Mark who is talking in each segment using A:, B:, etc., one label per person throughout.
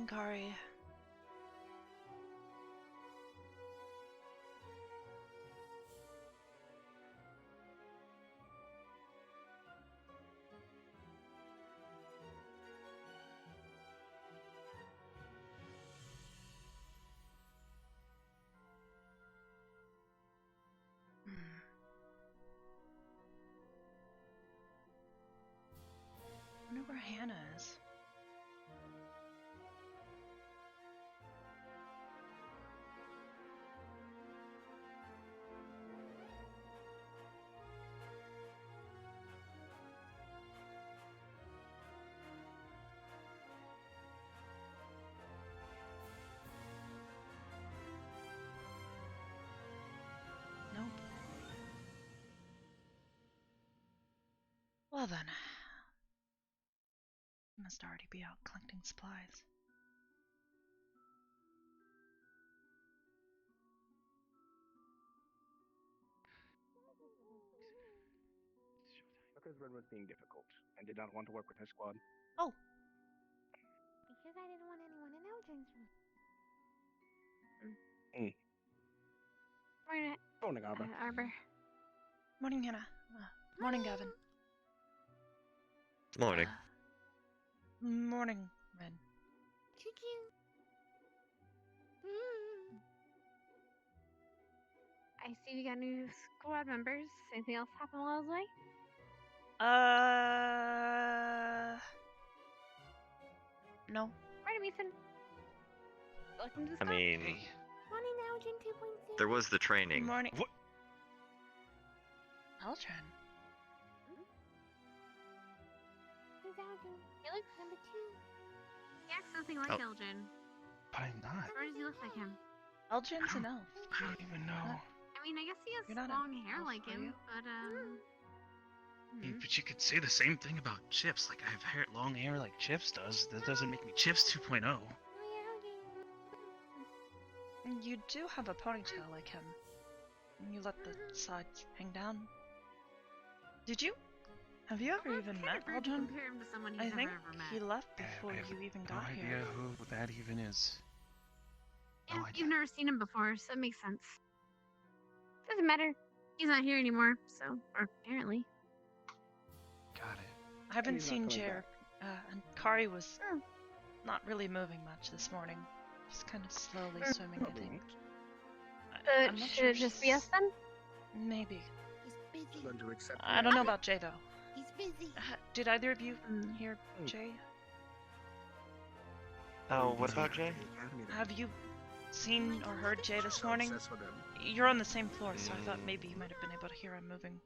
A: Morning, Kari. I wonder where Hannah is. Nope. Well then. Must already be out collecting supplies.
B: Because Red was being difficult and did not want to work with her squad.
A: Oh!
C: Because I didn't want anyone in Elgin's room.
D: Morning,
B: Morning, Arbor.
D: Arbor.
A: Morning, Hannah. Morning, Gavin.
E: Morning.
A: Morning, Ren.
C: Choo-choo.
D: I see we got new squad members. Anything else happen while I was away?
A: No.
D: Morning, Mason. Welcome to the
E: I
D: squad.
E: mean,
C: Morning, Elgin 2.0.
E: there was the training.
A: Morning.
B: What?
A: Eltron.
C: Here's Elgin.
D: He looks
C: Number 2.
D: yeah, something like
E: Oh.
D: Elgin.
B: But I'm not.
D: Or does he look like him?
A: Elgin's an elf.
B: I don't even know.
D: I mean, I guess he
A: You're
D: has
A: not
D: long
A: an
D: hair
A: elf,
D: like
A: are
D: him,
A: you?
D: but
F: But you could say the same thing about Chips. Like, I have hair, long hair like Chips does. That doesn't make me Chips 2.0.
C: Oh, yeah, Elgin.
A: You do have a ponytail like him. You let the sides hang down. Did you? Have you ever even met
D: rude to
A: Eldon?
D: compare him to someone
A: I
D: he's
A: think
D: never ever met.
A: he left
F: I
A: before
F: have
A: you even
F: no
A: got
F: idea
A: here.
F: who that even is.
D: Yeah,
F: No idea.
D: you've never seen him before, so that makes sense. Doesn't matter. He's not here anymore, so, or apparently.
F: Got it.
A: I haven't
B: He's not
A: seen
B: coming
A: Jer, and Kari was not really moving much this morning. Just kind of slowly swimming, I think. I'm not
D: Should
A: sure
D: it just be us
A: she's-
D: then?
A: Maybe.
C: He's busy.
B: Learn to accept
A: I don't know about Jay though.
C: He's busy.
A: Did either of you
D: Mm.
A: hear Jay?
E: Oh, what about Jay?
A: Have you seen or heard Jay this
B: So
A: morning?
B: obsessed with him.
A: You're on the same floor, so I thought maybe you might have been able to hear him moving.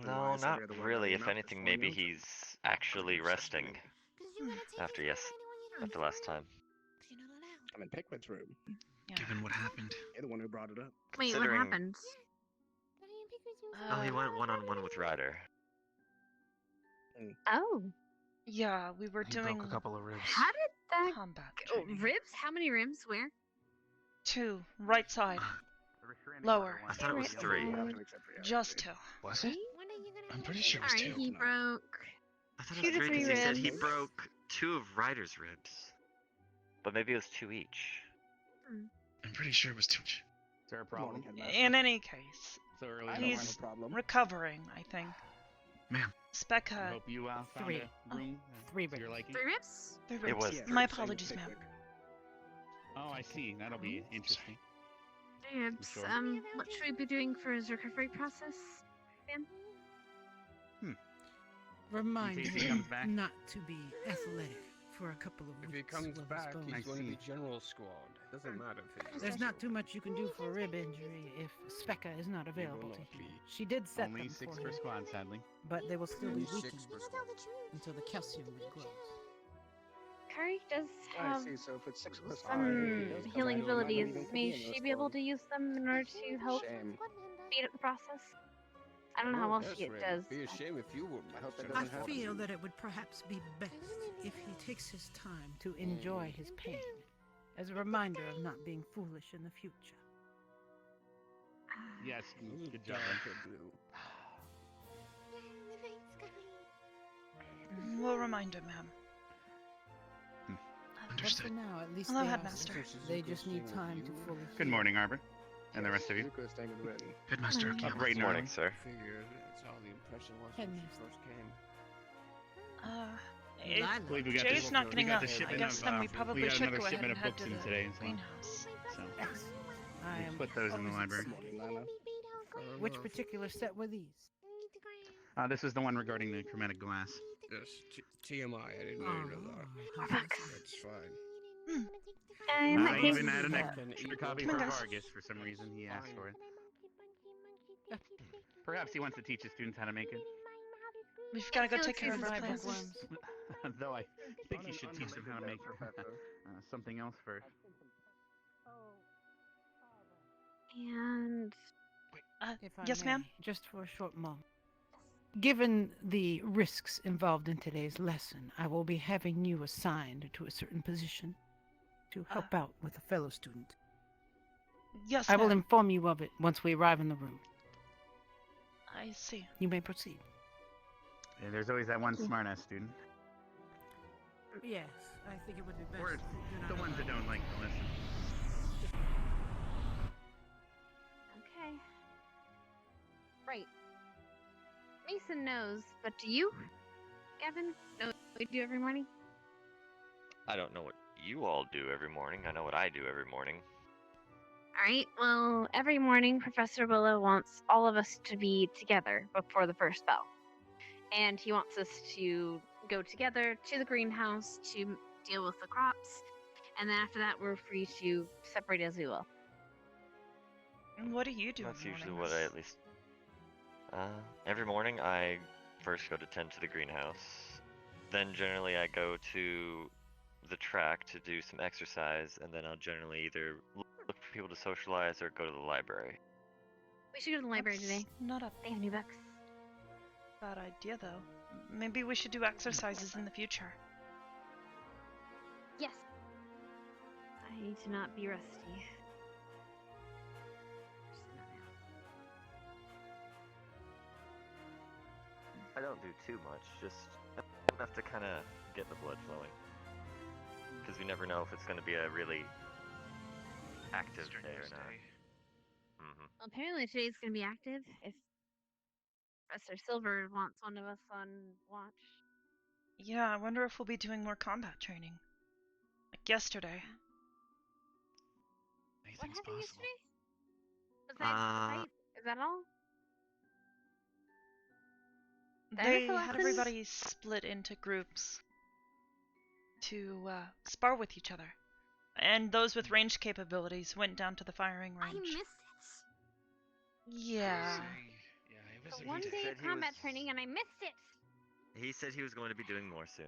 E: No,
B: Why is every
E: not
B: other word
E: really.
B: out of
E: If
B: your mouth
E: anything,
B: is
E: maybe
B: formula?
E: he's actually resting
C: 'Cause you wanna take
E: after
C: us
E: yes,
C: where anyone you don't
E: after
C: know
E: last
C: is.
E: time.
C: 'Cause you're not allowed.
B: I'm in Pickwood's room.
A: Yeah.
F: Given what happened.
B: You're the one who brought it up.
D: Wait, what
E: Considering-
D: happened?
C: Daddy and Pickard's room.
E: Oh, he
A: Uh,
E: went one-on-one with Ryder.
D: Oh,
A: Yeah, we were
F: He
A: doing
F: broke a couple of ribs.
D: how did that
A: combat
D: go?
A: training.
D: Ribs? How many ribs? Where?
A: 2, right side, lower,
E: I thought it was
D: Right.
E: 3.
B: You have to accept reality.
A: just 2.
F: Was it?
C: When are you gonna
F: I'm
C: have
F: pretty
C: a
F: sure it was
D: Alright,
F: 2.
D: he
B: No.
D: broke.
E: I thought it
D: 2
E: was
D: to
E: 3
D: 3
E: because he said he
D: ribs.
E: broke 2 of Ryder's ribs. But maybe it was 2 each.
F: I'm pretty sure it was 2.
G: Is there a
B: Morning,
G: problem?
B: Headmaster.
A: In any case,
G: So early
B: I
G: in
B: don't
G: the
B: have
A: He's-
B: a problem.
A: recovering, I think.
F: Ma'am.
G: I
A: Specca,
G: hope you found
H: 3.
G: a room.
H: 3
G: to your
H: ribs.
G: liking.
D: 3 ribs?
A: the
E: It
A: ribs.
E: was
B: Yeah,
A: My
B: same with
A: apologies, ma'am.
B: Pickwick.
G: Oh, I see. That'll be interesting.
D: 3 ribs.
G: Sure.
D: What should we be doing for his recovery process?
H: Remind
G: In case
H: him
G: he comes back.
H: not to be athletic for a couple of
I: If
H: weeks.
I: he comes
H: while
I: back,
H: his bones-
I: he's going to be
G: see.
I: general squad. Doesn't matter if he's
H: There's not too much you can do for a rib injury if Specca is not available to
I: not
H: heal.
I: be.
H: She did set
G: Only
H: them
G: 6
H: for
G: per
H: him,
G: squad, sadly.
H: but they will still be
I: Only 6
H: weakened
I: per
C: You tell the truth.
H: until the calcium regrows.
D: Kari does
B: I
D: have
B: see, so if it's 6 plus
D: some
B: 5, if he does come
D: healing
B: back, he might not
D: abilities.
B: even
D: May
B: be in the
D: she be able
B: squad.
D: to use them in order to help
B: Shame.
D: speed up the process? I don't know how well she does.
I: Be a
D: but-
I: shame if you wouldn't.
B: I hope that
H: I
B: doesn't happen.
H: feel that it would perhaps be best if he takes his time to enjoy his pain, as a reminder of not being foolish in the future.
G: Yes,
I: Ooh,
G: good job.
I: darker blue.
C: The night sky.
A: We'll remind her, ma'am.
F: Understood.
H: for now, at least
A: Hello,
H: they are
A: Headmaster.
H: safe. They just need time to fully
G: Good
H: heal.
G: morning, Arbor. And the rest of you.
B: Zuko's staying in the ready.
F: Headmaster
D: Morning.
F: Akio.
G: Up right
E: Good
G: now.
E: morning, sir.
I: Figured that's all the impression was when she
H: Headmaster.
I: first came.
H: Lilac.
G: I believe we got
A: Jay's
G: this,
A: not
G: we
A: getting
G: got
A: up.
G: the
A: I
G: shipment
A: guess
G: of,
A: then we
G: we
A: probably
G: got
A: should
G: another
A: go ahead
G: shipment
A: and
G: of
A: head
G: books
A: to
G: in
A: the
G: today and so on.
A: greenhouse.
G: So
H: Yes. I
G: we
H: am
G: put those in the
H: always
G: library.
B: Morning, Lana.
H: Which particular set were these?
G: This is the one regarding the chromatic glass.
I: Yes, TMI. I didn't know that. That's fine.
D: In that
G: I
D: case,
G: even had an
I: Can
G: extra
I: eat
G: copy
A: Come
G: for
A: on, guys.
G: Vargas for some reason. He asked for it. Perhaps he wants to teach his students how to make it.
A: We've got to go
D: Felix
A: take care of
D: uses
A: our
D: plants.
A: plants.
G: Though I think he should teach them how to make something else first.
D: and
H: If I
A: Yes,
H: may,
A: ma'am?
H: just for a short moment. Given the risks involved in today's lesson, I will be having you assigned to a certain position to help out with a fellow student.
A: Yes,
H: I will
A: ma'am.
H: inform you of it once we arrive in the room.
A: I see.
H: You may proceed.
G: And there's always that one smartass student.
H: Yes, I think it would be best.
G: Or
H: if you do not
G: the ones that
H: allow-
G: don't like to listen.
D: okay. Right. Mason knows, but do you, Gavin, know what we do every morning?
E: I don't know what you all do every morning. I know what I do every morning.
D: Alright, well, every morning Professor Willow wants all of us to be together before the first bell. And he wants us to go together to the greenhouse to deal with the crops. And then after that, we're free to separate as we will.
A: And what do you do
E: That's
A: in
E: usually
A: mornings?
E: what I at least. Every morning I first go to tend to the greenhouse. Then generally I go to the track to do some exercise, and then I'll generally either look for people to socialize or go to the library.
D: We should go to the library
A: That's
D: today.
A: not a
D: They have new books.
A: bad idea, though. Maybe we should do exercises in the future.
D: Yes. I need to not be rusty.
E: I don't do too much, just enough to kind of get the blood flowing. Because we never know if it's going to be a really active day or not. Mm-hmm.
D: Well, apparently today's going to be active. If Professor Silver wants one of us on watch.
A: Yeah, I wonder if we'll be doing more combat training. Like yesterday.
D: What
F: Anything's
D: happened
F: possible.
D: yesterday? Besides the fight? Is that all?
A: They
D: Dinosaur
A: had
D: lessons?
A: everybody split into groups to spar with each other. And those with range capabilities went down to the firing
D: I
A: range.
D: missed it.
A: Yeah.
F: Yeah, it was
D: The
F: a
D: one
E: He
D: day
E: said
D: of
E: he
D: combat
E: was-
D: training and I missed it.
E: He said he was going to be doing more soon.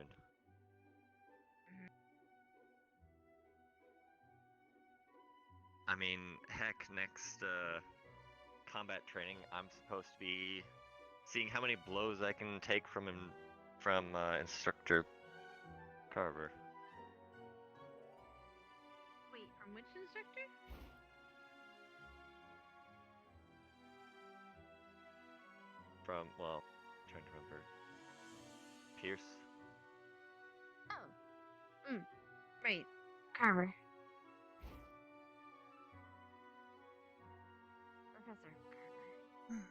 E: I mean, heck, next combat training, I'm supposed to be seeing how many blows I can take from Instructor Carver.
D: Wait, from which instructor?
E: From, well, trying to remember. Pierce?
D: Oh. Right. Carver. Professor Carver.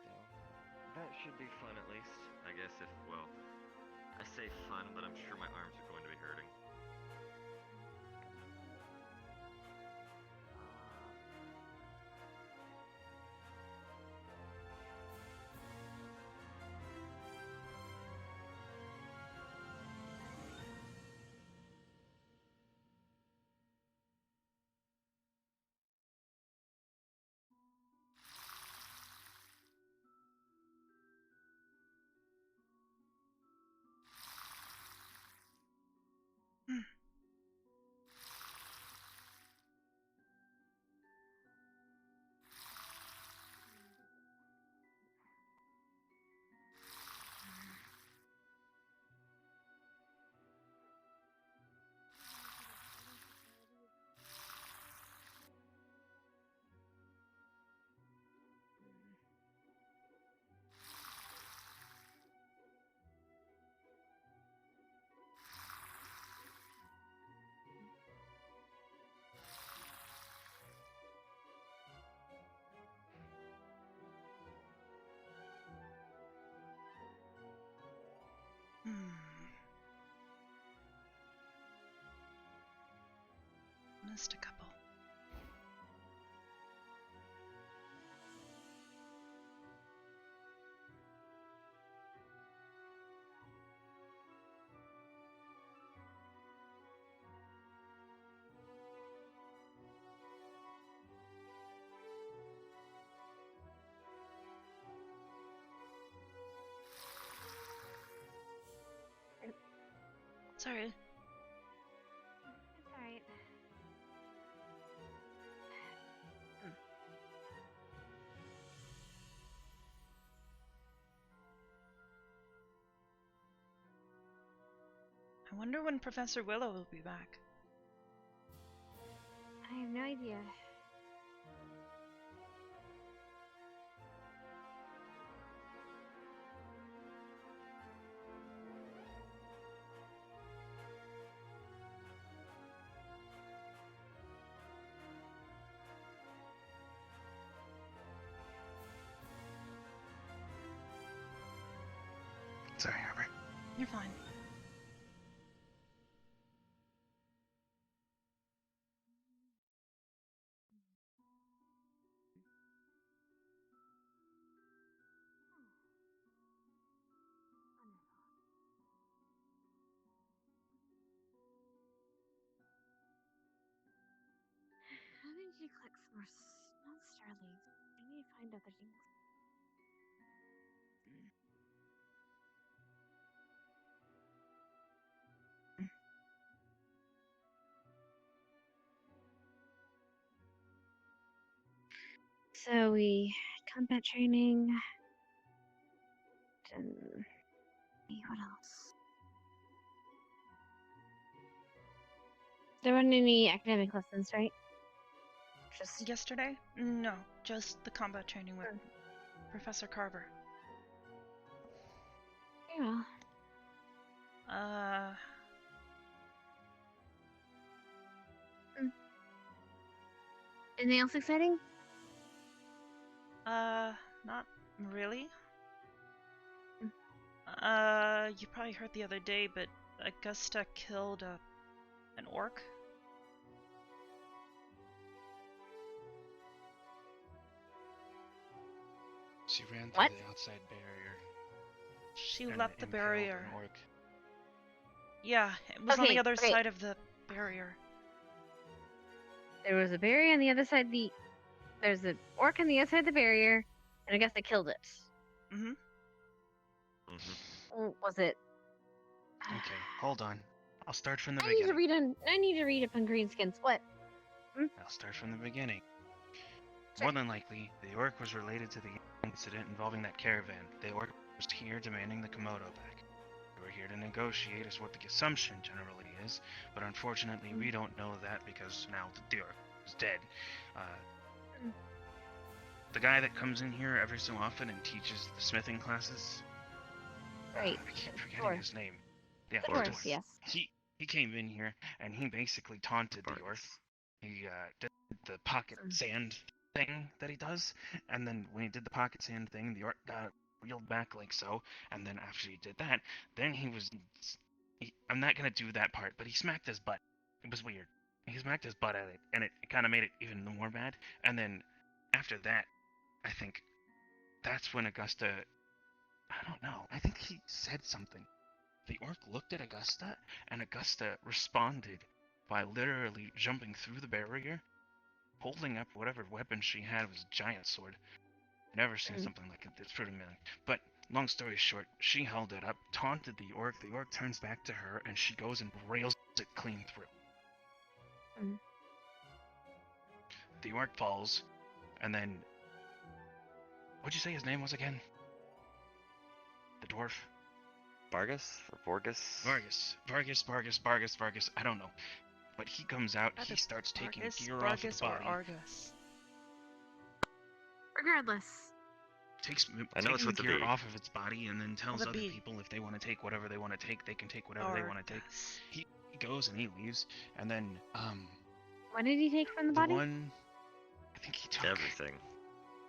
E: So, that should be fun at least. I guess if, well, I say fun, but I'm sure my arms are going to be hurting.
A: missed a couple. Sorry.
D: It's alright.
A: I wonder when Professor Willow will be back.
D: I have no idea.
F: Sorry, Arbor.
A: You're fine.
D: I need you to collect some more not star leaves. I need to find other things. So we combat training. And what else? There weren't any academic lessons, right? Just
A: Yesterday? No, just the combat training with Professor Carver.
D: very well. Anything else exciting?
A: Not really. You probably heard the other day, but Augusta killed an orc.
F: She ran through
D: What?
F: the outside barrier.
A: She
F: and
A: leapt the
F: impaled
A: barrier.
F: an orc.
A: Yeah, it was on
D: Okay,
A: the other
D: okay.
A: side of the barrier.
D: There was a barrier on the other side. There's an orc on the other side of the barrier, and I guess they killed it.
A: Mm-hmm.
D: Was it?
F: Okay, hold on. I'll start from the
D: I need to
F: beginning.
D: read up on greenskins. What?
F: I'll start from the beginning.
D: Sure.
F: More than likely, the orc was related to the incident involving that caravan. The orc was here demanding the Komodo back. We were here to negotiate, is what the assumption generally is, but unfortunately we don't know that because now the orc is dead. The guy that comes in here every so often and teaches the smithing classes.
D: Right.
F: I keep forgetting
D: Dwarf.
F: his name. Yeah,
D: Of
F: the
D: course,
F: dwarf.
D: yes.
F: He came in here and he basically taunted the orc. He did the pocket sand thing that he does, and then when he did the pocket sand thing, the orc got reeled back like so, and then after he did that, then I'm not gonna do that part, but he smacked his butt. It was weird. He smacked his butt at it, and it kind of made it even more bad. And then after that, I think that's when Augusta, I don't know, I think he said something. The orc looked at Augusta, and Augusta responded by literally jumping through the barrier, holding up whatever weapon she had. It was a giant sword. Never seen something like it. It's pretty amazing. But long story short, she held it up, taunted the orc. The orc turns back to her, and she goes and rails it clean through. The orc falls, and then what'd you say his name was again? The dwarf.
E: Vargas or Vargas?
F: Vargas. I don't know. But he comes out. He starts taking gear off his body.
A: Or Argus.
D: Regardless.
F: Takes
E: I know it's with the
F: gear
E: B.
F: off of its body and then tells
A: The
F: other
A: B.
F: people if they want to take whatever they want to take, they can take whatever they want to take. He goes and he leaves, and then
D: What did he take from the
F: the
D: body?
F: one, I think he took
E: Everything.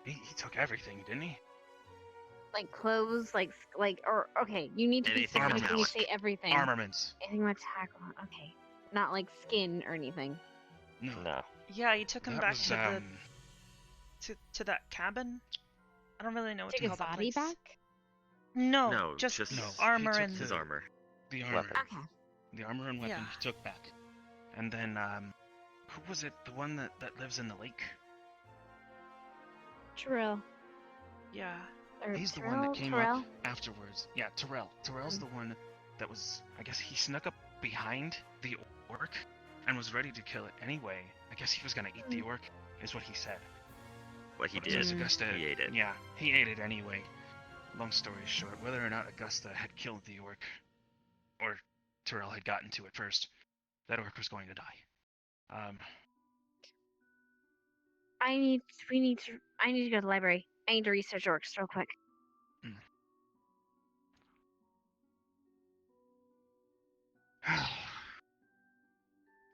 F: He took everything, didn't he?
D: Like clothes, or okay, you need to be
E: Anything
D: specific when you
E: metallic.
D: say everything.
F: Armaments.
D: Anything with tackle. Okay, not like skin or anything.
F: No.
E: No.
A: Yeah, you took him
F: That
A: back
F: was,
A: to to that cabin. I don't really know what
D: Take
A: to
D: his
A: call that
D: body
A: place.
D: back?
A: No,
E: No,
A: just
E: just
F: No,
A: armor
F: he took
A: and
E: his armor.
F: The armor.
E: Weapon.
D: Okay.
F: The armor and weapon
A: Yeah.
F: he took back. And then, who was it? The one that lives in the lake?
D: Terrell.
A: yeah.
D: Or
F: He's the one
D: Terrell?
F: that came
D: Terrell?
F: up afterwards. Yeah, Terrell. Terrell's the one that was, I guess he snuck up behind the orc and was ready to kill it anyway. I guess he was gonna eat the orc, is what he said.
E: What he
F: But
E: did,
F: Miss Augusta,
E: he ate it.
F: Yeah, he ate it anyway. Long story short, whether or not Augusta had killed the orc, or Terrell had gotten to it first, that orc was going to die.
D: I need to go to the library. I need to research orcs real quick.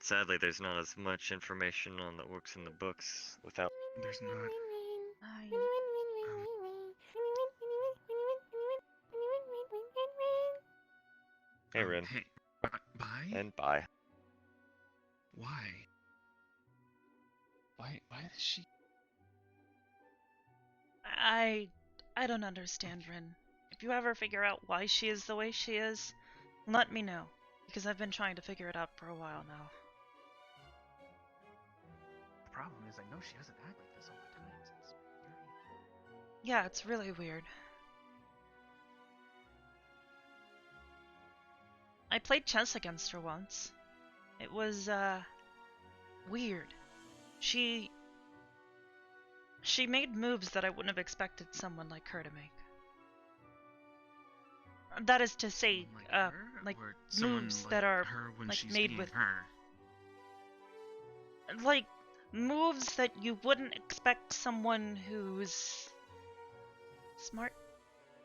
E: Sadly, there's not as much information on the orcs in the books without.
F: There's not.
E: Hey, Rin.
F: Hey, bye?
E: And bye.
F: Why? Why is she...
A: I don't understand, Rin. If you ever figure out why she is the way she is, let me know, because I've been trying to figure it out for a while now.
F: The problem is, I know she doesn't act like this all the time. It's very...
A: Yeah, it's really weird. I played chess against her once. It was, weird. She made moves that I wouldn't have expected someone like her to make. That is to say,
F: Like her?
A: like
F: Or someone
A: moves
F: like
A: that are
F: her when
A: like
F: she's
A: made
F: being
A: with
F: her.
A: like moves that you wouldn't expect someone who's smart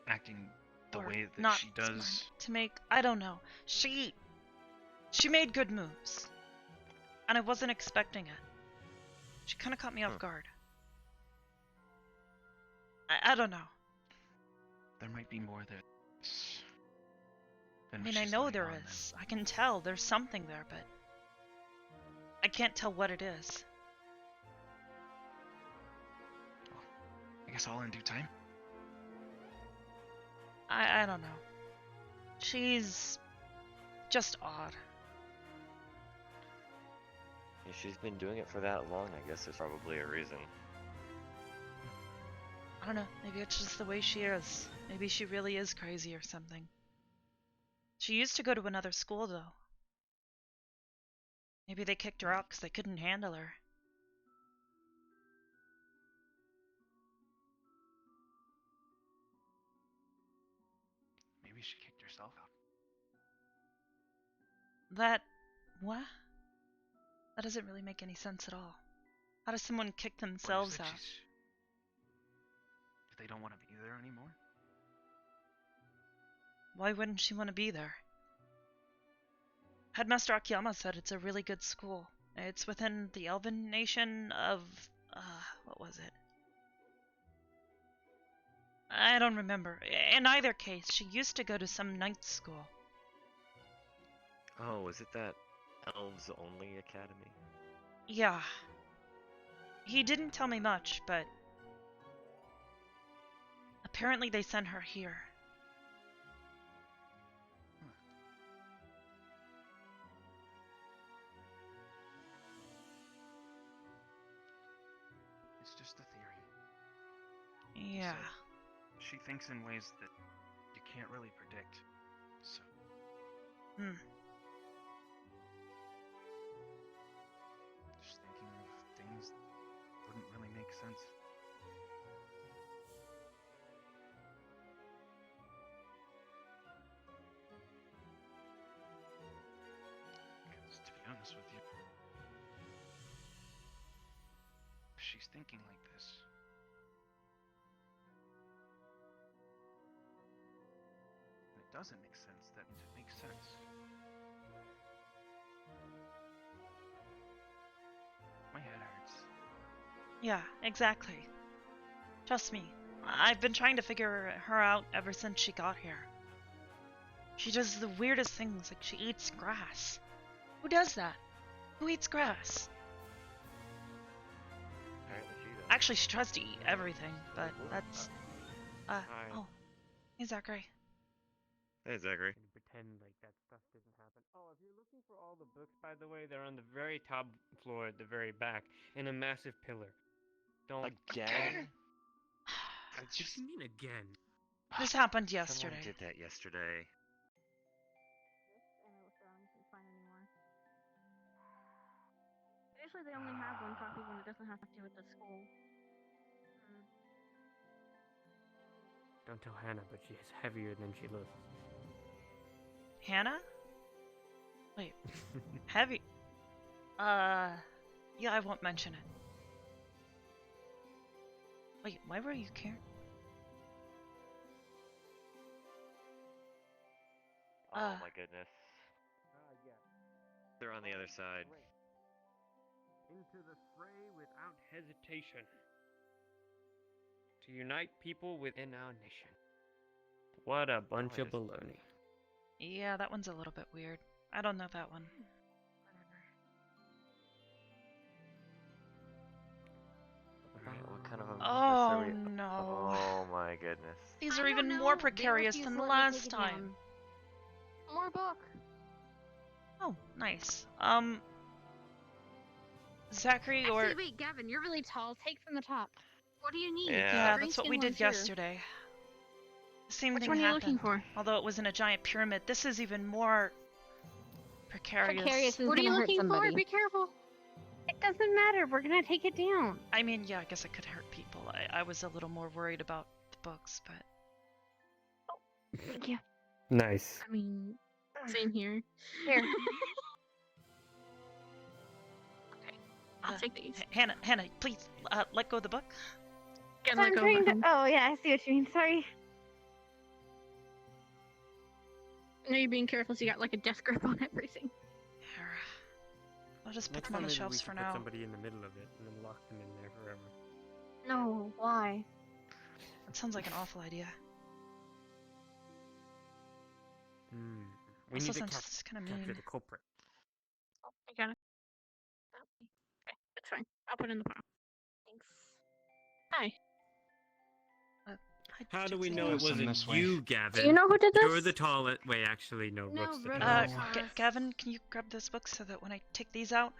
F: Acting the
A: or
F: way that
A: not
F: she does.
A: smart to make. I don't know. She made good moves, and I wasn't expecting it. She kind of caught me off guard. I don't know.
F: There might be more there.
A: I mean, I know there is. I can tell there's something there, but I can't tell what it is.
F: I guess all in due time.
A: I don't know. She's just odd.
E: If she's been doing it for that long, I guess there's probably a reason.
A: I don't know. Maybe it's just the way she is. Maybe she really is crazy or something. She used to go to another school, though. Maybe they kicked her out because they couldn't handle her.
F: Maybe she kicked herself out.
A: What? That doesn't really make any sense at all. How does someone kick themselves out?
F: They don't want to be there anymore?
A: Why wouldn't she want to be there? Headmaster Akiyama said it's a really good school. It's within the Elven nation of... what was it? I don't remember. In either case, she used to go to some night school.
E: Oh, is it that Elves Only Academy?
A: Yeah. He didn't tell me much, but... apparently they sent her here.
F: It's just a theory.
A: Yeah.
F: She thinks in ways that you can't really predict. So. Just thinking of things that wouldn't really make sense. Because to be honest with you, if she's thinking like this, and it doesn't make sense, that means it makes sense. My head hurts.
A: Yeah, exactly. Trust me, I've been trying to figure her out ever since she got here. She does the weirdest things, like she eats grass. Who does that? Who eats grass? Actually, she tries to eat everything, but that's...
J: Hi.
A: oh. Hey, Zachary.
E: Hey, Zachary.
J: And pretend like that stuff didn't happen. Oh, if you're looking for all the books, by the way, they're on the very top floor at the very back, in a massive pillar. Don't...
E: Again?
J: What do you mean again?
A: This happened
E: Someone
A: yesterday.
E: did that yesterday.
D: Usually they only have one copy when it doesn't have to do with the school.
J: Don't tell Hannah, but she is heavier than she looks.
A: Hannah? Wait. Heavy? Yeah, I won't mention it. Wait, why were you caring?
E: Oh my goodness.
J: Yes.
E: They're on the other side.
J: Into the fray without hesitation. To unite people within our nation. What a bunch of baloney.
A: Yeah, that one's a little bit weird. I don't know that one.
E: Alright, what kind of a
A: Oh,
E: mess are we...
A: no.
E: Oh my goodness.
A: These are even more precarious than the last time.
D: More book.
A: Oh, nice. Zachary or...
D: Actually, wait, Gavin, you're really tall. Take from the top. What do you need?
A: Yeah, that's what we did yesterday. The same
D: Which
A: thing
D: one are you
A: happened.
D: looking for?
A: Although it was in a giant pyramid, this is even more precarious.
D: Precarious is what are you looking for? Be careful. It doesn't matter. We're gonna take it down.
A: I mean, yeah, I guess it could hurt people. I was a little more worried about the books, but...
D: Thank you.
J: Nice.
D: I mean, same here. Here. Okay, I'll take these.
A: Hannah, please, let go of the book.
D: Can let go of them.
C: Oh, yeah, I see what you mean. Sorry.
D: I know you're being careful, so you got like a death grip on everything.
A: Here. I'll just put
J: Next
A: them on
J: time
A: the
J: maybe
A: shelves
J: we
A: for
J: should
A: now.
J: put somebody in the middle of it and then lock them in there forever.
D: No, why?
A: That sounds like an awful idea.
J: We
A: Also,
J: need to
A: since it's kind of
J: capture
A: mean.
J: the culprit.
D: Oh, I got it. Okay, that's fine. I'll put it in the pile. Thanks. Hi.
J: How do we know
F: Yes,
J: it
F: I'm
J: wasn't
F: this way.
J: you, Gavin?
D: Do you know who did this?
J: You're the tallest. Wait, actually, no.
D: No,
J: Rook's the
D: Rook.
J: tallest.
A: Gavin, can you grab those books so that when I take these out...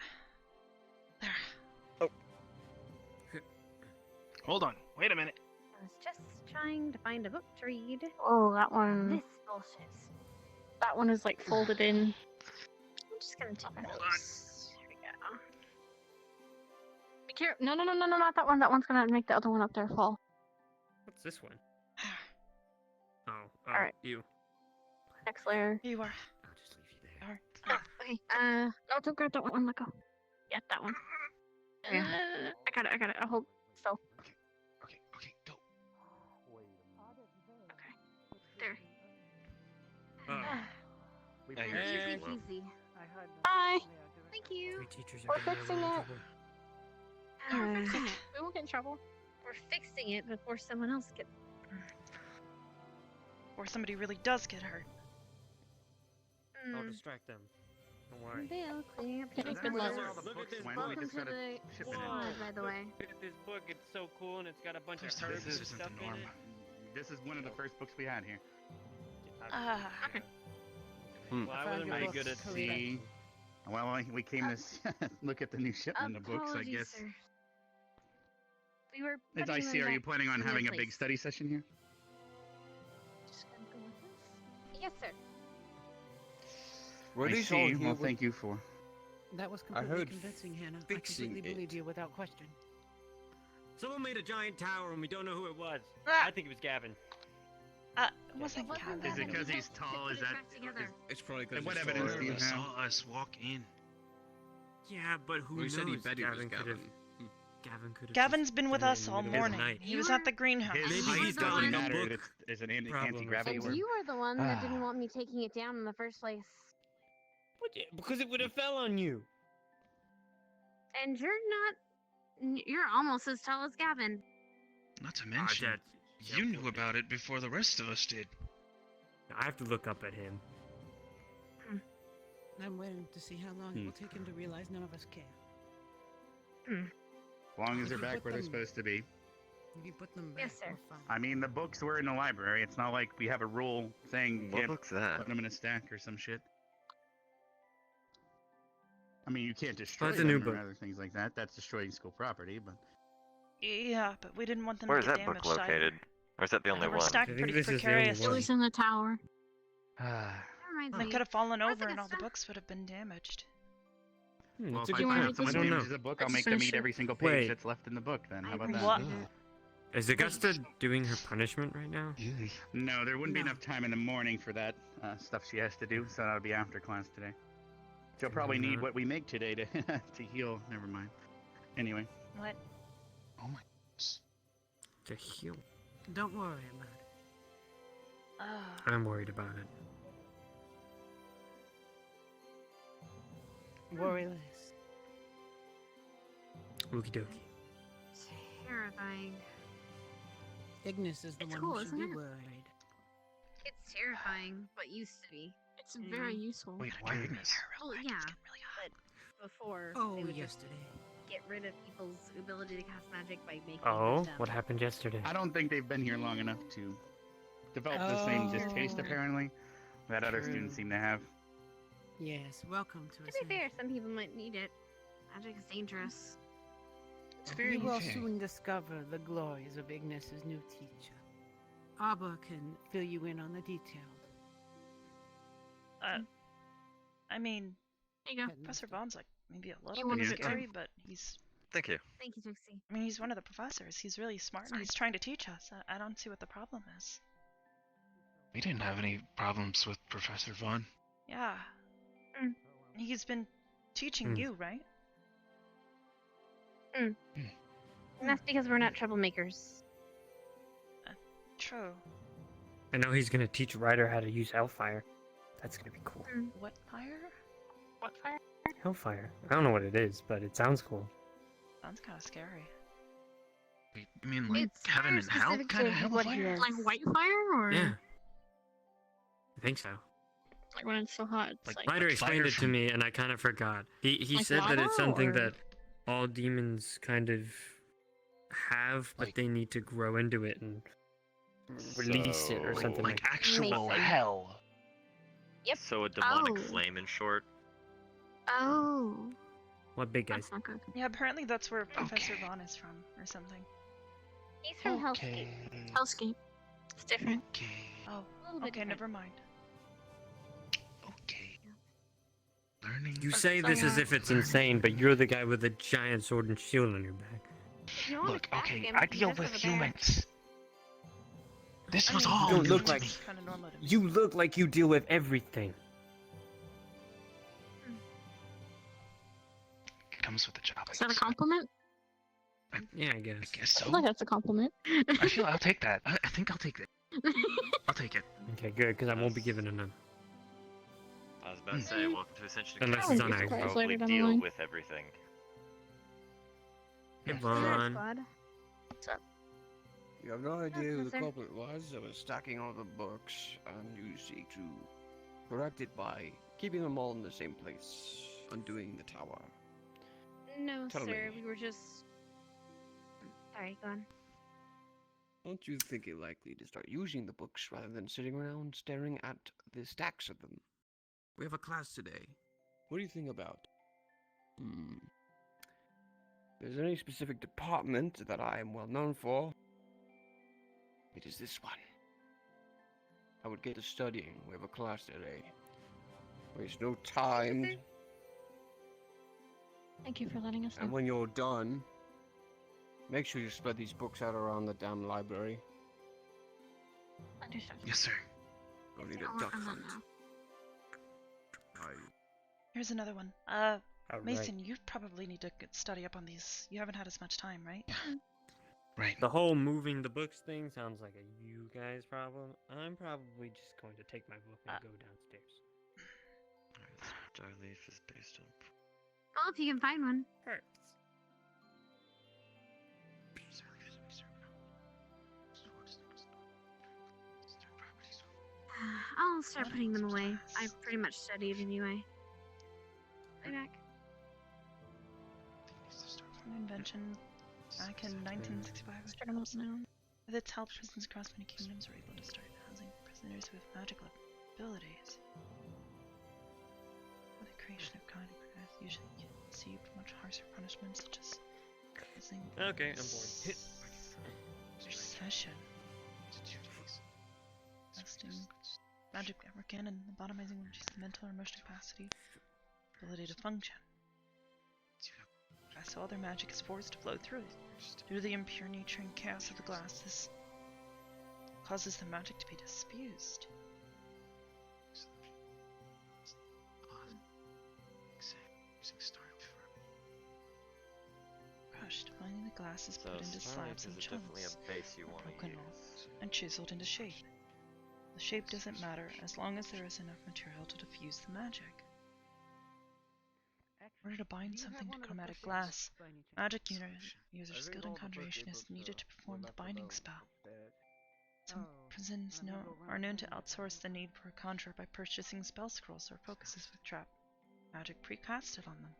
A: There.
F: Hold on. Wait a minute.
C: I was just trying to find a book to read.
D: Oh, that one.
C: This bullshit.
D: That one is like folded in. I'm just gonna take
F: Hold
D: those. Here we go. Be careful. No, not that one. That one's gonna make the other one up there fall.
J: What's this one? Oh,
D: Alright.
J: you.
A: Next layer. You are.
J: I'll just leave you there.
D: Okay. No, don't grab that one. Let go. Yeah, that one. Yeah. I got it. I'll hold still.
F: Okay, go.
D: Okay. There.
C: Easy.
D: Bye.
C: Thank you.
J: Three teachers
D: We're
J: are getting
D: fixing
J: everyone in
D: it.
J: trouble.
D: We're fixing it. We won't get in trouble.
C: We're fixing it before someone else gets.
A: Or somebody really does get hurt.
J: I'll distract them. Don't worry.
C: They'll clean up
D: Thanks, good luck.
J: Look at this book.
C: Welcome to the squad, by the way.
J: Look at this book. It's so cool, and it's got a bunch of
F: This
J: herbs and
F: isn't
J: stuff
F: the
J: in
F: norm.
J: it.
G: This is one of the first books we had here.
D: Okay.
J: Well, I wasn't very good at
G: See, well, we came to look at the new shipment of books, I guess.
C: Sir. We were.
G: As I see, are you planning on having a big study session here?
C: Just gonna go with this. Yes, sir.
I: What
G: I
I: is
G: see.
I: all here
G: Well,
I: with
G: thank you for.
H: That was
I: I
H: completely
I: heard
H: convincing, Hannah. I
I: fixing
H: completely believe
I: it.
H: you without question.
J: Someone made a giant tower, and we don't know who it was.
A: Ah.
J: I think it was Gavin.
A: It wasn't Gavin.
G: Is it because he's tall? Is that?
I: It's probably because
G: And what
I: he's
G: evidence
I: taller.
G: do you
F: He
G: have?
F: saw us walk in.
J: Yeah, but who
I: Well, he
J: knows?
I: said he bet he was
J: Gavin could've-
I: Gavin.
J: Gavin could have.
A: Gavin's been with us all morning. He was at the greenhouse.
G: His
C: Maybe
G: height
C: he's
G: doesn't
C: got
G: matter.
J: book
G: It's an
J: problem or
G: anti-gravity
C: And
G: word.
C: you were the one that didn't want me taking it down in the first place.
J: Because it would have fell on you.
C: And you're almost as tall as Gavin.
F: Not to mention, you knew about it before the rest of us did.
J: I have to look up at him.
H: I'm waiting to see how long it will take him to realize none of us care.
G: As long as they're back where they're supposed to be.
H: You can put them back.
D: Yes, sir.
H: we're fine.
G: I mean, the books were in the library. It's not like we have a rule saying
E: What
G: can't
E: book's that?
G: put them in a stack or some shit. I mean, you can't destroy
K: it's a
G: them
K: new
G: or
K: book.
G: other things like that. That's destroying school property, but...
A: Yeah, but we didn't want them
E: Where
A: to
E: is
A: get
E: that book
A: damaged
E: located?
A: either.
E: Or is that the only
A: They were
E: one?
A: stacked
K: I think
A: pretty
K: this is the only
A: precariously.
K: one.
D: It was in the tower.
G: Ah.
D: That reminds
A: They
D: me.
A: could have fallen
D: That's a
A: over
D: good
A: and all the
D: stuff.
A: books would have been damaged.
G: Well,
K: It's
G: if
K: a
G: I
K: good
D: wanna
G: find
K: point.
G: out someone
K: I don't know.
G: damages a book, I'll
D: Let's
G: make them
D: finish
G: eat
D: it.
G: every single page
K: Wait.
G: that's left in the book then. How
D: I
G: about
D: appreciate
G: that?
D: it.
K: Is Augusta doing her punishment right now?
G: No, there wouldn't be
H: No.
G: enough time in the morning for that stuff she has to do, so that'll be after class today. She'll probably need what we make today to to heal. Never mind. Anyway.
A: What?
F: Oh my.
K: To heal.
H: Don't worry about it.
K: I'm worried about it.
H: Worry less.
K: Okie dokie.
D: Terrifying.
H: Ignis is the
D: It's
H: one
D: cool,
H: who should
D: isn't
H: be
D: it?
H: worried.
D: It's terrifying, but used to be.
C: It's very useful.
F: Wait, why Ignis?
D: Well, yeah. But before,
H: Oh,
D: they would just
H: yesterday.
D: get rid of people's ability to cast magic by making
K: Oh,
D: them.
K: what happened yesterday?
G: I don't think they've been here long enough to develop the same distaste,
H: Oh.
G: apparently, that other
H: True.
G: students seem to have.
H: Yes, welcome to
D: To be
H: Ascension.
D: fair, some people might need it. Magic is dangerous.
F: It's very
H: You will
F: okay.
H: soon discover the glories of Ignis's new teacher. Arbor can fill you in on the details.
A: I mean,
C: There you go.
A: Professor Vaughn's like maybe a little
C: You wanna
A: bit
G: sit
A: scary, but he's.
E: Thank you.
D: Thank you, Trixie.
A: I mean, he's one of the professors. He's really smart, and he's trying to teach us. I don't see what the problem is.
F: We didn't have any problems with Professor Vaughn.
A: Yeah.
D: Mm.
A: He's been teaching
K: Mm.
A: you, right?
D: And that's because we're not troublemakers.
A: True.
K: I know he's gonna teach Ryder how to use Hellfire. That's gonna be cool.
A: What fire?
C: What fire?
K: Hellfire. I don't know what it is, but it sounds cool.
A: Sounds kind of scary.
F: Wait, you mean like
D: It's
F: heaven
D: very
F: and hell
D: specific
F: kind
D: to
F: of
D: what he
F: hellfire?
D: is.
C: Like white fire, or
K: Yeah. I think so.
C: like when it's so hot? It's
F: Like
C: like,
K: Ryder
F: fire
K: explained it to
F: from-
K: me, and I kind of forgot. He
C: Like
K: said that it's
C: lava,
K: something
C: or-
K: that all demons kind of have, but
F: Like-
K: they need to grow into it and release it or
E: So,
K: something
F: Like
K: like
F: actual
D: Amazing.
F: hell.
D: Yep.
E: So a demonic
C: Oh.
E: flame, in short.
C: oh,
K: What big guys?
C: that's not good.
A: Yeah, apparently that's where Professor
F: Okay.
A: Vaughn is from, or something.
D: He's from Hellscape.
F: Okay.
C: Hellscape. It's different.
F: Okay.
A: Oh,
D: A little bit
A: okay,
D: different.
A: never mind.
F: Okay. Learning.
K: You say this as if it's insane, but you're the guy with a giant sword and shield on your back.
D: You always
F: Look,
D: ask
F: okay,
D: him
F: I
D: if he
F: deal
D: does
F: with
D: over there.
F: humans. This
A: I
F: was
A: mean,
F: all
K: don't
F: new
K: look
F: to
K: like-
F: me.
A: Kind of normal to me.
K: You look like you deal with everything.
F: It comes with the job. I
C: Is that a
F: guess.
C: compliment?
K: Yeah, I
F: I
K: guess.
F: guess
C: I
F: so.
C: feel like that's a compliment.
F: I feel I'll take that. I think I'll take it. I'll take it.
K: Okay, good, because I won't be giving enough.
E: I was about to say, welcome to Ascension.
K: Unless
E: Academy.
K: it's on
E: You
K: accident.
E: probably
C: Later down the
E: deal
C: line.
E: with everything.
K: Hey,
D: Yes,
K: Vaughn.
D: squad.
I: You have no idea who the
D: Professor.
I: culprit was that was stacking all the books, and you seek to correct it by keeping them all in the same place, undoing the tower.
D: No,
I: Tell
D: sir.
I: me.
D: We were just. Sorry, go on.
I: Don't you think it likely to start using the books rather than sitting around staring at the stacks of them? We have a class today. What do you think about? If there's any specific department that I am well known for, it is this one. I would get to studying. We have a class today. Waste no time.
C: Thank you for letting us know.
I: And when you're done, make sure you spread these books out around the damn library.
C: Understood.
F: Yes, sir.
I: Don't need
C: I'll
I: a
C: work
I: duck
C: on that
I: hunt.
C: now.
A: Here's another one.
K: Alright.
A: Mason, you probably need to study up on these. You haven't had as much time, right?
F: Right.
K: The whole moving the books thing sounds like a you guys problem. I'm probably just going to take my book and go downstairs.
E: Alright, so Darleaf is based on.
D: Well, if you can find one.
K: Hurts.
D: I'll start
A: What
D: putting them
A: else
D: away.
A: was
D: I
A: this?
D: pretty much studied anyway. Right back.
A: An invention. Back in 1965, with its help, prisons across many kingdoms were able to start housing prisoners with magical abilities. With the creation of kind of criminals usually received much harsher punishments, such as prison.
K: Okay, I'm bored.
A: Session. Testing magic ever can and lobotomizing reduces the mental or emotional capacity, ability to function. So other magic is forced to flow through it. Due to the impure nature and chaos of the glass, this causes the magic to be diffused. Crushed, finding the glass is put into slabs and chunks, broken off, and chiseled into shape. The shape doesn't matter as long as there is enough material to diffuse the magic. In order to bind something to chromatic glass, magic users skilled in conjuration is needed to perform the binding spell. Some prisons are known to outsource the need for a conjurer by purchasing spell scrolls or focuses with trap magic precasted on them.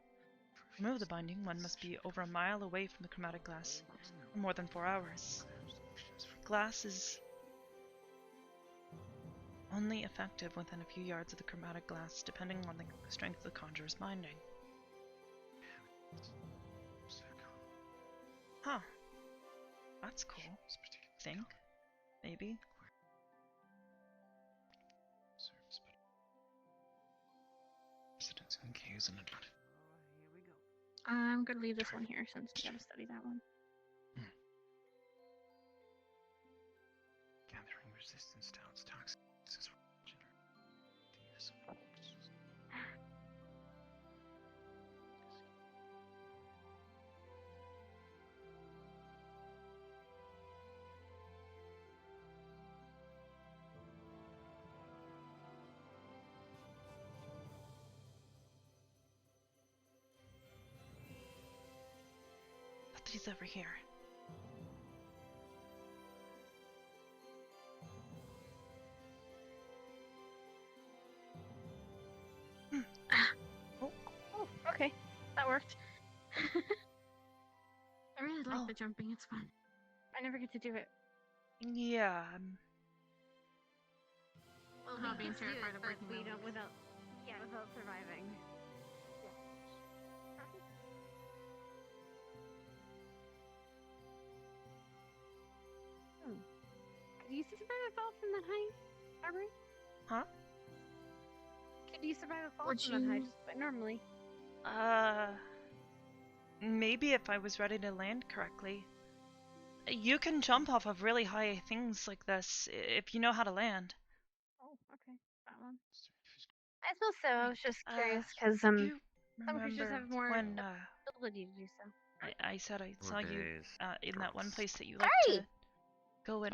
A: To remove the binding, one must be over a mile away from the chromatic glass for more than 4 hours. Glass is only effective within a few yards of the chromatic glass, depending on the strength of the conjurer's binding. Huh. That's cool. Think. Maybe.
D: I'm gonna leave this one here since we gotta study that one.
F: Gathering resistance to its toxins is
A: But he's over here.
D: Oh, okay. That worked. I really like the jumping, it's fun. I never get to do it.
A: Yeah.
D: Well, not being terrified of breaking we don't without surviving. Could you survive a fall from that height, Arbor?
A: Huh?
D: Could you survive a fall from that height? But normally.
A: Maybe if I was ready to land correctly. You can jump off of really high things like this if you know how to land.
D: Oh, okay. That one. I suppose so. I was just curious because some creatures have more ability to do so.
A: I said I saw you in that one place that you
D: like
A: to go in.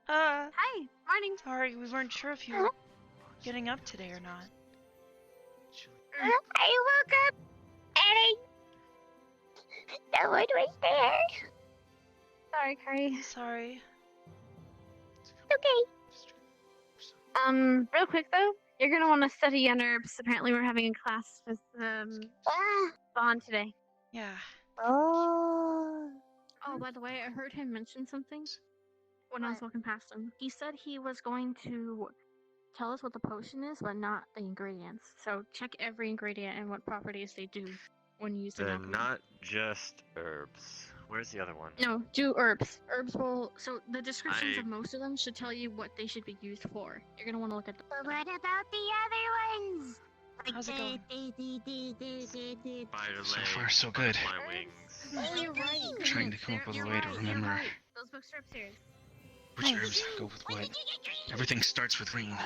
D: Oh! Hi, morning.
A: Sorry, we weren't sure if you were getting up today or not.
C: I woke up and no one was there.
D: Sorry, Curry.
A: Sorry.
C: Okay.
D: Real quick though, you're gonna want to study herbs. Apparently, we're having a class with Vaughn today.
A: Yeah.
C: Oh.
D: Oh, by the way, I heard him mention something when I was walking past him. He said he was going to tell us what the potion is, but not the ingredients. So check every ingredient and what properties they do when using alchemy.
E: Not just herbs. Where's the other one?
D: No, do herbs. Herbs will. So the descriptions of most of them should tell you what they should be used for. You're gonna want to look at.
C: But what about the other ones? Like
A: How's it going?
F: So far, so good.
E: My wings.
D: Oh, you're right.
F: Trying to come up with a way to remember
D: Those books are upstairs.
F: which herbs go with what. Everything starts with green,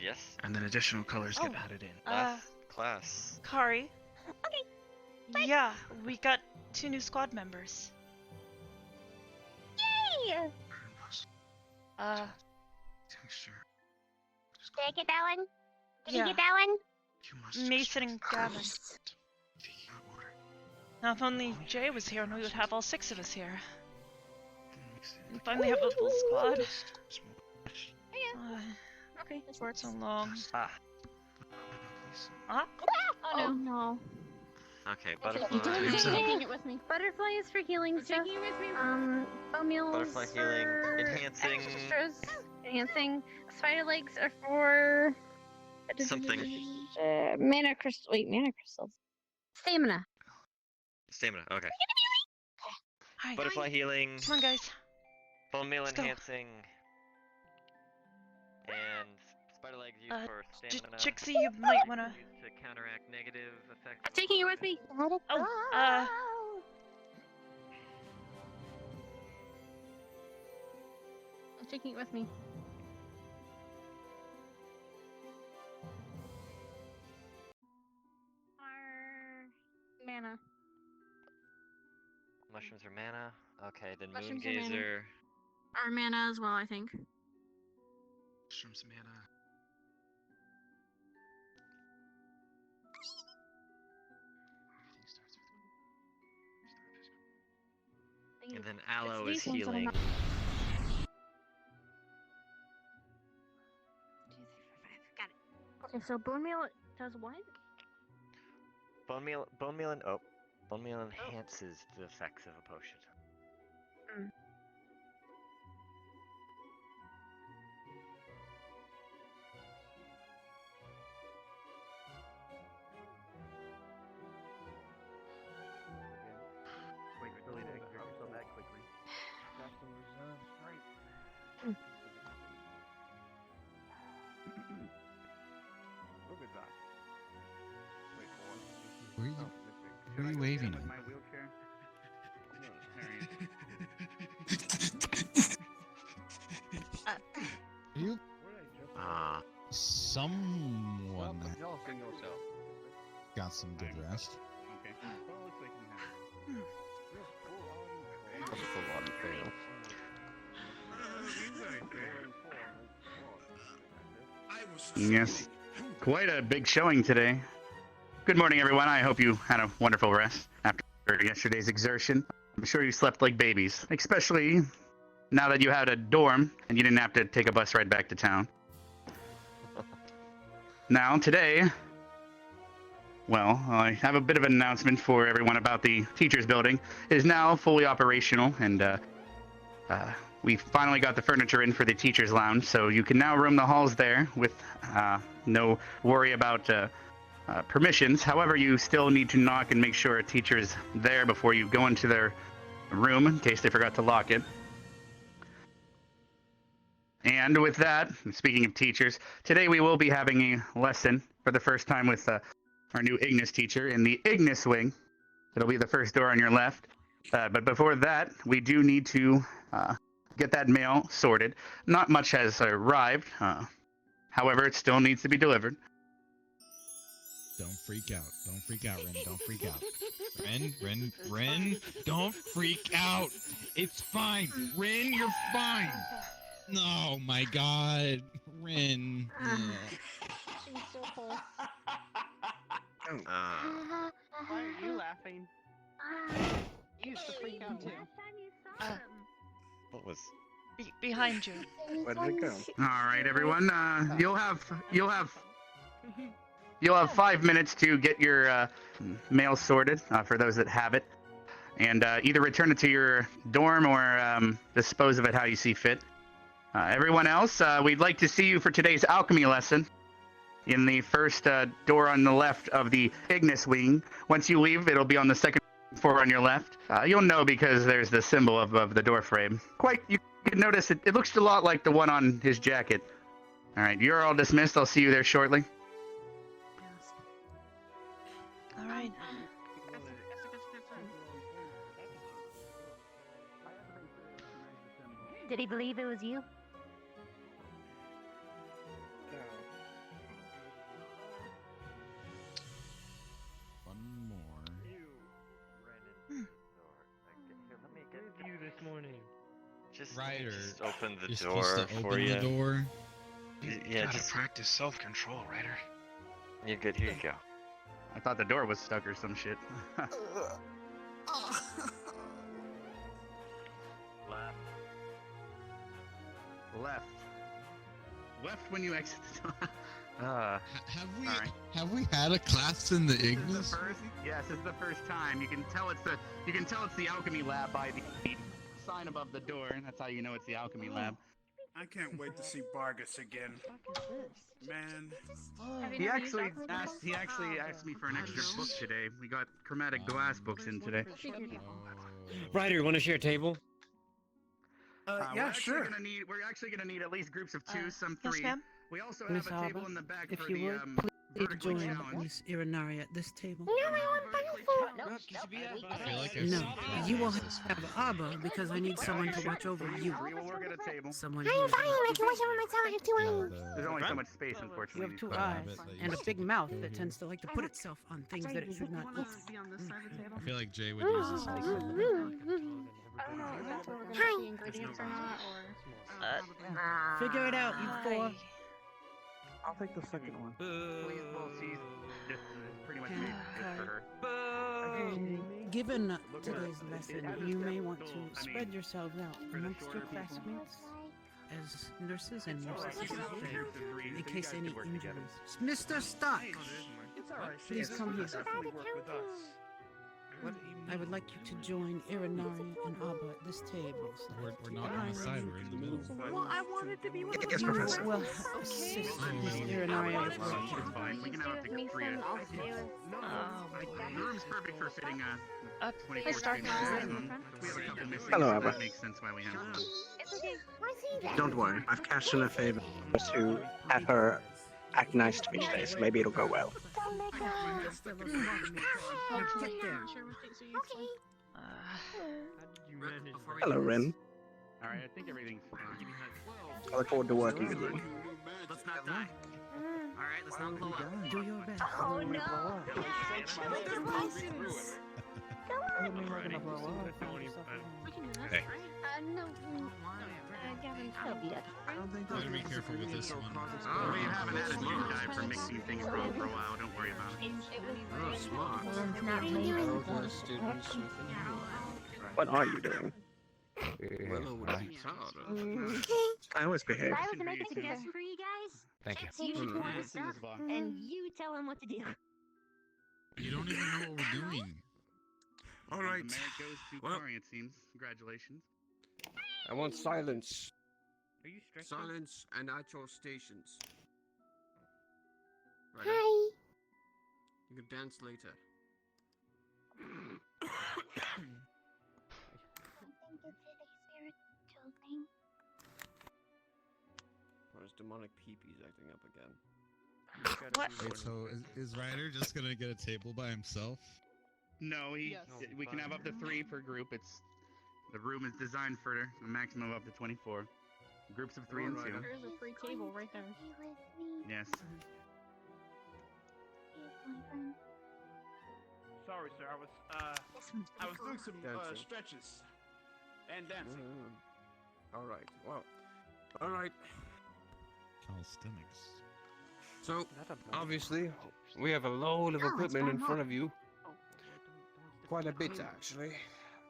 E: Yes.
F: and then additional colors get added in.
E: Last class.
A: Kari.
C: Okay.
A: Yeah, we got 2 new squad members.
C: Yay!
F: Texture.
C: Did I get that one? Did
A: Yeah.
C: you get that one?
A: Mason and Gavin. Now, if only Jay was here, and we would have all 6 of us here. And finally have a full squad.
D: Okay, this works.
A: So long.
D: Oh no.
E: Okay,
D: I'm
E: butterfly.
D: taking it with me. Butterfly is for healing stuff. Taking it with me. Bone meals
E: Butterfly healing,
D: for
E: enhancing.
D: extras. Enhancing. Spider legs are for
E: Something.
D: mana crystal. Wait, mana crystals. Stamina.
E: Stamina. Okay.
A: Hi.
E: Butterfly healing.
A: Come on, guys.
E: Bone meal
A: Let's go.
E: enhancing. And spider legs used for stamina.
A: Trixie, you might wanna.
E: Used to counteract negative effects.
D: I'm taking it with me.
A: Oh,
D: I'm taking it with me. Mana.
E: Mushrooms are mana. Okay, then
D: Mushrooms are
E: moon
D: mana.
E: gazer.
D: Our mana as well, I think.
F: Mushrooms mana.
E: And then aloe
D: It's
E: is
D: these ones that I'm
E: healing.
D: not- 2, 3, 4, 5. Got it. Okay, so bone meal does what?
E: Bone meal enhances the effects of a potion.
L: Where are you waving at?
G: My wheelchair.
L: You? Someone got some good rest.
G: Okay. Well, it looks like you have. Yes. Quite a big showing today. Good morning, everyone. I hope you had a wonderful rest after yesterday's exertion. I'm sure you slept like babies, especially now that you had a dorm and you didn't have to take a bus ride back to town. Now, today, well, I have a bit of an announcement for everyone about the teachers' building. It is now fully operational, and we finally got the furniture in for the teachers' lounge, so you can now roam the halls there with no worry about permissions. However, you still need to knock and make sure a teacher is there before you go into their room in case they forgot to lock it. And with that, speaking of teachers, today we will be having a lesson for the first time with our new Ignis teacher in the Ignis wing. It'll be the first door on your left. But before that, we do need to get that mail sorted. Not much has arrived. However, it still needs to be delivered.
L: Don't freak out. Don't freak out, Ren. Don't freak out. Ren, don't freak out. It's fine. Ren, you're fine. Oh my god. Ren.
D: She's so close.
M: Why are you laughing? You used to freak out too.
E: What was?
A: Behind you.
B: Where did it go?
G: All right, everyone. You'll have 5 minutes to get your mail sorted for those that have it, and either return it to your dorm or dispose of it how you see fit. Everyone else, we'd like to see you for today's alchemy lesson in the first door on the left of the Ignis wing. Once you leave, it'll be on the second floor on your left. You'll know because there's the symbol of the door frame. You can notice it looks a lot like the one on his jacket. All right, you're all dismissed. I'll see you there shortly.
A: All right.
C: Did he believe it was you?
L: One more.
E: Let me get
J: you this morning.
E: Just
F: Ryder,
E: open the
L: You're
E: door
L: supposed to
E: for
L: open
E: you.
L: the door.
E: Yeah,
F: gotta
E: just
F: practice self-control, Ryder.
E: You're good. Here you go.
G: I thought the door was stuck or some shit. Left when you exit the door.
L: Have we had a class in the Ignis?
G: Yes, this is the first time. You can tell it's the alchemy lab by the sign above the door. That's how you know it's the alchemy lab.
B: I can't wait to see Vargas again. Man.
G: He actually asked me for an extra book today. We got chromatic glass books in today.
J: Ryder, want to share a table?
B: Yeah, sure.
G: We're actually gonna need at least groups of 2, some 3.
A: Yes, ma'am.
G: We also
H: Miss
G: have a table
H: Arbor,
G: in the back
H: if
G: for
H: you
G: the
H: would, please
G: vertically
H: join
G: challenged.
H: Miss Irinari at this table.
C: No, I want Bunnyfoot.
L: I feel like I've
H: No,
L: seen
H: you will
L: this
H: have Arbor because I need someone to watch over you.
G: We will work at a table.
H: Someone
C: I
H: who
C: am fine. I can watch over myself. I have 2 eyes.
G: There's only so much space,
H: you
G: unfortunately.
H: have 2
L: Crab
H: eyes
L: rabbit that
H: and a
L: you
H: big
L: see.
H: mouth that tends to like to put itself on things that it should not eat.
L: I feel like Jay would use this.
C: Hi.
H: Figure it out, you 4.
B: I'll take the second one.
G: Please, well, she's pretty much made just for her.
H: Given today's lesson, you may want to spread yourselves out amongst your classmates as nurses and nurses in case any injuries. Mr. Stark, please come here. I would like you to join Irinari and Arbor at this table. So
L: We're not on the side, we're in the middle.
M: Well, I wanted to be with
B: Yes,
H: you
B: Professor.
H: will assist Miss Irinari with work.
G: It's fine. We can have up to 3 at a time. The room's perfect for fitting a 24 student maximum. We have a couple missing,
B: Hello,
G: so
B: Arbor.
G: that makes sense why we have one.
B: Don't worry, I've cashed in a favor to have her act nice to me today, so maybe it'll go well. Hello, Rin.
G: Alright, I think everything's fine.
B: I look forward to working with you.
N: Let's not die. Alright, let's not blow up.
H: Do your best.
C: Oh no!
L: Hey.
C: No. Gavin's probably dead.
L: Better be careful with this one.
G: We haven't had a new guy for mixing things wrong for a while, don't worry about it.
B: What are you doing? I always behave.
C: I was making this for you guys.
L: Thank you.
C: You just want to stuff, and you tell him what to do.
L: You don't even know what we're doing.
G: Alright. The merit goes to Kari, it seems. Congratulations.
I: I want silence.
J: Are you stressed?
I: Silence and at your stations. Right.
C: Hi.
I: You can dance later.
C: I think it's a spiritual thing.
I: Or is demonic peepees acting up again?
A: What?
L: Wait, so is Ryder just gonna get a table by himself?
G: No, we can have up to 3 per group. The room is designed for a maximum of up to 24. Groups of 3 and 2.
C: There's a free table right there.
G: Yes.
O: Sorry, sir. I was doing some
I: Dancing.
O: stretches and dancing.
I: Alright, well. Alright.
L: Calisthenics.
I: So, obviously, we have a load of equipment in front of you. Quite a bit, actually.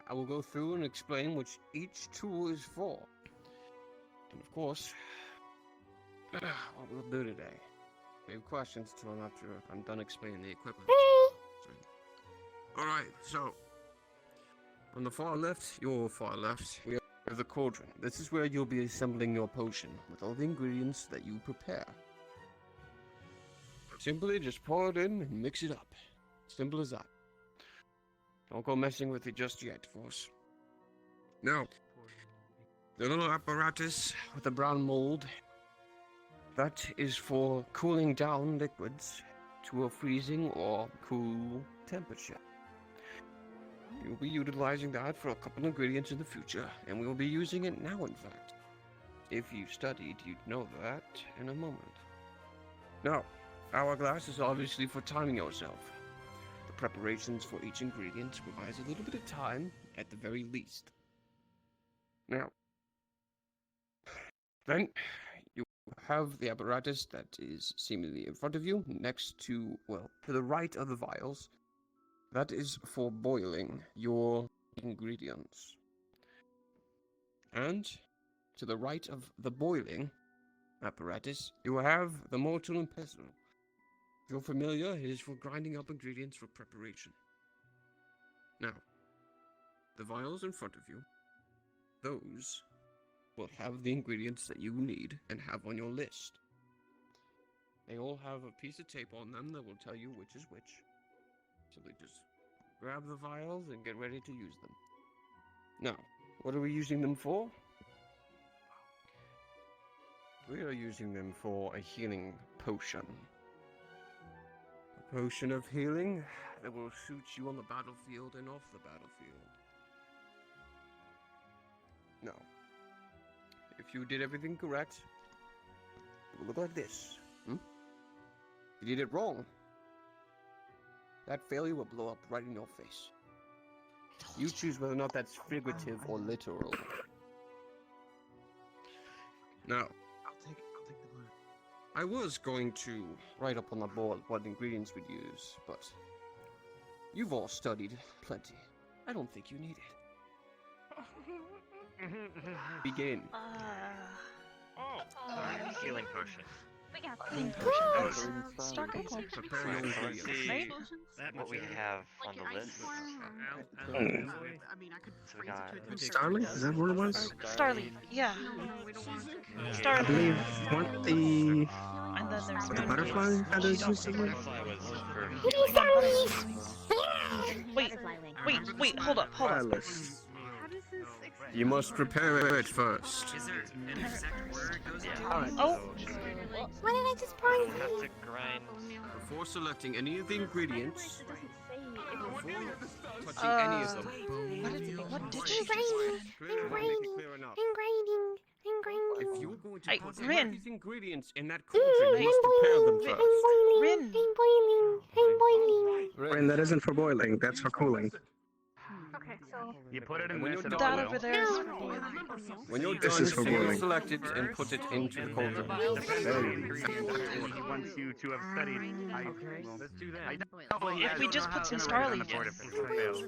I: I will go through and explain which each tool is for. And of course, what we'll do today. We have questions till after I'm done explaining the equipment. Alright, so on the far left, your far left, we have the cauldron. This is where you'll be assembling your potion with all the ingredients that you prepare. Simply just pour it in and mix it up. Simple as that. Don't go messing with it just yet, force. Now, the little apparatus with the brown mold, that is for cooling down liquids to a freezing or cool temperature. You'll be utilizing that for a couple ingredients in the future, and we will be using it now, in fact. If you studied, you'd know that in a moment. Now, hourglass is obviously for timing yourself. The preparations for each ingredient requires a little bit of time, at the very least. Now, then, you have the apparatus that is seemingly in front of you, next to, well, to the right of the vials. That is for boiling your ingredients. And to the right of the boiling, apparatus, you have the mortal and pestle. If you're familiar, it is for grinding up ingredients for preparation. Now, the vials in front of you, those will have the ingredients that you need and have on your list. They all have a piece of tape on them that will tell you which is which. Simply just grab the vials and get ready to use them. Now, what are we using them for? We are using them for a healing potion. A potion of healing that will suit you on the battlefield and off the battlefield. Now, if you did everything correct, it will look like this. If you did it wrong, that failure will blow up right in your face. You choose whether or not that's figurative or literal. Now,
B: I'll take the blue.
I: I was going to write up on the board what ingredients we'd use, but you've all studied plenty. I don't think you need it. Begin.
E: Healing potion.
D: We got
A: Healing
D: potion.
A: Stargazer.
I: Prepare your ingredients.
A: Right?
E: What we have on the list.
B: Hmm.
M: I mean, I could
E: So we
M: phrase
E: got
M: it to
B: Starling? Is that what it was?
A: Starleaf, yeah.
B: I
A: Starleaf.
B: believe, weren't the
A: And then there's
B: the
A: moon
B: butterfly
A: bees.
B: feathers used as well?
E: Butterfly was for
A: Wait, hold up.
B: Wireless.
I: You must prepare it first.
N: Is there an exact word that goes into
B: Alright.
N: it?
A: Oh,
C: What did I just point?
E: We have to grind.
I: Before selecting any of the ingredients,
C: It
I: touching any of them,
A: what did she just say?
I: if you're going to
A: Hey,
I: put
A: Rin.
I: all these ingredients in that cauldron, you must prepare them first.
A: Rin.
B: Rin, that isn't for boiling, that's for cooling.
D: Okay, so
G: You put it in
I: When
G: this
I: you're
G: and
A: That
G: oil.
A: over there is for boiling.
I: When you're
B: This
I: done,
B: is for
I: simply
B: boiling.
I: select it and put it into the cauldron.
G: Depending on the ingredients he wants you to have studied.
J: Let's do that.
G: I doubt he
A: If
G: has
A: we just put some
G: generated on the
A: Starleaf
G: board
A: in.
G: if it fails.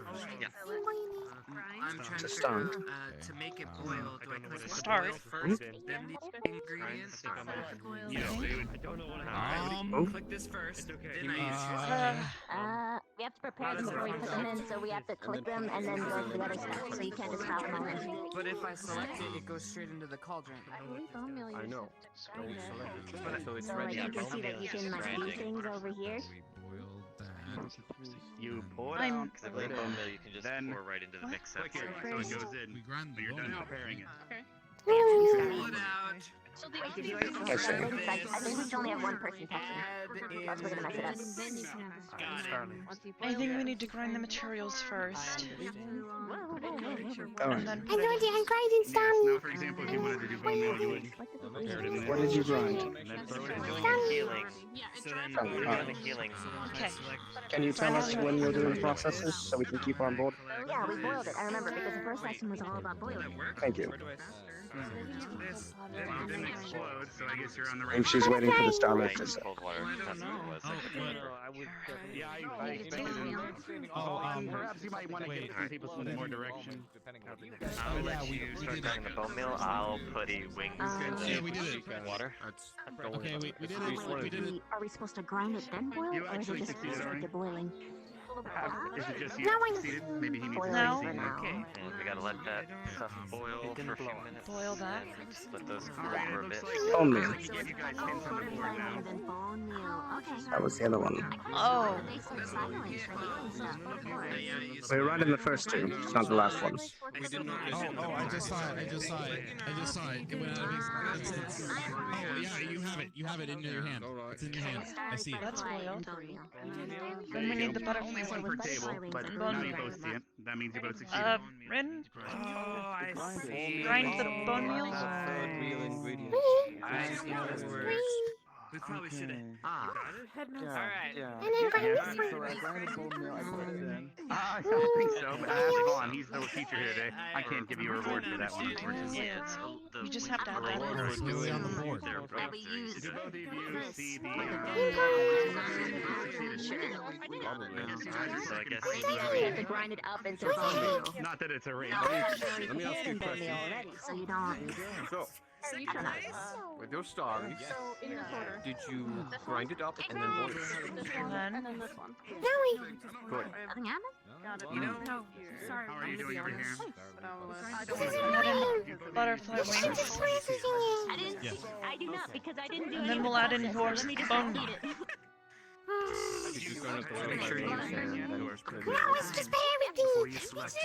N: I'm trying
B: To
N: to
B: start.
N: figure out, to make it boil, do I press the
A: Start.
N: boil first, then the ingredients?
G: Yeah, so you would-
J: I don't know what I
B: Oh.
N: Click this first,
J: It's okay.
N: then I
C: We have to prepare them before we put them in, so we have to click them and then go to the other stuff. So you can't just drop them all in.
N: But if I select it, it goes straight into the cauldron.
I: I know. So it's
C: So like
I: ready.
C: you can see that you can like do things over here.
G: You pour it
A: I'm-
G: out,
E: Because I believe bone meal you can just
G: Then
E: pour right into the mix
G: click it
E: after.
G: so it goes in
L: We grind
G: when you're done preparing it.
N: Pull it out.
D: So the
C: Like if you
N: Grab
C: I think,
N: this,
C: like, I think we should only have one person touching.
N: add
C: Else we're gonna mess it up.
N: in
D: then you can have the
N: Got it.
A: I think we need to grind the materials first.
B: Oh.
A: And then
C: I
A: put it
C: know
A: in.
C: the grinding
G: Yes,
C: some.
G: now for example, if you wanted to do bone meal, you would prepare it in there.
B: What did you grind?
G: And then throw it in.
E: Doing the healing.
N: So then,
B: Oh,
E: We're
B: alright.
E: doing the healing.
A: Okay.
B: Can you tell us when you're doing processes so we can keep on board?
C: Yeah, we boiled it. I remember because the first lesson was all about boiling.
B: Thank you.
N: this,
G: It didn't explode, so I guess you're on the right.
B: And she's waiting for the Starlight
E: Right,
B: to set.
E: cold water. That's what it was. I couldn't remember.
J: I would definitely.
G: Yeah, I expected it.
L: Oh,
G: Perhaps you might want to give some people some more direction.
E: I'll
L: Yeah,
E: let
L: we
E: you start
L: did
E: doing the bone meal. I'll put the wings in
L: Yeah,
E: the
L: we did it.
E: water.
L: Okay, we did
C: Wait,
L: it. We did it.
C: are we supposed to grind it then boil,
G: You
C: or is it
G: actually
C: just
G: succeeded,
C: stick
G: Arnie.
C: to boiling?
G: Is it just you
C: No, I-
G: succeeded? Maybe he needs
C: Boil
G: to
C: it
G: succeed.
C: for now.
E: And we gotta let that stuff boil for a few minutes.
A: Boil that.
E: And let those cool
G: Alright,
E: for
G: it
E: a
G: looks
E: bit.
G: like
B: Bone meal.
G: I can give you guys hints on the board now.
C: And then bone meal. Okay.
B: That was the other one.
A: Oh.
B: We're right in the first two, it's not the last one.
L: Oh, I just saw it. I just saw it. It went out of his. Oh, yeah, you have it. You have it in your hand. It's in your hand. I see it.
A: That's boiled.
G: There
A: Then we
G: you
A: need
G: go.
A: the butterfly.
G: Only one per table, but
A: And
G: now
A: bone
G: you
A: meal.
G: both see it. That means you both succeeded.
A: Rin?
N: Oh, I see.
A: Grind the bone meal?
I: Real ingredient.
N: I see how this works. We probably should have. Alright.
C: And then grind this one.
G: I don't think so, but ask Vaughn. He's the teacher here today. I can't give you a reward for that one, unfortunately.
A: Yeah, you just have to have that in.
L: It's nearly on the board.
G: Do both of you see the
E: So I guess
C: You have to grind it up into bone meal.
G: Not that it's a race.
I: Let me ask you a question.
C: Already, so you don't.
I: So,
C: So you turn
I: With your stories.
C: So in this order.
I: Did you grind it up and then boil it?
C: This one, and then this one.
I: Good.
C: Nothing happened? Got it.
F: You know,
C: no. Sorry.
F: how are you doing over here?
A: Add in butterfly wings.
C: I didn't.
L: Yes.
C: I do not because I didn't do
A: And
C: any
A: then
C: of
A: we'll
C: the
A: add in
C: process, so
A: yours
C: let me just
A: bone.
C: complete it.
I: Did you start at the
F: Make sure you use yours.
C: No, it's just everything.
F: Before you select.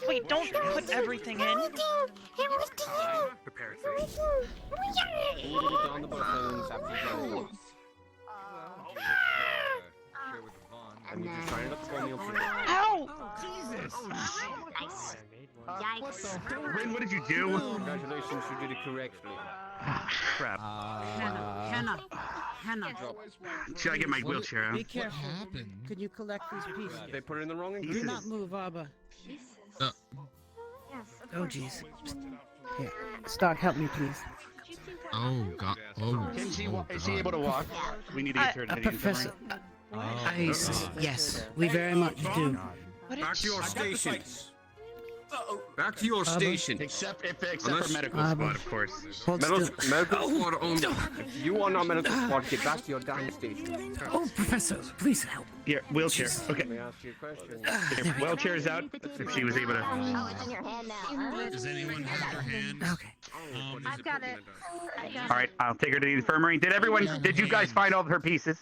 A: Wait, don't put everything in.
I: Prepare it for you. Order it down the buttons after you go. And you just sign it up for me.
A: Ow!
F: Jesus!
C: Nice. Yikes.
G: Rin, what did you do?
I: Congratulations, you did it correctly.
G: Crap.
H: Hannah.
G: Should I get my wheelchair
H: Be
G: out?
H: careful.
L: happened?
H: Could you collect these pieces?
I: They put it in the wrong
H: Do
I: ingredient.
H: not move, Arbor.
C: Jesus.
L: Uh.
C: Yes.
H: Oh, jeez. Here, Stark, help me, please.
L: Oh God. Oh.
G: Can she,
L: Oh,
G: is she
L: God.
G: able to walk? We need to get her to the
H: Professor.
L: Oh.
H: Yes, we very much do.
A: What
I: Back
A: did
I: to your
A: you...
I: station. Back to your
H: Arbor?
I: station.
G: Except
I: Unless-
G: for medical
H: Arbor.
G: squad, of course.
H: Hold
I: Medical
H: still.
I: squad only. If you are not medical squad, get back to your damn station.
H: Oh, Professor, please help.
G: Here, wheelchair. Okay.
I: Let me ask you a question.
G: Here, wheelchair's out. If she was able to.
C: Oh, it's in your hand now.
L: Does anyone have their hand?
H: Okay.
D: I've got it.
G: All right, I'll take her to the infirmary. Did you guys find all of her pieces?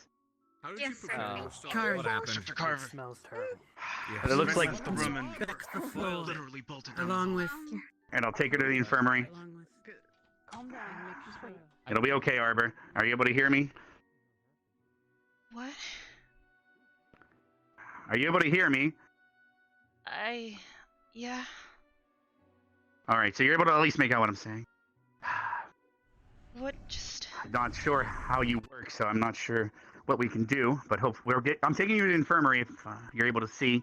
I: How did
D: Yes,
I: you
D: sir.
I: prepare your
H: Carver.
F: What happened? Mr. Carver.
H: Smells terrible.
G: It looks like,
F: left the room and
H: Fix the floor.
F: literally bolted down.
H: Along with.
G: and I'll take her to the infirmary.
H: Along with. Calm down. Make your way.
G: It'll be okay, Arbor. Are you able to hear me?
A: What?
G: Are you able to hear me?
A: Yeah.
G: All right, so you're able to at least make out what I'm saying.
A: What just...
G: I'm not sure how you work, so I'm not sure what we can do, but hope we'll get. I'm taking you to the infirmary if you're able to see.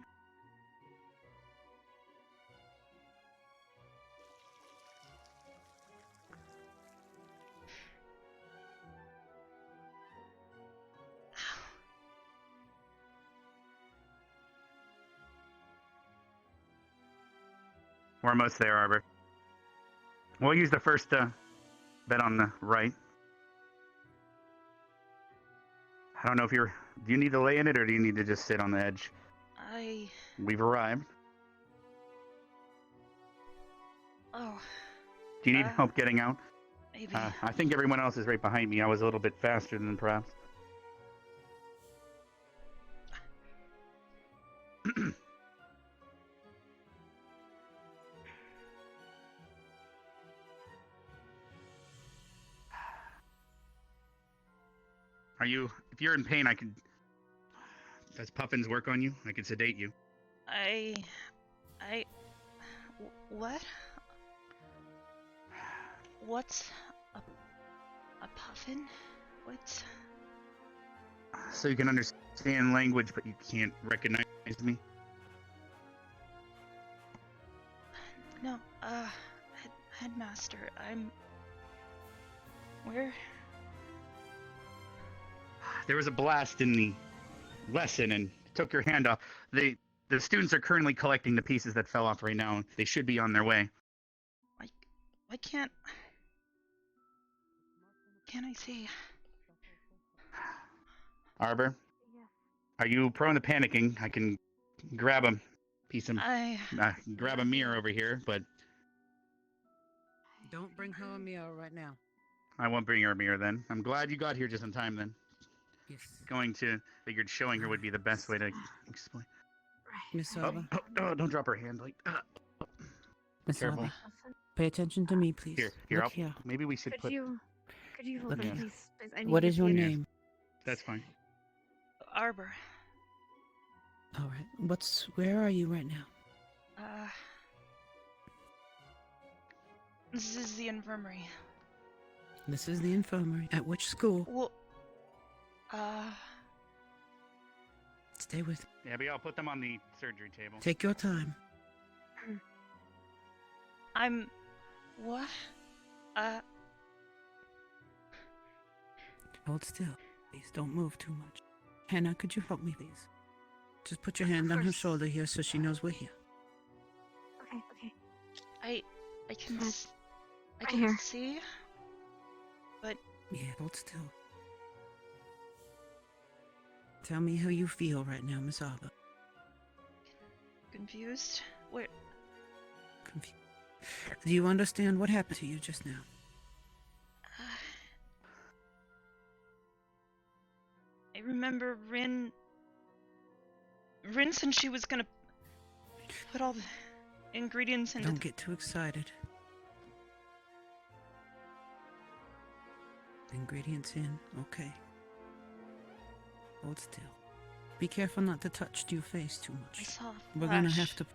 G: We're almost there, Arbor. We'll use the first bed on the right. I don't know if you're... Do you need to lay in it, or do you need to just sit on the edge? We've arrived.
A: Oh.
G: Do you need help getting out?
A: Maybe.
G: I think everyone else is right behind me. I was a little bit faster than perhaps. Are you... If you're in pain, I could... Does Puffins work on you? I could sedate you.
A: What? What's a puffin? What's...
G: So you can understand language, but you can't recognize me?
A: No, headmaster, where?
G: There was a blast in the lesson and it took your hand off. The students are currently collecting the pieces that fell off right now. They should be on their way.
A: Why can't I see?
G: Arbor? Are you prone to panicking? I can grab a piece of... grab a mirror over here, but...
H: Don't bring her a mirror right now.
G: I won't bring her a mirror then. I'm glad you got here just in time then.
H: Yes.
G: Figured showing her would be the best way to explain.
H: Miss Arbor.
G: Oh, don't drop her hand.
H: Miss
G: Careful.
H: Arbor. Pay attention to me, please.
G: Here,
H: Look here.
G: maybe we should
D: Could you hold
H: Look
D: it,
H: here.
D: please? I need
H: What
D: to
H: is your
D: see it.
H: name?
G: That's fine.
A: Arbor.
H: All right. Where are you right now?
A: This is the infirmary.
H: This is the infirmary. At which school?
A: Well,
H: Stay with me.
G: Yeah, I'll put them on the surgery table.
H: Take your time.
A: What?
H: Hold still. Please don't move too much. Hannah, could you help me, please? Just put your hand on her shoulder here so she knows we're here.
D: Okay.
A: I can
D: Right here.
A: see.
H: Yeah, hold still. Tell me how you feel right now, Miss Arbor.
A: Confused? Where?
H: Confused. Do you understand what happened to you just now?
A: I remember Rin said she was gonna put all the ingredients into.
H: Don't get too excited. Ingredients in, okay. Hold still. Be careful not to touch your face too much.
A: I saw a
H: We're gonna
A: flash.
H: have to.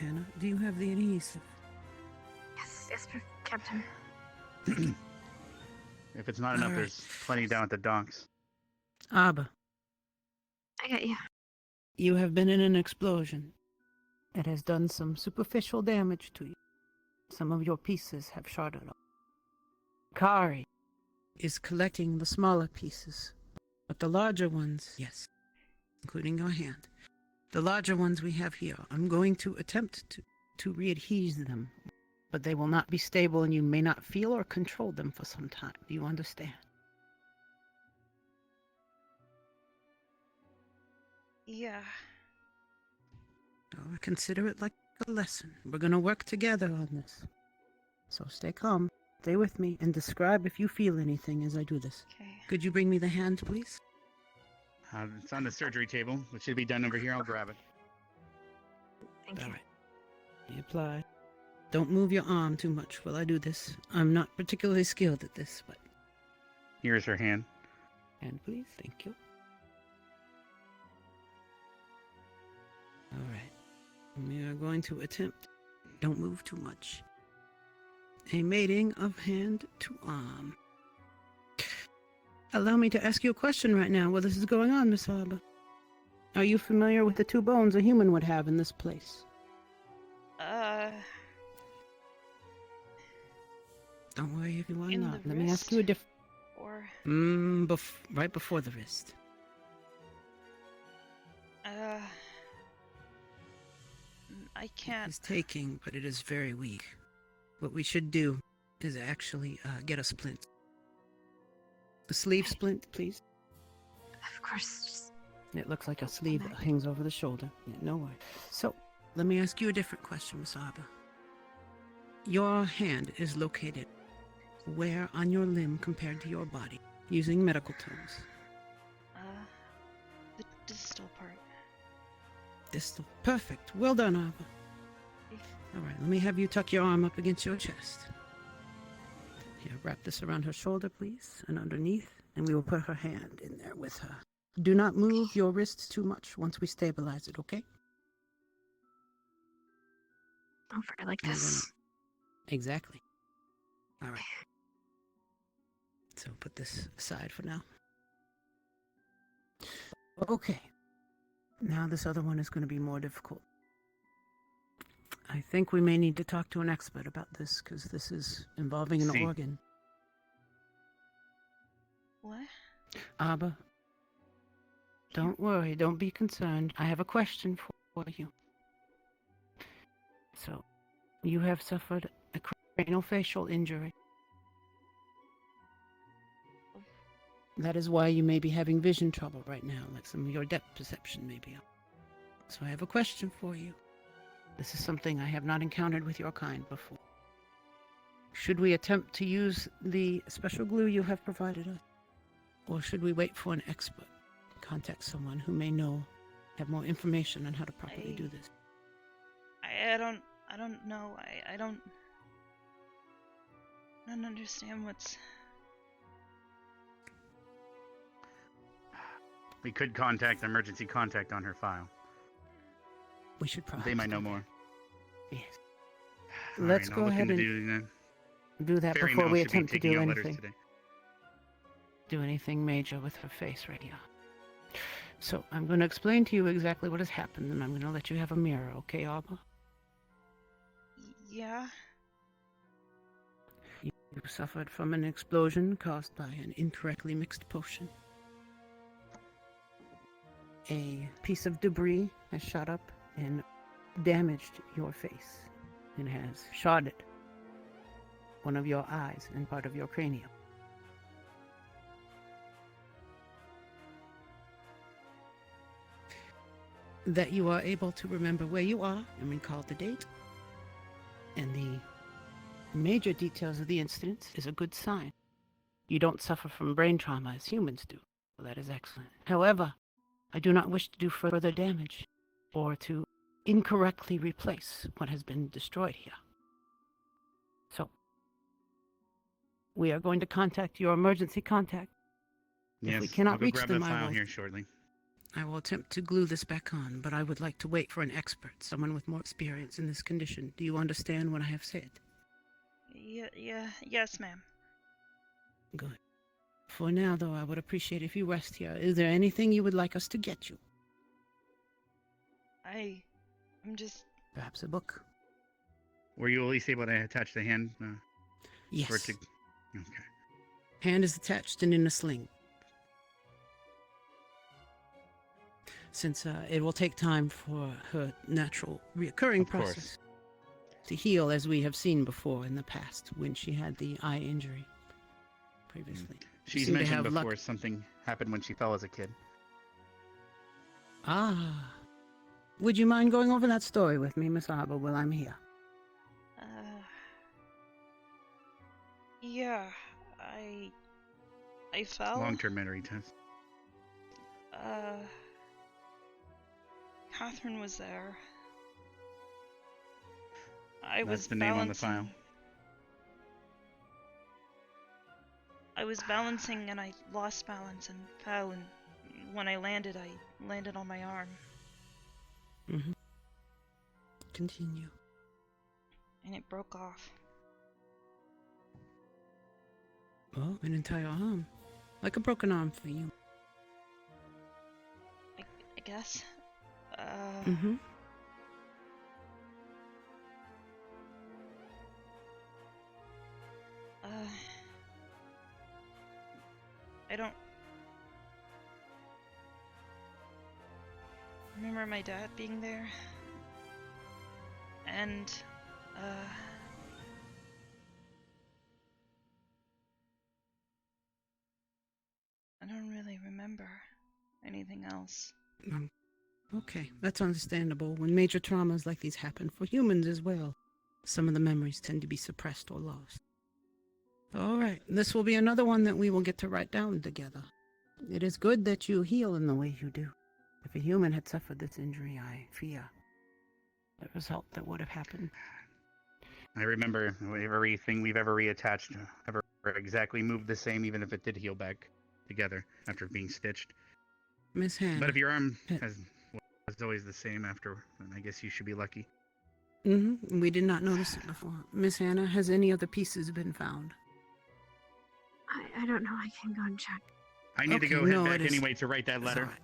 H: Anna, do you have the adhesive?
D: Yes, Captain.
G: If it's not enough,
H: All right.
G: there's plenty down at the docks.
H: Arbor,
D: I got you.
H: you have been in an explosion. It has done some superficial damage to you. Some of your pieces have sharded off. Kari is collecting the smaller pieces, but the larger ones, yes, including your hand. The larger ones we have here, I'm going to attempt to readhese them, but they will not be stable and you may not feel or control them for some time. Do you understand?
A: Yeah.
H: Oh, consider it like a lesson. We're going to work together on this. So stay calm, stay with me, and describe if you feel anything as I do this.
A: Okay.
H: Could you bring me the hand, please?
G: It's on the surgery table. It should be done over here. I'll grab it.
D: Thank you.
H: All right. You apply. Don't move your arm too much while I do this. I'm not particularly skilled at this, but...
G: Here's her hand.
H: Hand, please. Thank you. All right. We are going to attempt. Don't move too much. A mating of hand to arm. Allow me to ask you a question right now while this is going on, Miss Arbor. Are you familiar with the 2 bones a human would have in this place? Don't worry if you are
A: In
H: not.
A: the
H: Let me ask
A: wrist?
H: you a different...
A: Or
H: right before the wrist.
A: I can't.
H: It's taking, but it is very weak. What we should do is actually get a splint. A sleeve splint, please.
D: Of course.
H: It looks like a sleeve that hangs over the shoulder. Yeah, no worries. So, let me ask you a different question, Miss Arbor. Your hand is located where on your limb compared to your body, using medical terms?
A: The distal part.
H: Distal. Perfect. Well done, Arbor. All right, let me have you tuck your arm up against your chest. Here, wrap this around her shoulder, please, and underneath, and we will put her hand in there with her. Do not move your wrists too much once we stabilize it, okay?
D: Over like this.
H: Exactly. All right. So put this aside for now. Okay. Now this other one is going to be more difficult. I think we may need to talk to an expert about this, because this is involving an organ.
A: What?
H: Arbor, don't worry, don't be concerned. I have a question for you. So, you have suffered a craniofacial injury. That is why you may be having vision trouble right now, like some of your depth perception may be up. So I have a question for you. This is something I have not encountered with your kind before. Should we attempt to use the special glue you have provided us? Or should we wait for an expert? Contact someone who may have more information on how to properly do this.
A: I don't know. I don't understand what's...
G: We could contact the emergency contact on her file.
H: We should probably...
G: They might know more.
H: Yes.
G: All
H: Let's
G: right,
H: go
G: I'll look
H: ahead
G: into
H: and
G: the
H: do that
G: ferry
H: before
G: mail
H: we
G: should be
H: attempt to
G: taking
H: do
G: out letters
H: anything.
G: today.
H: Do anything major with her face right here. So, I'm going to explain to you exactly what has happened, and I'm going to let you have a mirror, okay, Arbor?
A: Yeah?
H: You suffered from an explosion caused by an incorrectly mixed potion. A piece of debris has shot up and damaged your face. It has sharded. one of your eyes and part of your cranium. That you are able to remember where you are and recall the date and the major details of the incident is a good sign. You don't suffer from brain trauma as humans do. Well, that is excellent. However, I do not wish to do further damage or to incorrectly replace what has been destroyed here. So, we are going to contact your emergency contact.
G: Yes,
H: If we cannot
G: I'll go
H: reach
G: grab
H: them,
G: the file here shortly.
H: I will attempt to glue this back on, but I would like to wait for an expert, someone with more experience in this condition. Do you understand what I have said?
A: Yes, ma'am.
H: Good. For now, though, I would appreciate if you rest here. Is there anything you would like us to get you?
A: I'm just...
H: Perhaps a book?
G: Were you at least able to attach the hand?
H: Yes.
G: For it to... Okay.
H: Hand is attached and in a sling. Since it will take time for her natural reoccurring process to heal, as we have seen before in the past when she had the eye injury previously.
G: She's mentioned before something happened when she fell as a kid.
H: Ah. Would you mind going over that story with me, Miss Arbor, while I'm here?
A: Yeah, I fell.
G: Long-term memory test.
A: Catherine was there.
G: That's the name on the file.
A: I was balancing and I lost balance and fell, and when I landed on my arm.
H: Mm-hmm. Continue.
A: And it broke off.
H: Oh, an entire arm. Like a broken arm for you.
A: I guess.
H: Mm-hmm.
A: I don't remember my dad being there. And, I don't really remember anything else.
H: Okay, that's understandable. When major traumas like these happen for humans as well, some of the memories tend to be suppressed or lost. All right, this will be another one that we will get to write down together. It is good that you heal in the way you do. If a human had suffered this injury, I fear the result that would have happened.
G: I remember everything we've ever reattached, ever exactly moved the same, even if it did heal back together after being stitched.
H: Miss Hannah.
G: But if your arm was always the same after, then I guess you should be lucky.
H: Mm-hmm. We did not notice it before. Miss Hannah, has any other pieces been found?
D: I don't know. I can go and check.
G: I need to go head back anyway to write that letter.
H: Right.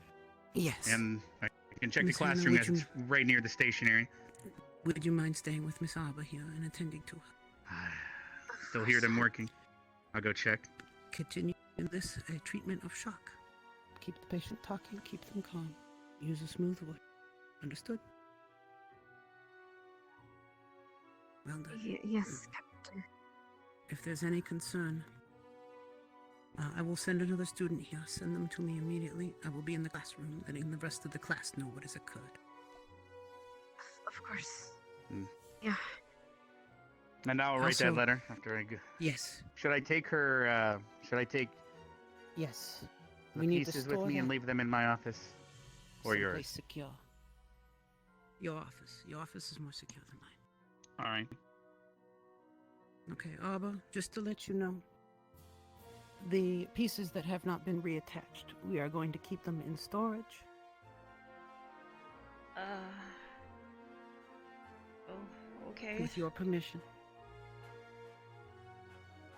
H: Yes.
G: And I can check
H: Miss
G: the
H: Hannah,
G: classroom as it's right near the stationery.
H: Would you mind staying with Miss Arbor here and attending to her?
G: Still hear them working. I'll go check.
H: Continue this a treatment of shock. Keep the patient talking, keep them calm. Use a smooth word. Understood? Well done.
D: Yes, Captain.
H: If there's any concern, I will send another student here. Send them to me immediately. I will be in the classroom, letting the rest of the class know what has occurred.
D: Of course. Yeah.
G: And I'll write that letter after I go.
H: Yes.
G: Should I take her,
H: Yes.
G: the pieces with me and leave them in my office? Or
H: someplace
G: yours?
H: secure. Your office. Your office is more secure than mine.
G: Alright.
H: Okay, Arbor, just to let you know, the pieces that have not been reattached, we are going to keep them in storage.
A: Okay.
H: With your permission.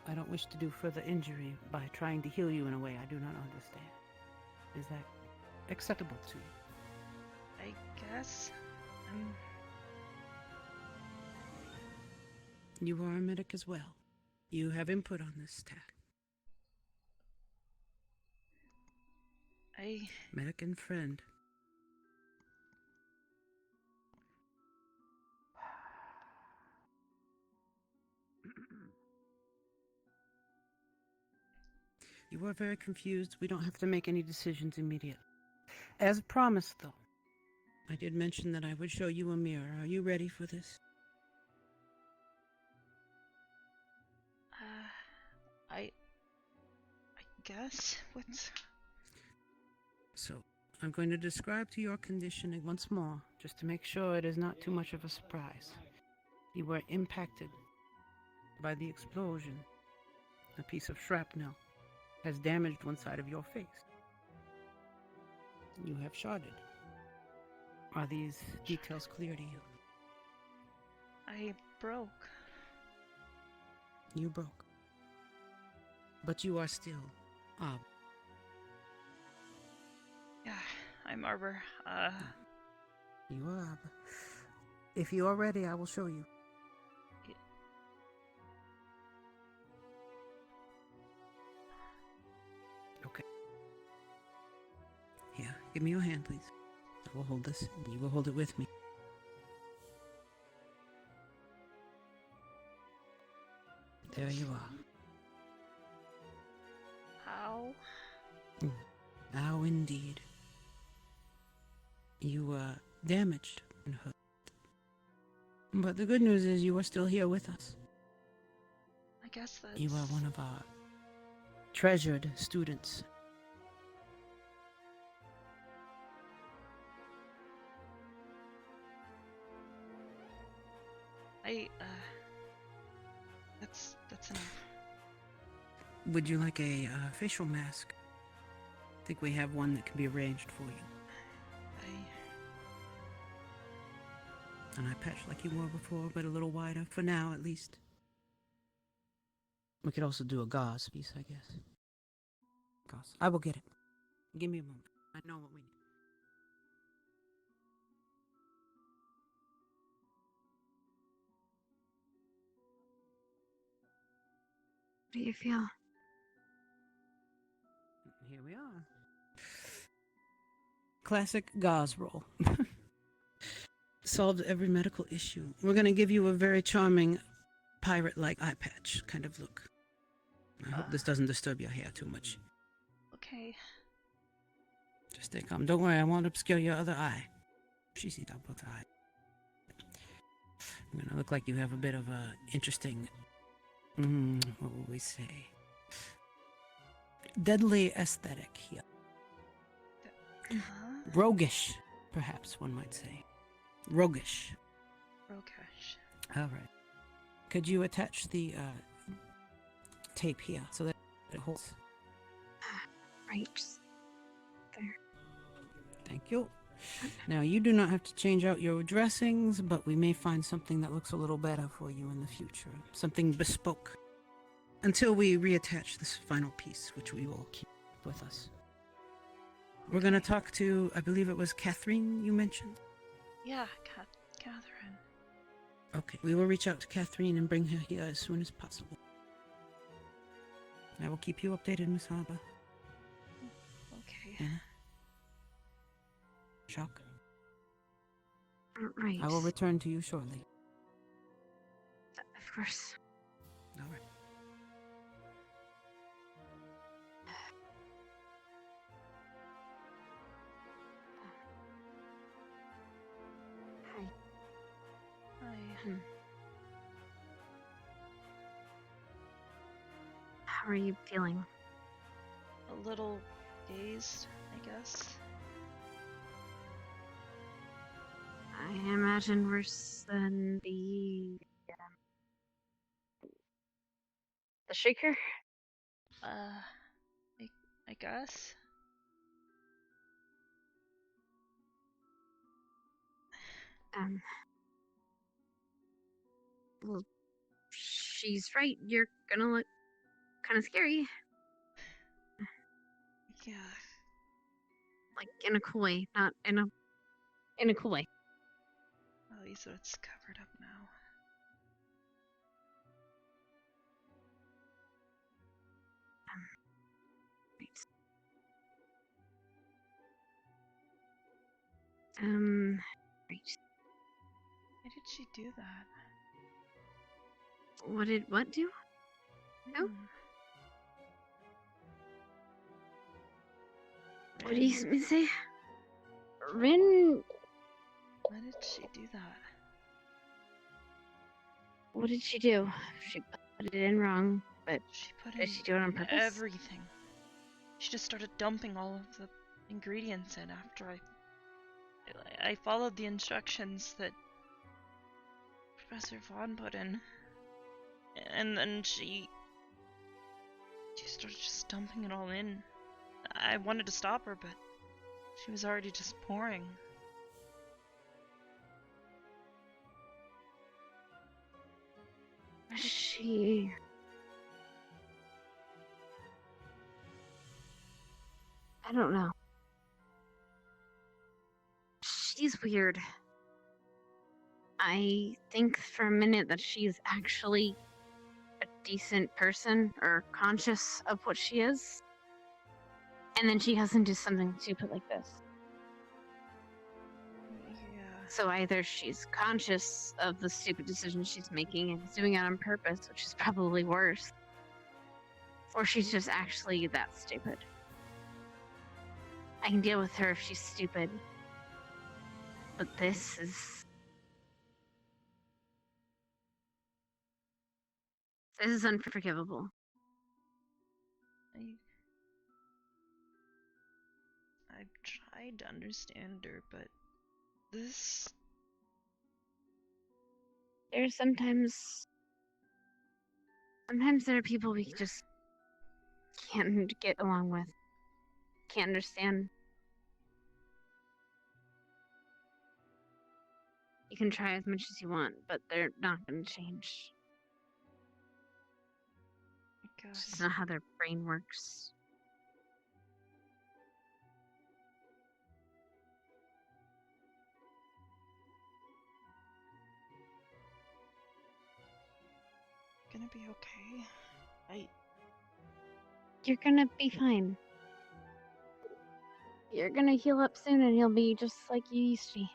H: I don't wish to do further injury by trying to heal you in a way I do not understand. Is that acceptable to you?
A: I guess.
H: You are a medic as well. You have input on this task. Medic and friend. you are very confused. We don't have to make any decisions immediately. As promised, though, I did mention that I would show you a mirror. Are you ready for this?
A: I guess. What's...
H: So, I'm going to describe to your condition once more, just to make sure it is not too much of a surprise. You were impacted by the explosion. A piece of shrapnel has damaged one side of your face. You have sharded. Are these details clear to you?
A: I broke.
H: You broke. But you are still Arbor.
A: Yeah, I'm Arbor.
H: You are Arbor. If you are ready, I will show you. Okay. Here, give me your hand, please. I will hold this, and you will hold it with me. There you are.
A: How?
H: How indeed. You were damaged and hurt. But the good news is you are still here with us.
A: I guess that's...
H: You are one of our treasured students.
A: That's enough.
H: Would you like a facial mask? I think we have one that can be arranged for you. An eye patch like you wore before, but a little wider, for now at least. We could also do a gauze piece, I guess. Gauze. I will get it. Give me a moment. I know what we need.
D: What do you feel?
H: Here we are. Classic gauze roll. Solved every medical issue. We're going to give you a very charming pirate-like eye patch kind of look. I hope this doesn't disturb your hair too much.
A: Okay.
H: Just stay calm. Don't worry, I won't obscure your other eye. She sees out both eyes. You're going to look like you have a bit of a interesting... what will we say? Deadly aesthetic here. Roguish, perhaps one might say. Roguish.
A: Roguish.
H: All right. Could you attach the tape here so that it holds?
D: Right. There.
H: Thank you. Now, you do not have to change out your dressings, but we may find something that looks a little better for you in the future. Something bespoke. Until we reattach this final piece, which we will keep with us. We're going to talk to, I believe it was Catherine you mentioned?
A: Yeah, Catherine.
H: Okay, we will reach out to Catherine and bring her here as soon as possible. I will keep you updated, Miss Arbor.
A: Okay.
H: Anna? Shock?
D: Right.
H: I will return to you shortly.
D: Of course.
H: All right.
A: Hi.
D: How are you feeling?
A: A little dazed, I guess.
D: I imagine worse than the shaker?
A: I guess.
D: Well, she's right. You're gonna look kind of scary.
A: Yeah.
D: Like in a cool way, not in a cool way.
A: At least it's covered up now.
D: Right.
A: Why did she do that?
D: What do? No? What do you say? Rin.
A: Why did she do that?
D: What did she do? She put it in wrong, but
A: She put
D: did she do it on purpose?
A: everything. She just started dumping all of the ingredients in after I followed the instructions that Professor Vaughn put in. And then she started just dumping it all in. I wanted to stop her, but she was already just pouring.
D: She... I don't know. She's weird. I think for a minute that she's actually a decent person or conscious of what she is. And then she has to do something stupid like this.
A: Yeah.
D: So either she's conscious of the stupid decision she's making and is doing it on purpose, which is probably worse. Or she's just actually that stupid. I can deal with her if she's stupid. But this is unforgivable.
A: I've tried to understand her, but this...
D: There's sometimes there are people we just can't get along with. Can't understand. You can try as much as you want, but they're not going to change. It's not how their brain works.
A: Gonna be okay.
D: You're gonna be fine. You're gonna heal up soon and you'll be just like you used to be.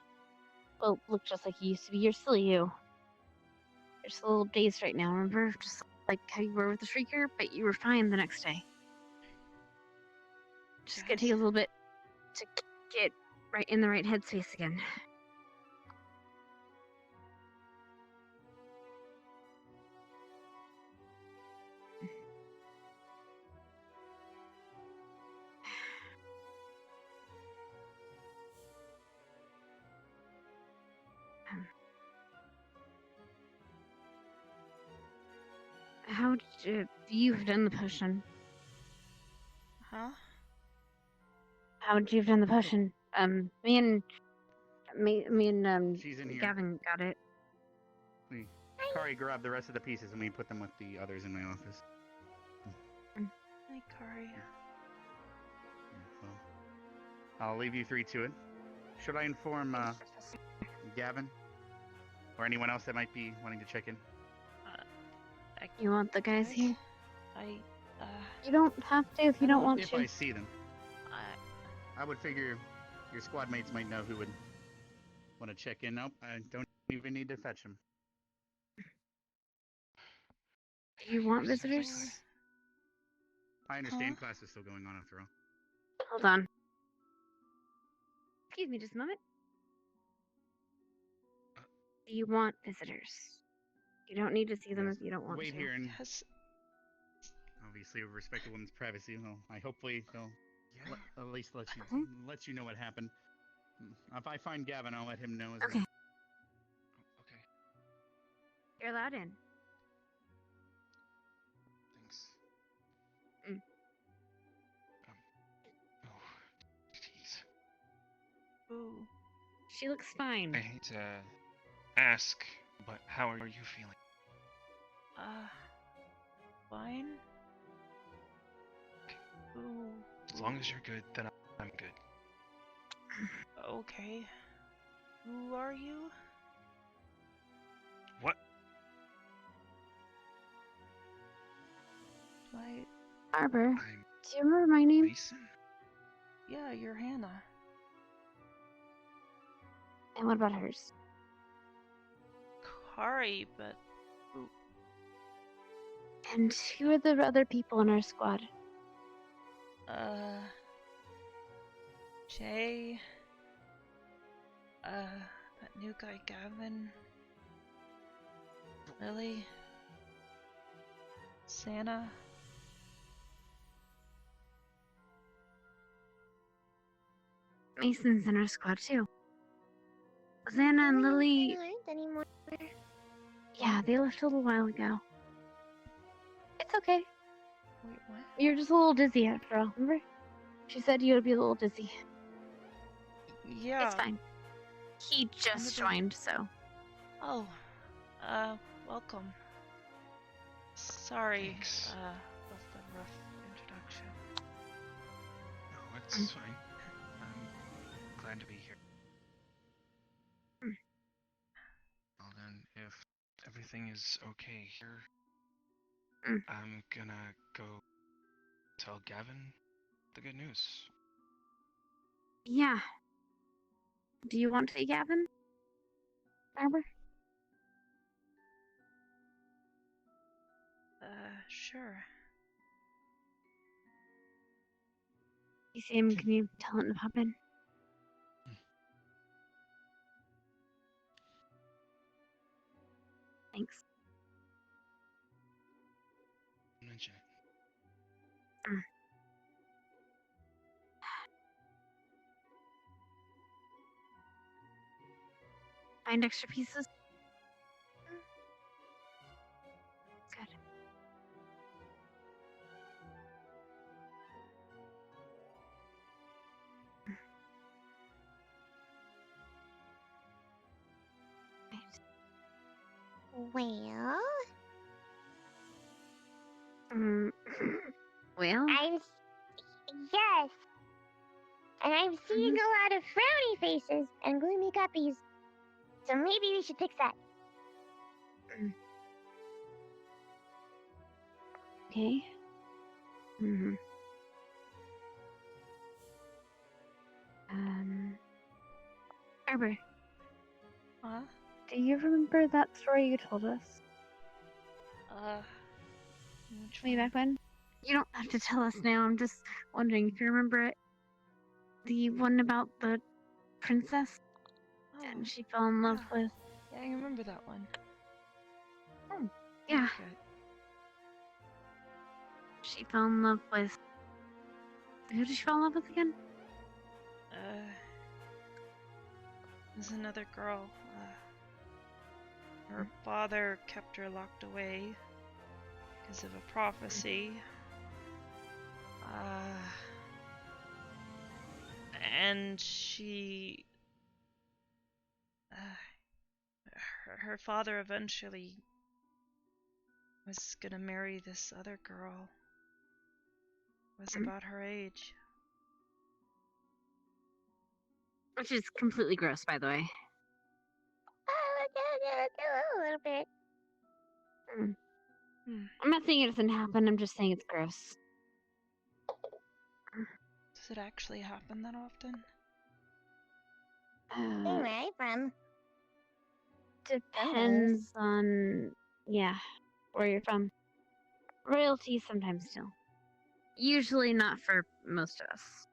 D: Well, look just like you used to be. You're still you. You're just a little dazed right now, remember? Just like how you were with the Shrieker, but you were fine the next day. Just gonna take a little bit to get right in the right headspace again. How did you have done the potion?
A: Huh?
D: How would you have done the potion? Me and
G: She's in here.
D: Gavin got it.
G: Kari grabbed the rest of the pieces and we put them with the others in my office.
A: Hi, Kari.
G: Well, I'll leave you three to it. Should I inform Gavin or anyone else that might be wanting to check in?
D: You want the guys here?
A: I
D: You don't have to if you don't want
G: if
D: to.
G: I see them. I would figure your squad mates might know who would want to check in. Nope, I don't even need to fetch them.
D: Do you want visitors?
G: I understand class is still going on after all.
D: Hold on. Excuse me just a moment. Do you want visitors? You don't need to see them if you don't want
G: Wait
D: to.
G: here and obviously respect a woman's privacy. Well, I hopefully they'll at least let you know what happened. If I find Gavin, I'll let him know as
D: Okay.
G: well.
F: Okay.
D: You're allowed in.
F: Thanks.
D: Mm.
F: Oh, jeez.
A: Ooh.
D: She looks fine.
F: I hate to ask, but how are you feeling?
A: Fine. Ooh.
F: As long as you're good, then I'm good.
A: Okay. Who are you?
F: What?
D: Arbor.
F: I'm
D: Do you remember my name?
F: Mason?
A: Yeah, you're Hannah.
D: And what about hers?
A: Kari, but...
D: And who are the other people in our squad?
A: Jay. That new guy Gavin. Lily. Santa.
D: Mason's in our squad too. Xana and Lily.
C: Anymore.
D: Yeah, they left a little while ago. It's okay.
A: Wait, what?
D: You're just a little dizzy after all, remember? She said you would be a little dizzy.
A: Yeah.
D: It's fine. He just joined, so.
A: Oh. Welcome. Sorry,
F: Thanks.
A: about the rough introduction.
F: No, it's fine. I'm glad to be here. Well then, if everything is okay here, I'm gonna go tell Gavin the good news.
D: Yeah. Do you want to see Gavin? Arbor?
A: Sure.
D: You see him, can you tell him to pop in? Thanks.
F: Mention it.
D: Find extra pieces? Good.
C: Well.
D: Well?
C: Yes. And I'm seeing a lot of frowny faces and gloomy guppies. So maybe we should fix that.
D: Okay. Arbor.
A: Huh?
D: Do you remember that story you told us? Way back when? You don't have to tell us now, I'm just wondering if you remember it. The one about the princess? And she fell in love with...
A: Yeah, I remember that one.
D: Yeah.
A: Good.
D: She fell in love with... Who did she fall in love with again?
A: There's another girl. Her father kept her locked away because of a prophecy. And she... her father eventually was gonna marry this other girl. Was about her age.
D: Which is completely gross, by the way.
C: A little bit.
D: I'm not saying it doesn't happen, I'm just saying it's gross.
A: Does it actually happen that often?
C: Where am I from?
D: Depends on, yeah, where you're from. Royalty sometimes still. Usually not for most of us.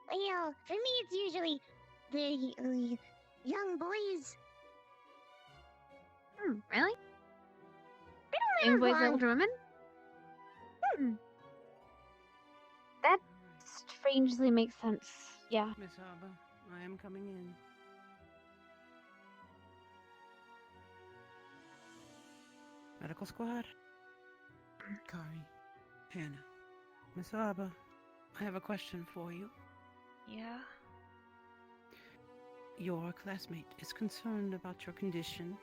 C: Well, for me it's usually the young boys.
D: Really?
C: They
D: Young
C: don't live
D: boys,
C: long.
D: older women? That strangely makes sense. Yeah.
H: Miss Arbor, I am coming in. Medical squad? Kari, Hannah, Miss Arbor, I have a question for you.
A: Yeah?
H: Your classmate is concerned about your condition.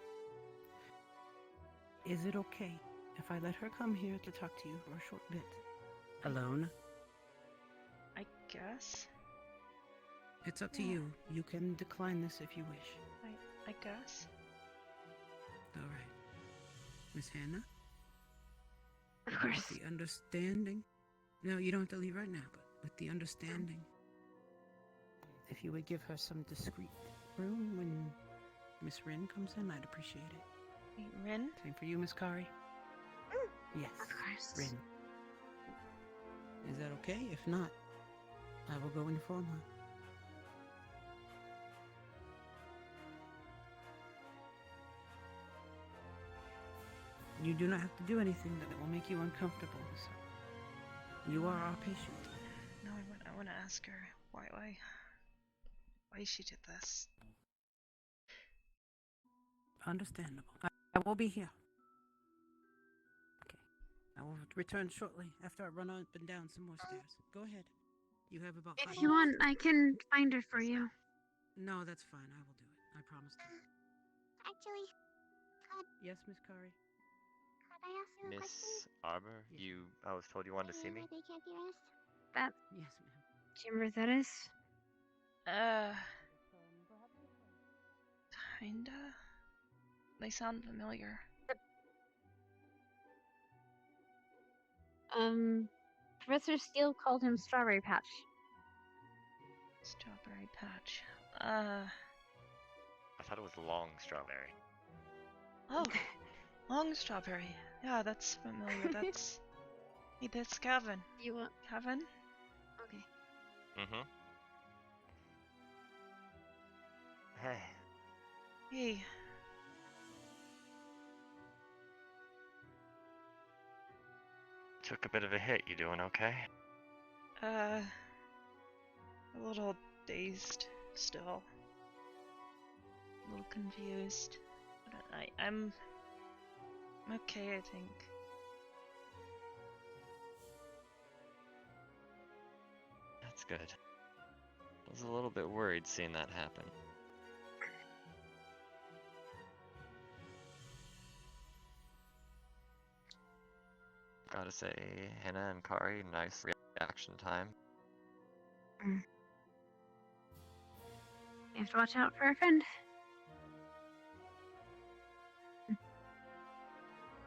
H: Is it okay if I let her come here to talk to you for a short bit? Alone?
A: I guess.
H: It's up to you. You can decline this if you wish.
A: I guess.
H: All right. Miss Hannah?
D: Of course.
H: With the understanding... No, you don't have to leave right now, but with the understanding... If you would give her some discreet room when Miss Rin comes in, I'd appreciate it.
A: Wait, Rin?
H: Same for you, Miss Kari? Yes,
D: Of course.
H: Rin. Is that okay? If not, I will go inform her. You do not have to do anything that will make you uncomfortable. So you are our patient.
A: No, I want to ask her why she did this.
H: Understandable. I will be here. Okay. I will return shortly after I run up and down some more stairs. Go ahead. You have about 5 minutes.
D: If you want, I can find her for you.
H: No, that's fine. I will do it. I promise to.
C: Actually,
H: Yes, Miss Kari.
C: could I ask you a question?
E: Miss Arbor, I was told you wanted to see me.
C: They can't hear us.
D: That.
H: Yes, ma'am.
D: Do you remember who that is?
A: Kinda. They sound familiar.
D: Professor Steele called him Strawberry Patch.
A: Strawberry Patch.
E: I thought it was long strawberry.
A: Oh, long strawberry. Yeah, that's familiar. That's. Hey, that's Kevin.
D: You want
A: Kevin?
D: Okay.
E: Mm-hmm. Hey.
A: Hey.
E: Took a bit of a hit. You doing okay?
A: A little dazed still. A little confused. But I'm okay, I think.
E: That's good. I was a little bit worried seeing that happen. Gotta say, Hannah and Kari, nice reaction time.
D: You have to watch out for a friend.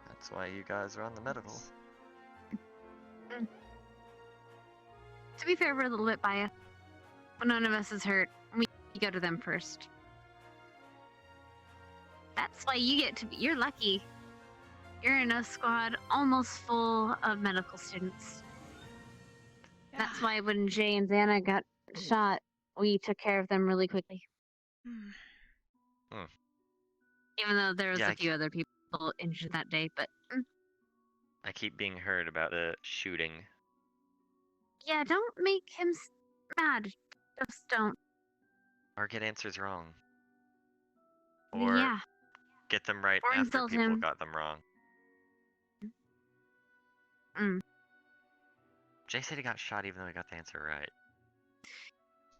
E: That's why you guys are on the medical.
D: To be fair, we're a little bit biased. When none of us is hurt, we go to them first. That's why you get to be. You're lucky. You're in a squad almost full of medical students.
A: Yeah.
D: That's why when Jay and Xana got shot, we took care of them really quickly. Even though there was a few other people injured that day, but
E: I keep being heard about the shooting.
D: yeah, don't make him mad. Just don't.
E: Or get answers wrong. Or
D: Yeah.
E: get them right
D: Or
E: after
D: insult
E: people
D: him.
E: got them wrong. Jay said he got shot even though he got the answer right.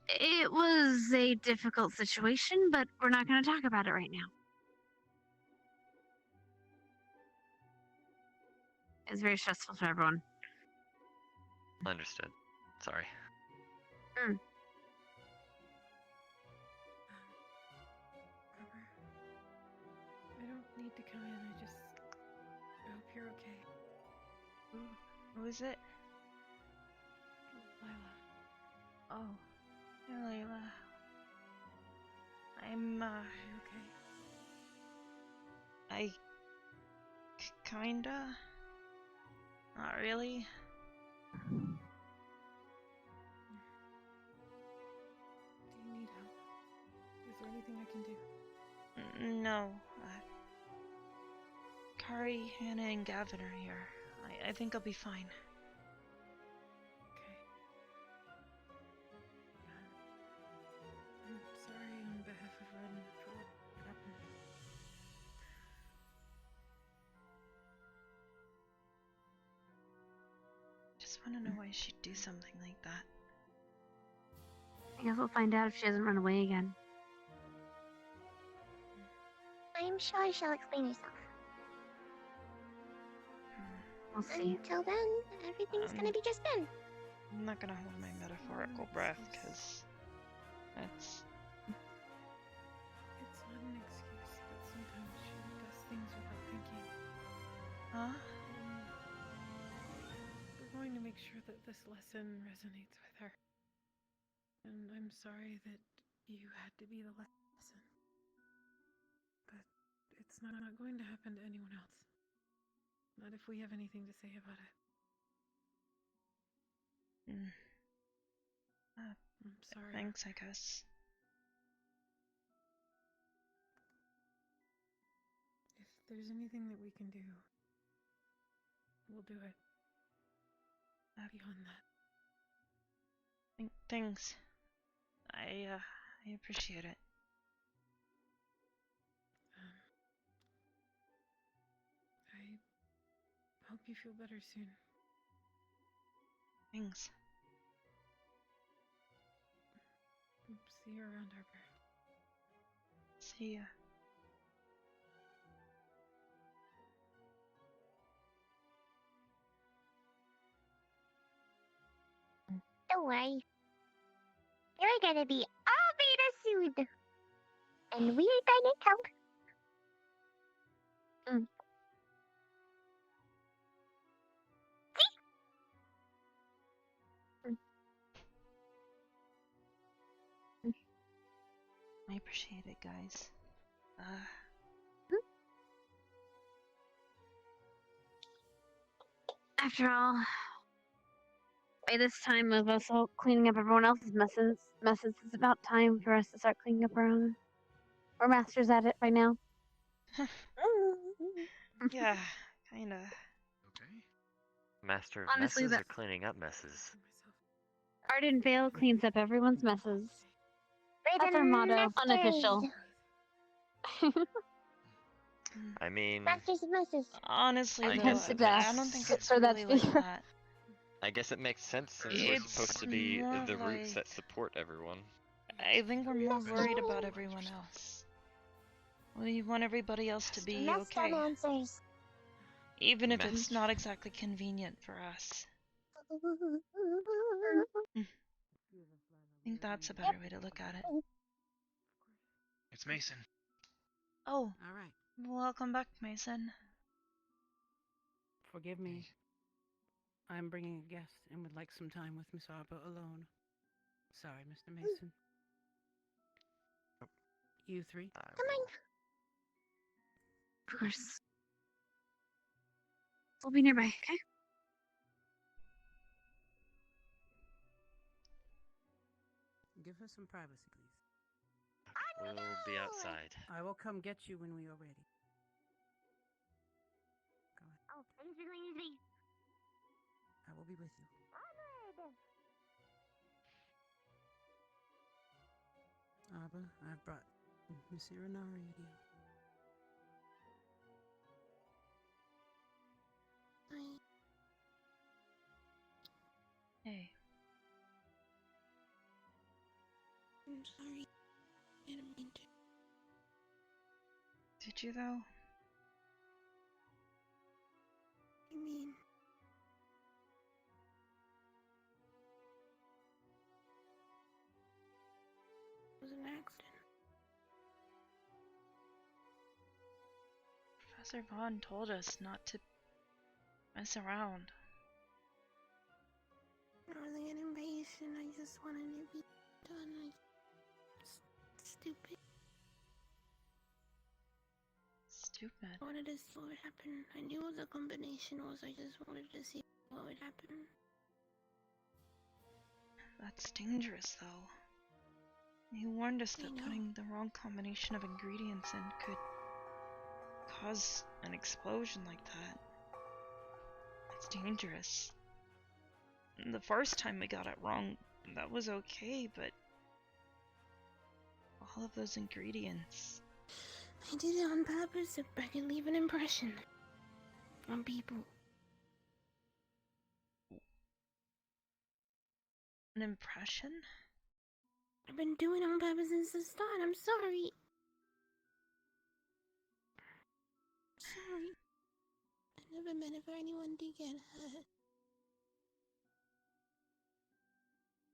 D: It was a difficult situation, but we're not going to talk about it right now. It's very stressful for everyone.
E: Understood. Sorry.
P: I don't need to come in. I hope you're okay.
A: Who is it?
P: Lila.
A: Oh. Hey, Layla. I'm,
P: Are you okay?
A: Kinda. Not really.
P: Do you need help? Is there anything I can do?
A: No. Kari, Hannah, and Gavin are here. I think I'll be fine.
P: Okay. I'm sorry on behalf of Ren for what happened.
A: Just want to know why she'd do something like that.
D: I guess we'll find out if she doesn't run away again.
C: I'm sure she'll explain herself.
D: We'll see.
C: Until then, everything's gonna be just fine.
A: I'm not gonna hold my metaphorical breath, because that's...
P: It's not an excuse, but sometimes she does things without thinking.
A: Huh?
P: We're going to make sure that this lesson resonates with her. And I'm sorry that you had to be the lesson. But it's not going to happen to anyone else. Not if we have anything to say about it. I'm sorry.
A: Thanks, I guess.
P: If there's anything that we can do, we'll do it. Beyond that.
A: Thanks. I appreciate it.
P: I hope you feel better soon.
A: Thanks.
P: See you around, Arbor.
A: See ya.
C: Don't worry. You're gonna be all beta soon. And we're gonna help.
A: I appreciate it, guys.
D: After all, by this time of us all cleaning up everyone else's messes, it's about time for us to start cleaning up our own. We're masters at it by now.
A: Yeah, kinda.
E: Master of
D: Honestly,
E: messes
D: that-
E: or cleaning up messes?
D: Arden Vale cleans up everyone's messes. That's
C: the
D: our motto,
C: masters.
D: unofficial.
E: I mean,
C: Masters of messes.
A: Honestly,
E: I
A: though,
E: guess it
A: I don't
E: makes
A: think
E: sense.
A: it's
D: For that
A: really like
D: to be-
A: that.
E: I guess it makes sense since we're
A: It's
E: supposed to be
A: more
E: the roots
A: like-
E: that support everyone.
A: I think we're more worried about everyone else. We want everybody else to be
C: That's
A: okay.
C: dumb answers.
A: Even if
E: Meh.
A: it's not exactly convenient for us. I think that's a better way to look at it.
F: It's Mason.
A: Oh,
H: Alright.
A: welcome back, Mason.
H: Forgive me. I'm bringing a guest and would like some time with Miss Arbor alone. Sorry, Mr. Mason. You three?
C: Come on.
D: Of course. We'll be nearby, okay?
H: Give her some privacy, please.
E: We'll be outside.
H: I will come get you when we are ready. Go ahead.
C: Oh, thanks for going with me.
H: I will be with you.
C: Onward.
H: Arbor, I've brought Miss Irinari here.
A: Hey.
Q: I'm sorry. I didn't mean to.
A: Did you, though?
Q: I mean... It was an accident.
A: Professor Vaughn told us not to mess around.
Q: I was getting impatient. I just wanted to be done. Stupid.
A: Stupid.
Q: I wanted to see what would happen. I knew what the combination was. I just wanted to see what would happen.
A: That's dangerous, though. He warned us that
Q: I know.
A: putting the wrong combination of ingredients in could cause an explosion like that. It's dangerous. And the first time we got it wrong, that was okay, but all of those ingredients...
Q: I did it on purpose so I could leave an impression on people.
A: An impression?
Q: I've been doing it on purpose since the start. I'm sorry. Sorry. I never meant it for anyone to get hurt.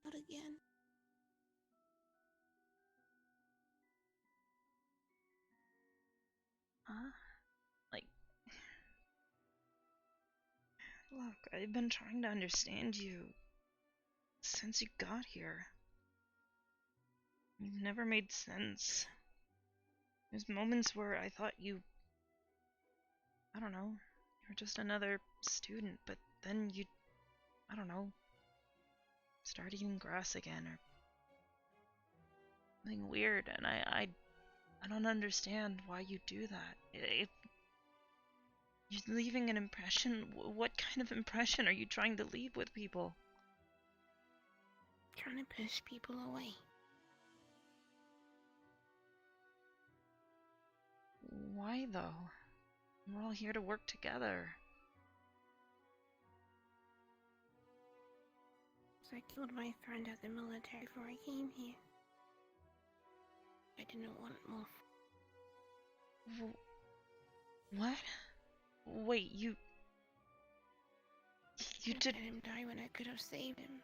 Q: Not again.
A: Huh? Like... Look, I've been trying to understand you since you got here. You've never made sense. There's moments where I thought you... I don't know. You're just another student, but then you... I don't know. start eating grass again or something weird, and I don't understand why you do that. If you're leaving an impression, what kind of impression are you trying to leave with people?
Q: Trying to push people away.
A: Why though? We're all here to work together.
Q: So I killed my friend at the military before I came here. I didn't want more.
A: What? Wait, you did.
Q: Let him die when I could have saved him.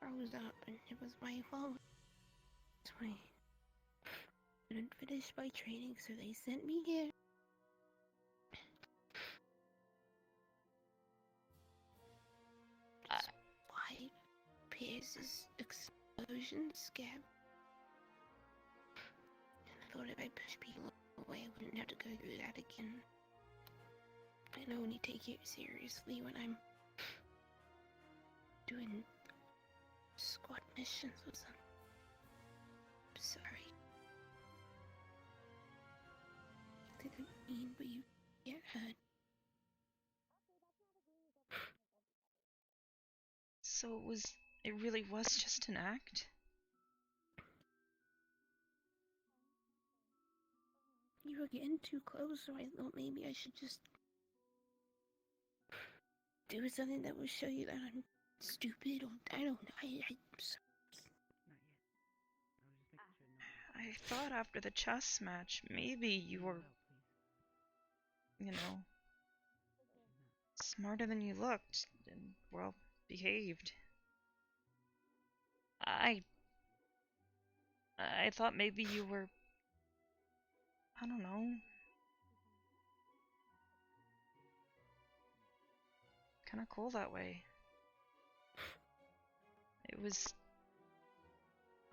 Q: I rose up and it was my fault. That's why I didn't finish my training, so they sent me here. Why Pierce's explosion scab? And I thought if I pushed people away, I wouldn't have to go through that again. I only take it seriously when I'm doing squad missions or something. I'm sorry. I didn't mean, but you get hurt.
A: So it really was just an act?
Q: You were getting too close, so I thought maybe I should just do something that will show you that I'm stupid, or I don't know. I'm sorry.
A: I thought after the chess match, maybe you were, smarter than you looked, and, well, behaved. I thought maybe you were, I don't know, kinda cool that way. It was,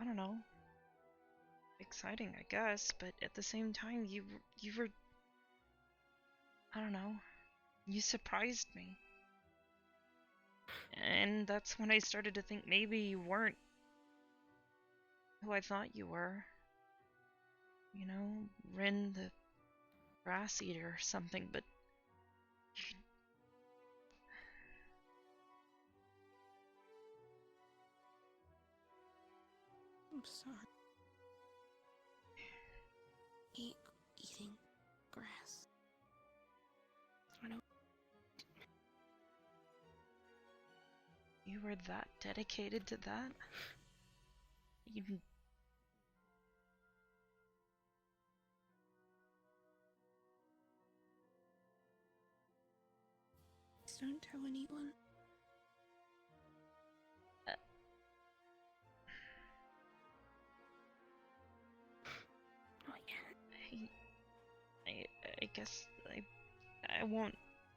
A: I don't know, exciting, I guess, but at the same time, you were, I don't know, you surprised me. And that's when I started to think maybe you weren't who I thought you were. Rin the grass eater or something, but
Q: I'm sorry. Eating grass. I don't.
A: you were that dedicated to that? You
Q: Just don't tell anyone.
A: I guess I won't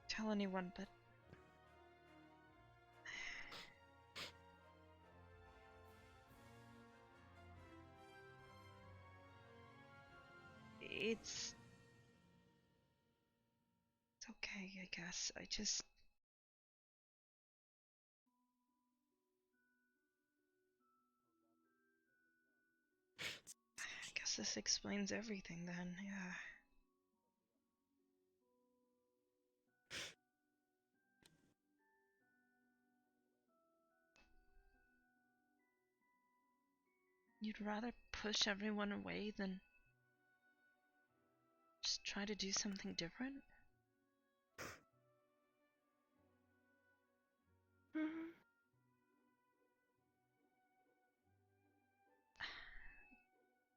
A: tell anyone, but it's okay, I guess. I guess this explains everything then, yeah. You'd rather push everyone away than just try to do something different?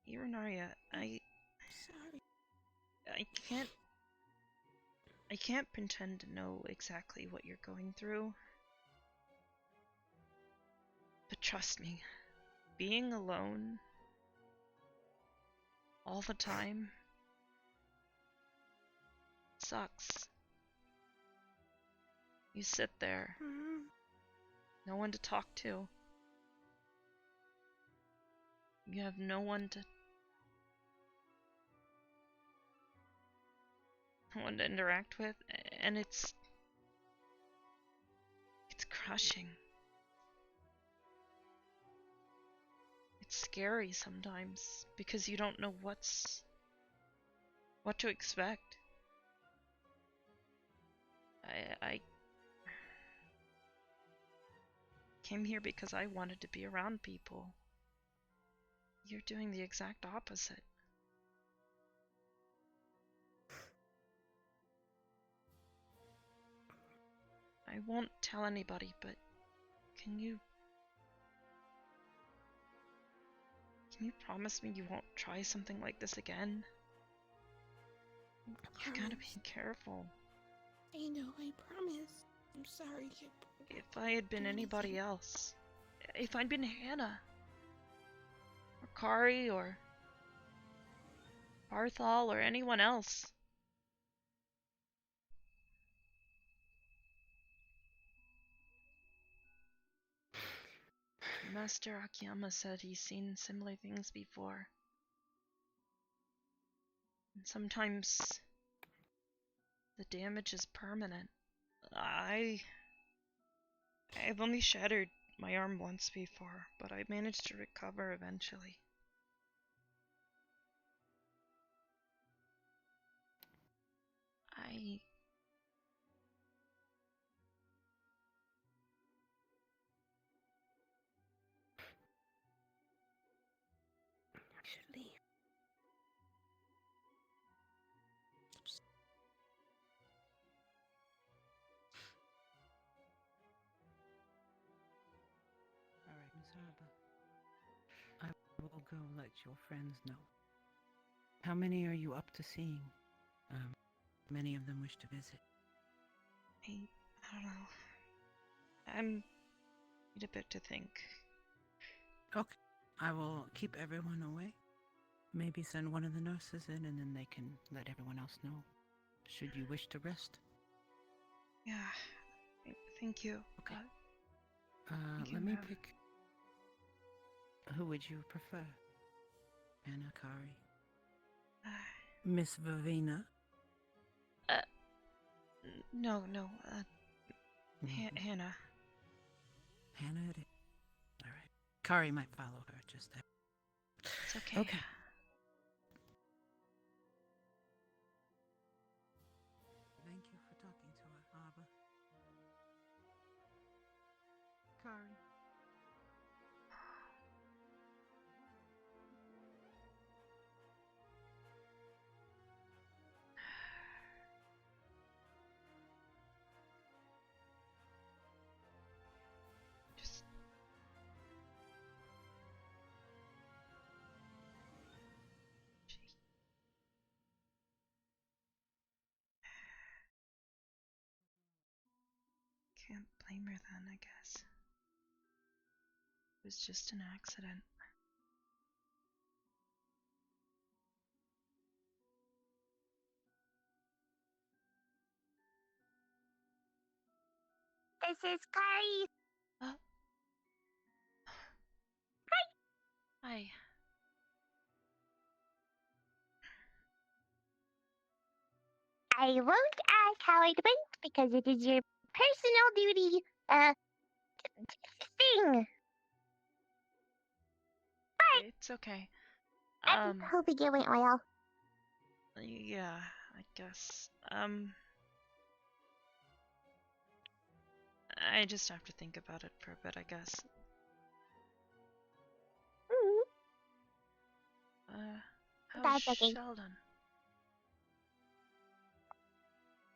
A: Irinaria,
Q: Sorry.
A: I can't pretend to know exactly what you're going through. But trust me, being alone all the time sucks. You sit there, no one to talk to. You have no one to interact with, and it's crushing. It's scary sometimes because you don't know what to expect. I came here because I wanted to be around people. You're doing the exact opposite. I won't tell anybody, but can you promise me you won't try something like this again? You gotta be careful.
Q: I know, I promise. I'm sorry, kid.
A: If I had been anybody else, if I'd been Hannah, or Kari, or Barthol, or anyone else, Master Akiyama said he's seen similar things before. And sometimes the damage is permanent. I've only shattered my arm once before, but I managed to recover eventually.
Q: should leave.
H: Alright, Miss Arbor. I will go let your friends know. How many are you up to seeing? Many of them wish to visit.
A: I don't know. I'm need a bit to think.
H: Okay. I will keep everyone away. Maybe send one of the nurses in and then they can let everyone else know. Should you wish to rest?
A: Yeah. Thank you.
H: Okay.
A: Thank you,
H: Let me
A: ma'am.
H: pick. Who would you prefer? Anna, Kari? Miss Vivina?
A: No. Hannah.
H: Hannah it is. Alright. Kari might follow her, just that.
A: It's okay.
H: Okay. Thank you for talking to her, Arbor. Kari.
A: Just can't blame her then, I guess. It was just an accident.
C: This is Kari.
A: Hi.
C: I won't ask how it went because it is your personal duty, thing.
A: It's okay.
C: I'm hoping it went well.
A: Yeah, I guess. I just have to think about it for a bit, I guess. How's
C: That's okay.
A: Sheldon?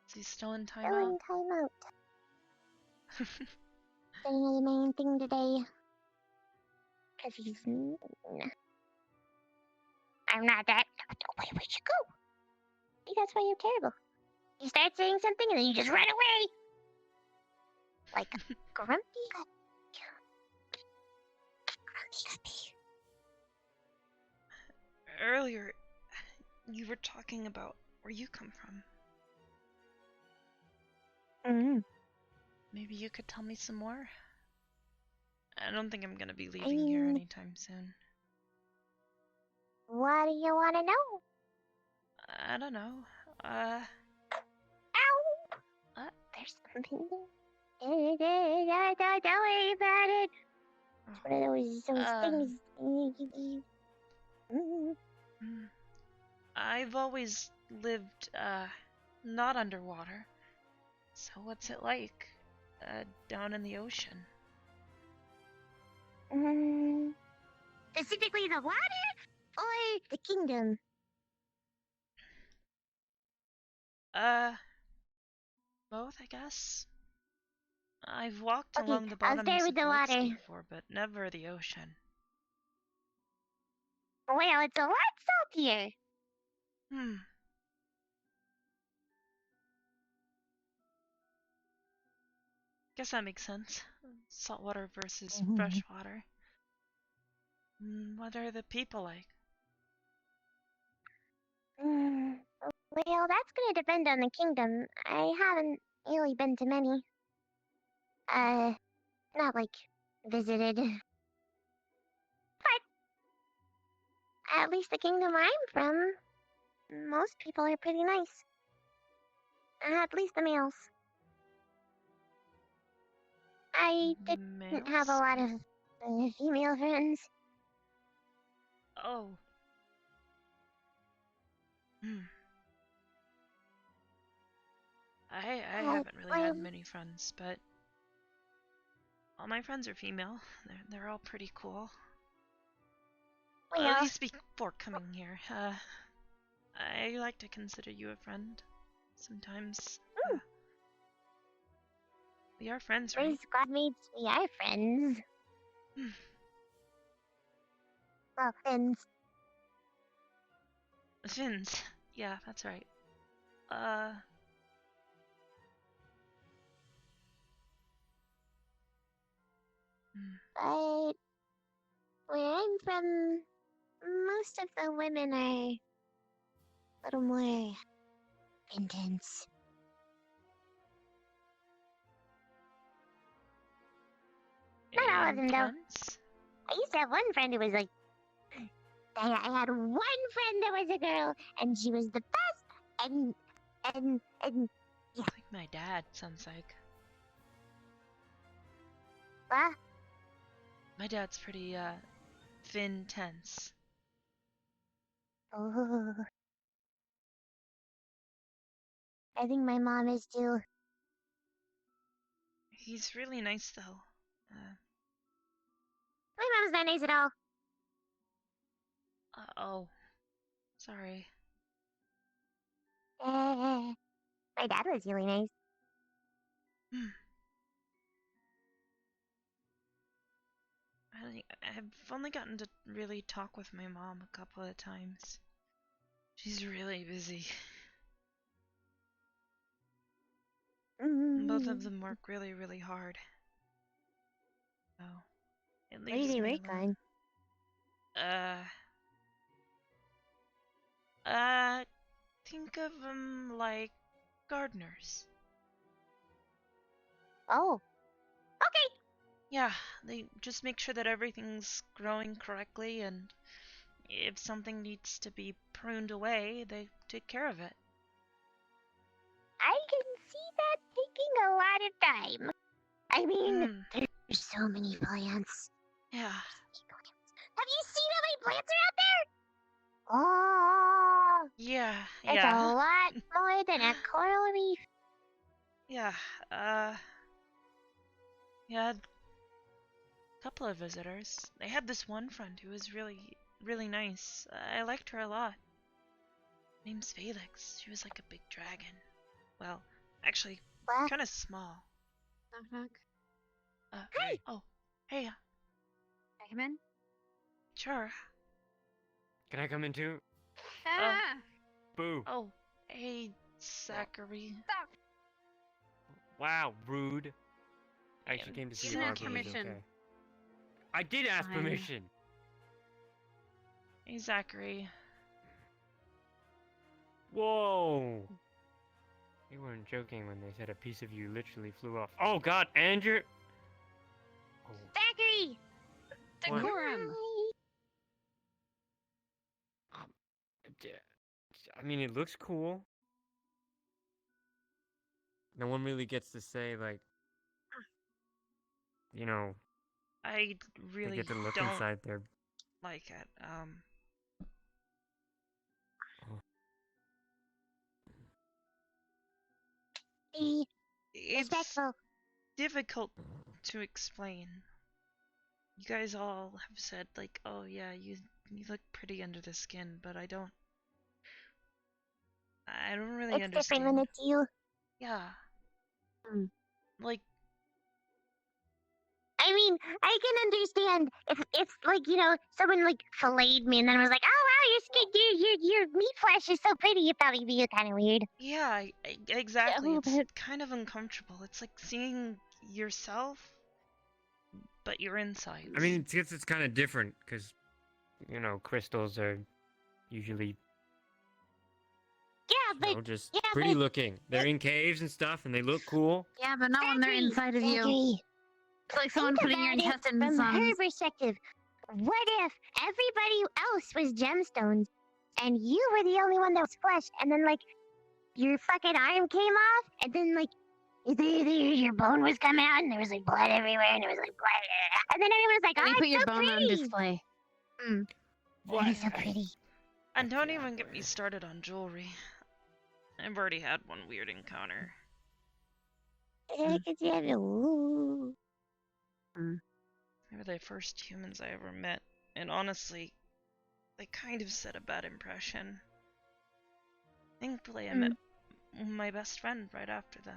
A: Is he still in
C: Still
A: timeout?
C: in timeout. Doing his main thing today. Because he's mean. I'm not that. Where would you go? That's why you're terrible. You start saying something and then you just run away. Like Grumpy Guppy.
A: Earlier, you were talking about where you come from. Maybe you could tell me some more? I don't think I'm gonna be leaving here anytime soon.
C: What do you want to know?
A: I don't know.
C: Ow! There's something there. Don't worry about it. It's one of those things.
A: I've always lived, not underwater. So what's it like, down in the ocean?
C: Specifically the water or the kingdom?
A: Both, I guess. I've walked
C: Okay,
A: along the
C: I'll start
A: bottoms
C: with
A: of
C: the
A: lakes
C: water.
A: before, but never the ocean.
C: Well, it's a lot saltier.
A: Guess that makes sense. Saltwater versus freshwater. What are the people like?
C: Well, that's gonna depend on the kingdom. I haven't really been to many. Not like visited. But at least the kingdom I'm from, most people are pretty nice. At least the males. I didn't have a lot of female friends.
A: Oh. I haven't really had many friends, but all my friends are female. They're all pretty cool. At least before coming here. I like to consider you a friend. Sometimes. We are friends, right?
C: We're squadmates, we are friends. Well, fins.
A: Fins. Yeah, that's right.
C: But where I'm from, most of the women are a little more intense. Not all of them, though. I used to have one friend who was like... I had one friend that was a girl, and she was the best, and yeah.
A: Like my dad, sounds like.
C: What?
A: My dad's pretty, fin tense.
C: Oh. I think my mom is too.
A: He's really nice, though.
C: My mom's not nice at all.
A: Oh. Sorry.
C: My dad was really nice.
A: I've only gotten to really talk with my mom a couple of times. She's really busy. Both of them work really, really hard. Oh. It
C: What do
A: leaves
C: they
A: me
C: work
A: alone. Think of them like gardeners.
C: Oh. Okay.
A: Yeah, they just make sure that everything's growing correctly, and if something needs to be pruned away, they take care of it.
C: I can see that taking a lot of time. I mean, there's so many plants.
A: Yeah.
C: Have you seen how many plants are out there? Oh.
A: Yeah,
C: It's a lot more than a coral reef.
A: Yeah, we had a couple of visitors. They had this one friend who was really, really nice. I liked her a lot. Name's Felix. She was like a big dragon. Well, actually, kind of small.
D: Knock knock.
C: Hey.
A: Oh, hey.
D: Can I come in?
A: Sure.
J: Can I come in too?
D: Ah!
J: Boo.
A: Oh, hey, Zachary.
D: Stop.
J: Wow, rude. I actually came to see if
D: didn't
J: Arbor
D: ask
J: was
D: permission.
J: okay. I did ask
D: Fine.
J: permission.
A: Hey, Zachary.
J: Whoa. They weren't joking when they said a piece of you literally flew off. Oh God, Andrew. Oh.
C: Zachary.
J: What?
D: Decorum.
J: I mean, it looks cool. No one really gets to say, like, you know,
A: I really
J: they get to look
A: don't.
J: inside their
A: like it.
C: Be
A: It's
C: respectful.
A: difficult to explain. You guys all have said like, oh yeah, you look pretty under the skin, but I don't really
C: It's
A: understand.
C: different when it's you.
A: Yeah.
C: Mm.
A: Like,
C: I mean, I can understand if like, you know, someone like filleted me and then was like, oh wow, your skin, your meat flesh is so pretty. It'd probably be kind of weird.
A: yeah, exactly.
C: A
A: It's
C: little bit.
A: kind of uncomfortable. It's like seeing yourself, but your insides.
J: I mean, it's kind of different because, you know, crystals are usually,
C: Yeah, but
J: just
C: yeah,
J: pretty
C: but
J: looking. They're in caves and stuff, and they look cool.
D: Yeah, but not when they're inside of you.
C: Agree.
D: It's like someone
C: Think
D: putting your
C: about it
D: intestines
C: from
D: on.
C: her perspective. What if everybody else was gemstones and you were the only one that was flesh, and then like your fucking arm came off, and then like your bone was coming out, and there was like blood everywhere, and it was like blood, and then everyone was like,
D: And
C: "Oh,
D: they put
C: it's
D: your
C: so
D: bone on
C: pretty."
D: display.
C: What? It's so pretty.
A: And don't even get me started on jewelry. I've already had one weird encounter.
C: Ooh.
A: They were the first humans I ever met, and honestly, they kind of set a bad impression. Thankfully, I met my best friend right after them.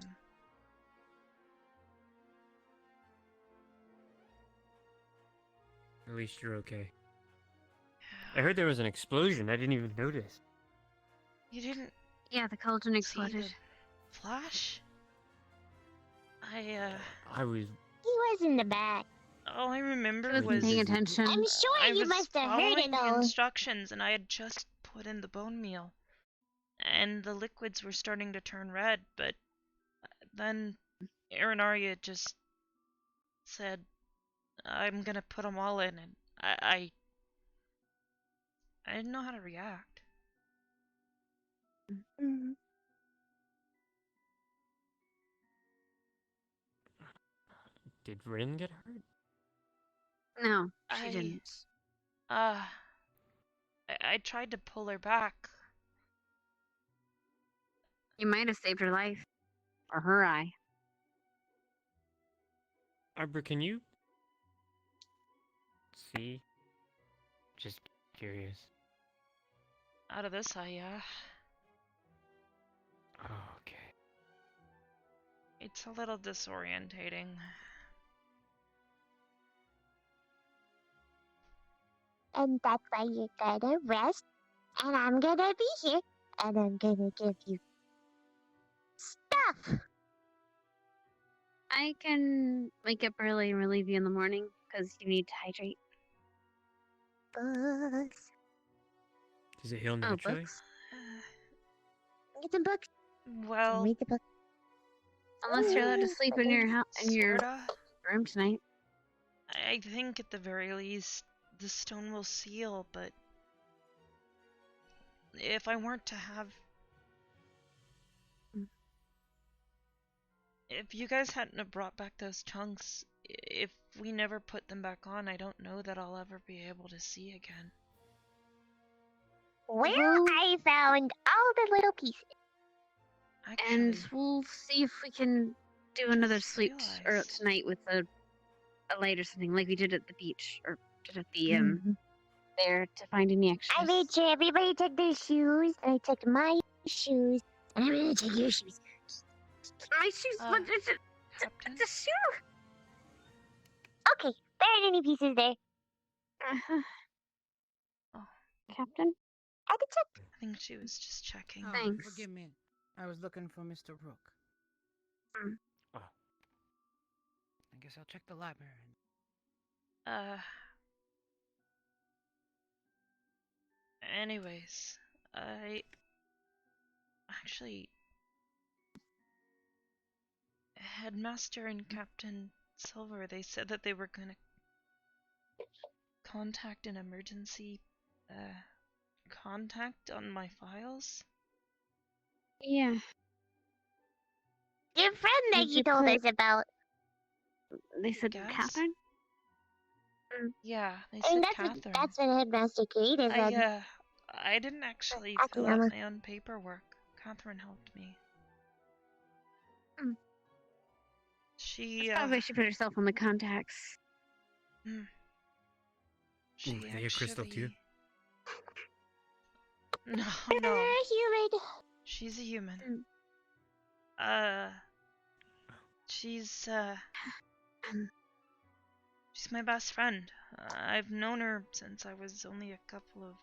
J: At least you're okay. I heard there was an explosion. I didn't even notice.
A: You didn't
D: Yeah, the cauldron
A: see
D: exploded.
A: the flash?
J: I was.
C: He was in the back.
A: All I remember
D: She wasn't
A: was
D: paying attention.
C: I'm sure
A: I
C: you
A: was
C: must have heard
A: following
C: it
A: the
C: all.
A: instructions, and I had just put in the bone meal, and the liquids were starting to turn red. But then Aaron Arya just said, "I'm gonna put them all in," and I didn't know how to react.
J: Did Rin get hurt?
D: No, she didn't.
A: I tried to pull her back.
D: You might have saved her life. Or her eye.
J: Arbor, can you see? Just curious.
A: Out of this eye, yeah.
J: Oh, okay.
A: It's a little disorientating.
C: And that's why you're gonna rest, and I'm gonna be here, and I'm gonna give you stuff.
D: I can wake up early and relieve you in the morning because you need to hydrate.
C: Books.
J: Does it heal naturally?
D: Books?
C: Get some books.
A: Well,
C: Read the book.
D: Unless you're allowed to sleep in your
A: sorta.
D: room tonight.
A: I think at the very least the stone will seal, but if I weren't to have... If you guys hadn't have brought back those chunks, if we never put them back on, I don't know that I'll ever be able to see again.
C: Well, I found all the little pieces.
D: And we'll see if we can do another sleep tonight with a light or something, like we did at the beach or did at the there to find any extras.
C: I made sure everybody took their shoes, and I took my shoes, and I'm gonna take your shoes.
D: My shoes? What is it? It's a shoe.
C: Okay, there aren't any pieces there.
D: Captain?
C: I can check.
A: I think she was just checking.
D: Thanks.
H: Forgive me. I was looking for Mr. Rook.
J: Oh.
H: I guess I'll check the library.
A: Anyways, I actually... Headmaster and Captain Silver, they said that they were gonna contact an emergency contact on my files.
D: Yeah.
C: Your friend that you told us about.
D: They said
A: Guys?
D: Catherine?
A: Yeah, they
C: I
A: said
C: mean,
A: Catherine.
C: that's what Headmaster Kate is.
A: I didn't actually fill out my own paperwork. Catherine helped me. She,
D: Probably should put herself on the contacts.
A: She
K: Ooh, are you a crystal too?
A: No.
C: Human.
A: She's a human. She's my best friend. I've known her since I was only a couple of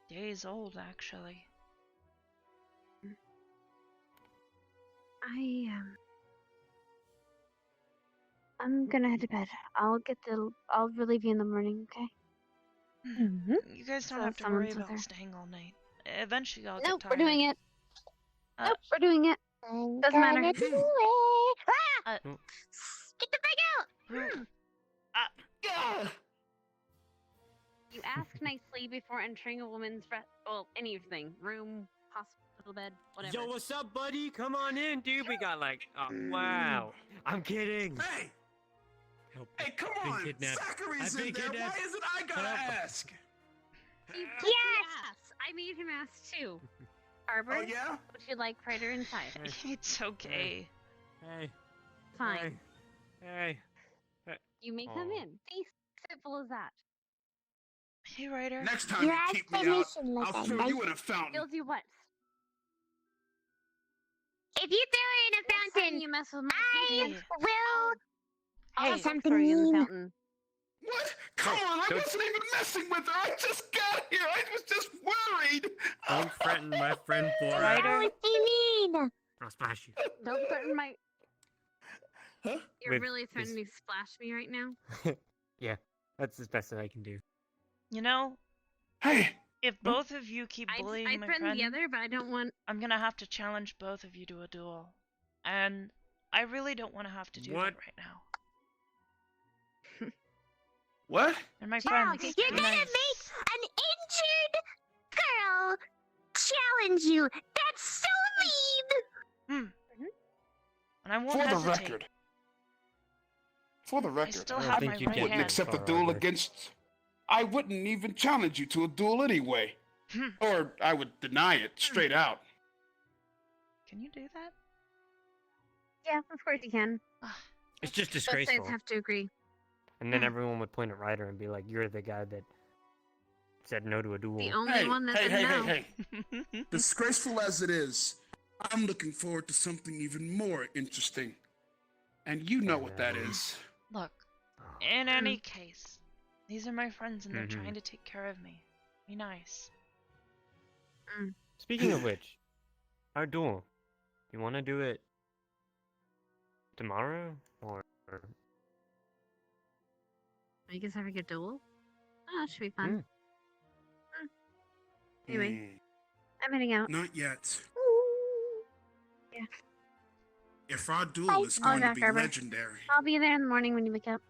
A: days old, actually.
D: I'm gonna head to bed. I'll relieve you in the morning, okay?
A: You guys don't have to worry about staying all night. Eventually I'll get
D: Nope,
A: tired.
D: we're doing it. Nope, we're doing it. Doesn't matter.
C: Do it. Ah! Get the frig out!
D: You ask nicely before entering a woman's anything. Room, hospital bed, whatever.
K: Yo, what's up, buddy? Come on in, dude. We got like, oh, wow. I'm kidding.
O: Hey!
K: Help.
O: Hey, come
K: I've been
O: on!
K: kidnapped.
O: Zachary's
K: I've been
O: in there.
K: kidnapped.
O: Why is it I gotta ask?
D: Yes! I made him ask too. Arbor?
O: Oh, yeah?
D: Would you like Prater inside?
A: It's okay.
K: Hey.
D: Fine.
K: Hey.
D: You may come in. Be simple as that.
A: Hey, Ryder.
O: Next time you keep me out, I'll throw you in a fountain.
D: He'll do what?
C: If you throw it in a fountain,
D: you mess with my
C: I will
D: I'll
C: do something
D: throw you in the
C: mean.
D: fountain.
O: What? Come on, I wasn't even messing with her. I just got here. I was just worried.
K: Don't threaten my friend Flora.
A: Ryder.
C: What do you mean?
K: I'll splash you.
D: Don't threaten my...
O: Huh?
D: You're really threatening to splash me right now?
K: Yeah, that's as best that I can do.
A: You know,
O: Hey!
A: if both of you keep bullying
D: I'd
A: my
D: threaten
A: friend,
D: the other, but I don't want...
A: I'm gonna have to challenge both of you to a duel. And I really don't want to have to do that right now.
O: What?
A: They're my
C: Wow,
A: friends.
C: you're
A: Be
C: gonna
A: nice.
C: make an injured girl challenge you. That's so mean.
A: And I won't
O: For the
A: hesitate.
O: record. For the record,
A: still
O: I
A: have
O: think
A: my
O: you
A: right
O: wouldn't
A: hand.
O: accept a
K: Far
O: duel
K: over.
O: against. I wouldn't even challenge you to a duel anyway. Or I would deny it straight out.
A: Can you do that?
D: Yeah, of course you can.
K: It's just
D: Both
K: disgraceful.
D: sides have to agree.
K: And then everyone would point at Ryder and be like, "You're the guy that said no to a duel."
D: The only one that didn't know.
O: Hey. Disgraceful as it is, I'm looking forward to something even more interesting. And you know what that is.
A: Look, in any case, these are my friends and they're trying to take care of me. Be nice.
K: Speaking of which, our duel. You want to do it tomorrow or?
D: Are you guys having a duel? Oh, that should be fun. Anyway, I'm heading out.
O: Not yet.
D: Yeah.
O: If our duel is going to be
D: Arbor.
O: legendary,
D: I'll be there in the morning when you wake up.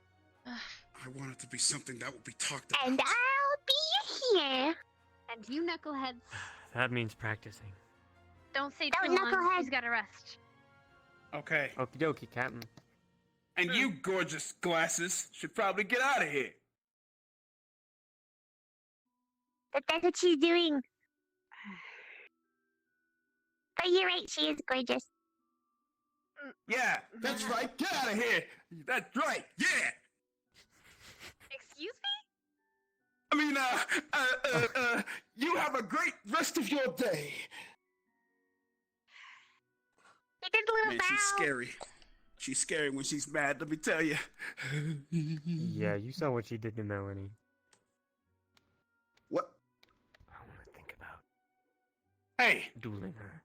O: I want it to be something that will be talked about.
C: And I'll be here.
D: And you knuckleheads,
K: That means practicing.
D: don't say
C: Oh,
D: too long.
C: knucklehead.
D: She's got to rest.
O: Okay.
K: Okie dokie, Captain.
O: And you gorgeous glasses should probably get out of here.
C: But that's what she's doing. But you're right, she is gorgeous.
O: Yeah, that's right. Get out of here. That's right. Yeah.
D: Excuse me?
O: I mean, you have a great rest of your day.
C: She did a little
O: Man,
C: bow.
O: she's scary. She's scary when she's mad, let me tell you.
K: Yeah, you saw what she did to Melanie.
O: What?
K: I want to think about
O: Hey,
K: dueling her.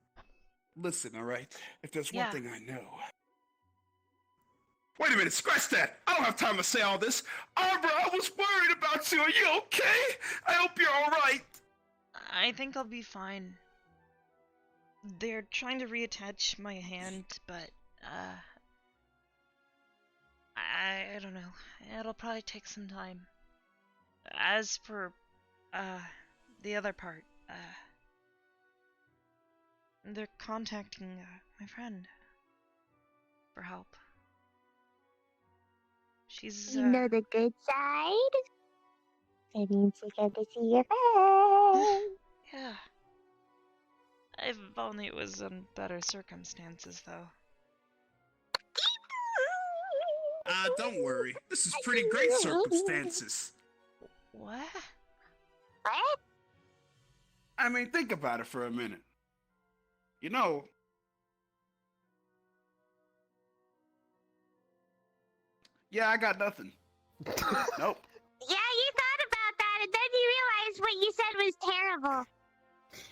O: listen, all right? If there's
A: Yeah.
O: one thing I know. Wait a minute, scratch that. I don't have time to say all this. Arbor, I was worried about you. Are you okay? I hope you're all right.
A: I think I'll be fine. They're trying to reattach my hand, but, I don't know. It'll probably take some time. As for, the other part, they're contacting, my friend for help. She's,
C: You know the good side? It means you get to see your friend.
A: yeah. If only it was in better circumstances, though.
O: Don't worry. This is pretty great circumstances.
A: What?
C: What?
O: I mean, think about it for a minute. You know, yeah, I got nothing. Nope.
C: Yeah, you thought about that, and then you realized what you said was terrible.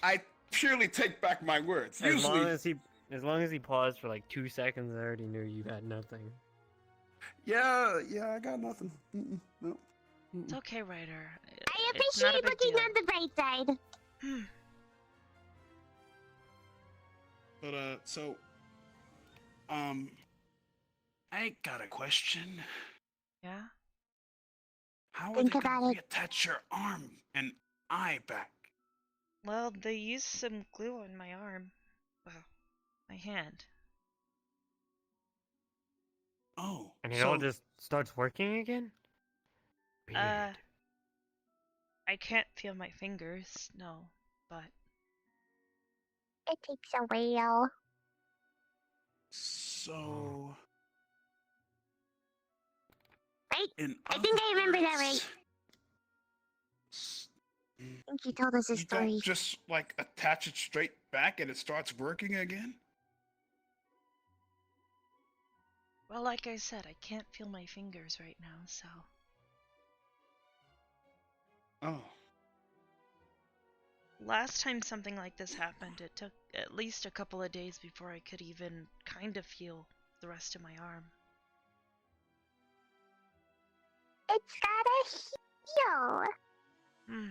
O: I purely take back my words.
J: As
O: Usually,
J: long as he paused for like 2 seconds, I already knew you had nothing.
O: yeah, I got nothing. Nope.
A: It's okay, Ryder.
C: I
A: It's not a
C: appreciate
A: big
C: looking
A: deal.
C: on the bright side.
O: But so, I got a question.
A: Yeah?
O: How are
C: Think
O: they gonna
C: about it.
O: reattach your arm and eye back?
A: Well, they used some glue on my arm. Well, my hand.
O: Oh,
J: And it all just starts working again?
A: I can't feel my fingers, no, but...
C: It takes a while.
O: So,
C: Right?
O: in
C: I think I remember that right.
O: words,
C: I think you told us a
O: you
C: story.
O: don't just like attach it straight back and it starts working again?
A: Well, like I said, I can't feel my fingers right now, so...
O: Oh.
A: Last time something like this happened, it took at least a couple of days before I could even kind of feel the rest of my arm.
C: It's gotta heal.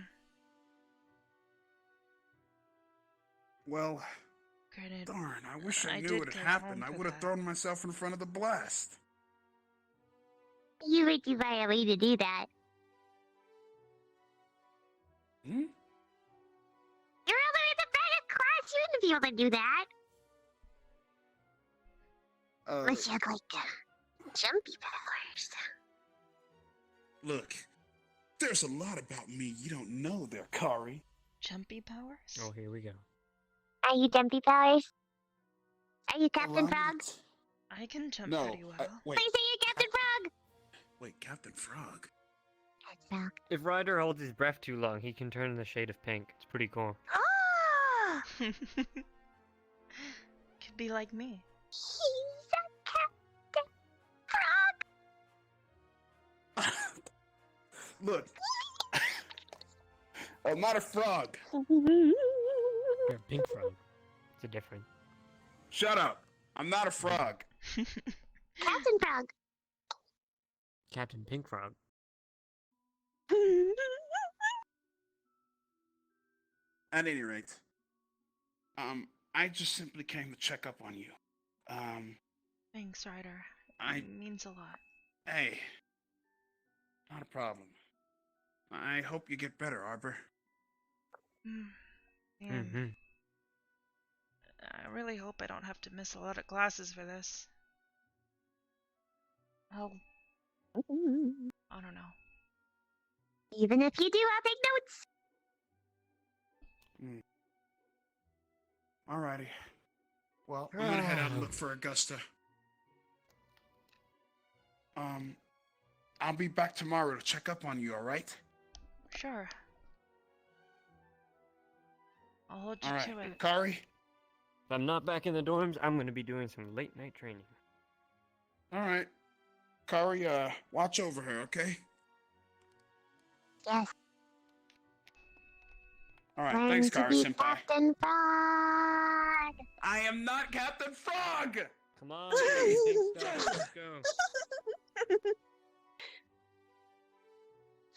O: Well,
A: Granted,
O: darn, I wish I
A: I
O: knew
A: did
O: what had
A: go
O: happened.
A: home
O: I
A: for
O: would have
A: that.
O: thrown myself in front of the blast.
C: You would find a way to do that.
O: Hmm?
C: You're all the way in the back of class. You wouldn't be able to do that. Unless you had, like, jumpy powers.
O: Look, there's a lot about me you don't know there, Kari.
A: Jumpy powers?
J: Oh, here we go.
C: Are you jumpy powers? Are you Captain
O: Allow me
C: Frog?
O: to-
A: I can jump
O: No,
A: pretty well.
O: wait,
C: Please say you're Captain Frog!
O: wait, Captain Frog.
C: Frog.
J: If Ryder holds his breath too long, he can turn the shade of pink. It's pretty cool.
C: Oh!
A: Could be like me.
C: He's a Captain Frog!
O: Look, I'm not a frog.
J: You're a pink frog. It's a different.
O: Shut up. I'm not a frog.
C: Captain Frog!
J: Captain Pink Frog.
O: At any rate, I just simply came to check up on you.
A: Thanks, Ryder.
O: I-
A: It means a lot.
O: Hey, not a problem. I hope you get better, Arbor.
A: Man, I really hope I don't have to miss a lot of classes for this. Well, I don't know.
C: Even if you do, I'll take notes.
O: Alrighty. Well, I'm gonna head out and look for Augusta. I'll be back tomorrow to check up on you, alright?
A: Sure. I'll hold you
O: Alright,
A: to it.
O: Kari?
J: If I'm not back in the dorms, I'm going to be doing some late night training.
O: Alright. Kari, watch over her, okay?
C: Yes.
O: Alright,
C: Learn
O: thanks,
C: to
O: Kari
C: be
O: Senpai.
C: Captain Frog!
O: I am not Captain Frog!
J: Come on, pink stuff, let's go.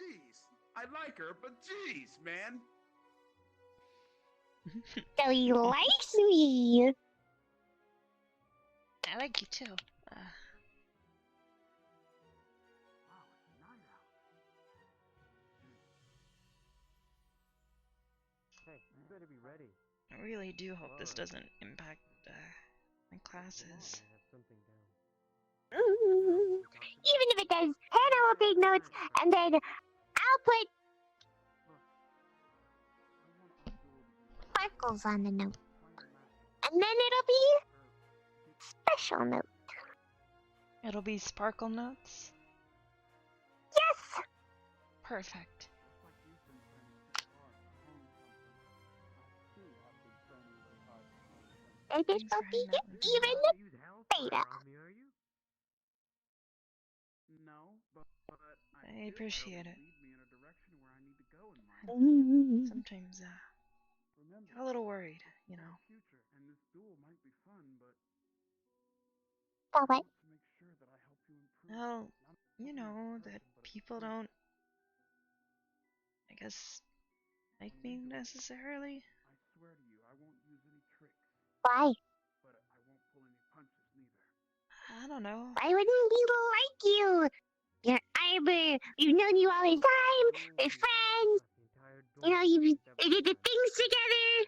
O: Jeez, I like her, but jeez, man.
C: So he likes me!
A: I like you too.
J: Hey, you better be ready.
A: I really do hope this doesn't impact my classes.
J: I have something down.
C: Even if it does, Hannah will take notes, and then I'll put sparkles on the note. And then it'll be special note.
A: It'll be sparkle notes?
C: Yes!
A: Perfect.
C: And it will be even better.
O: No, but
A: I appreciate it.
O: lead me in a direction where I need to go in life.
A: Sometimes,
O: Remember,
A: get a little worried, you know.
O: future, and this duel might be fun, but
C: Oh, what?
O: to make sure that I help you improve.
A: Well, you know, that people don't, I guess, like me necessarily.
O: I swear to you, I won't use any tricks,
C: Why?
O: but I won't pull any punches neither.
A: I don't know.
C: Why wouldn't people like you? You're Arbor. We've known you all the time. We're friends. You know, you did the things together.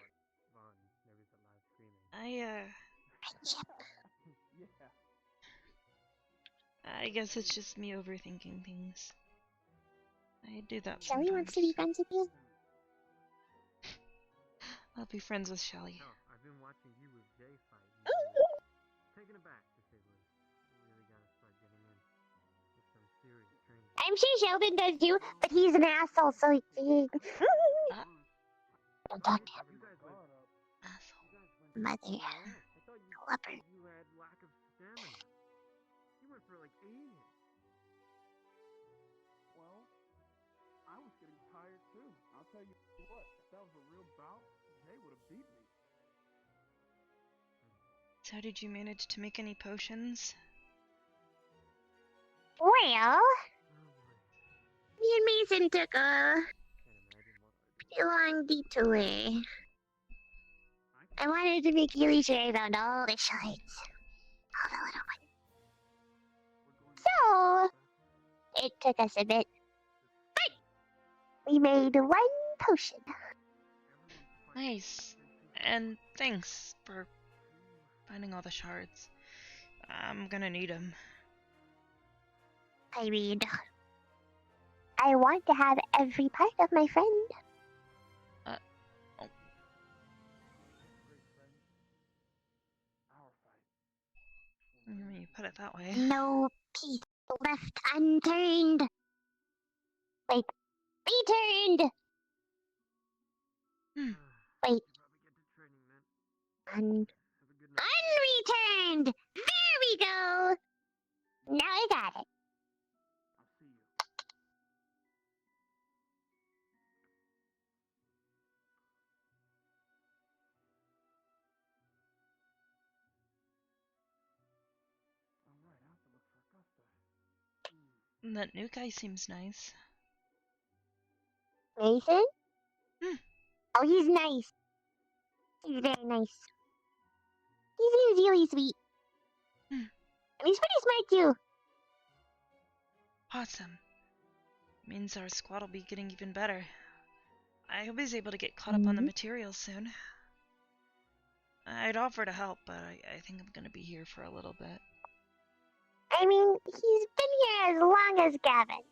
A: I guess it's just me overthinking things. I do that
C: Shelly
A: sometimes.
C: wants to be friends with you.
A: I'll be friends with Shelly.
J: I've been watching you with Jay fight. Taken aback, to say the least. You really gotta start getting in with some serious training.
C: I'm sure Sheldon does too, but he's an asshole, so he... Don't talk to him. Mother. Flipper.
J: You had lack of stamina. You went for like 80.
O: Well, I was getting tired too. I'll tell you what, if that was a real bout, Jay would have beat me.
A: So did you manage to make any potions?
C: Well, me and Mason took a pretty long detour. I wanted to make really sure I found all the shards. All the little ones. So, it took us a bit. But we made one potion.
A: Nice. And thanks for finding all the shards. I'm gonna need them.
C: I mean, I want to have every part of my friend.
A: You put it that way.
C: No piece left unturned. Wait, returned. Wait. Unreturned. There we go. Now I got it.
A: That new guy seems nice.
C: Mason? Oh, he's nice. He's very nice. He seems really sweet. And he's pretty smart too.
A: Awesome. Means our squad will be getting even better. I hope he's able to get caught up on the materials soon. I'd offer to help, but I think I'm gonna be here for a little bit.
C: I mean, he's been here as long as Gavin.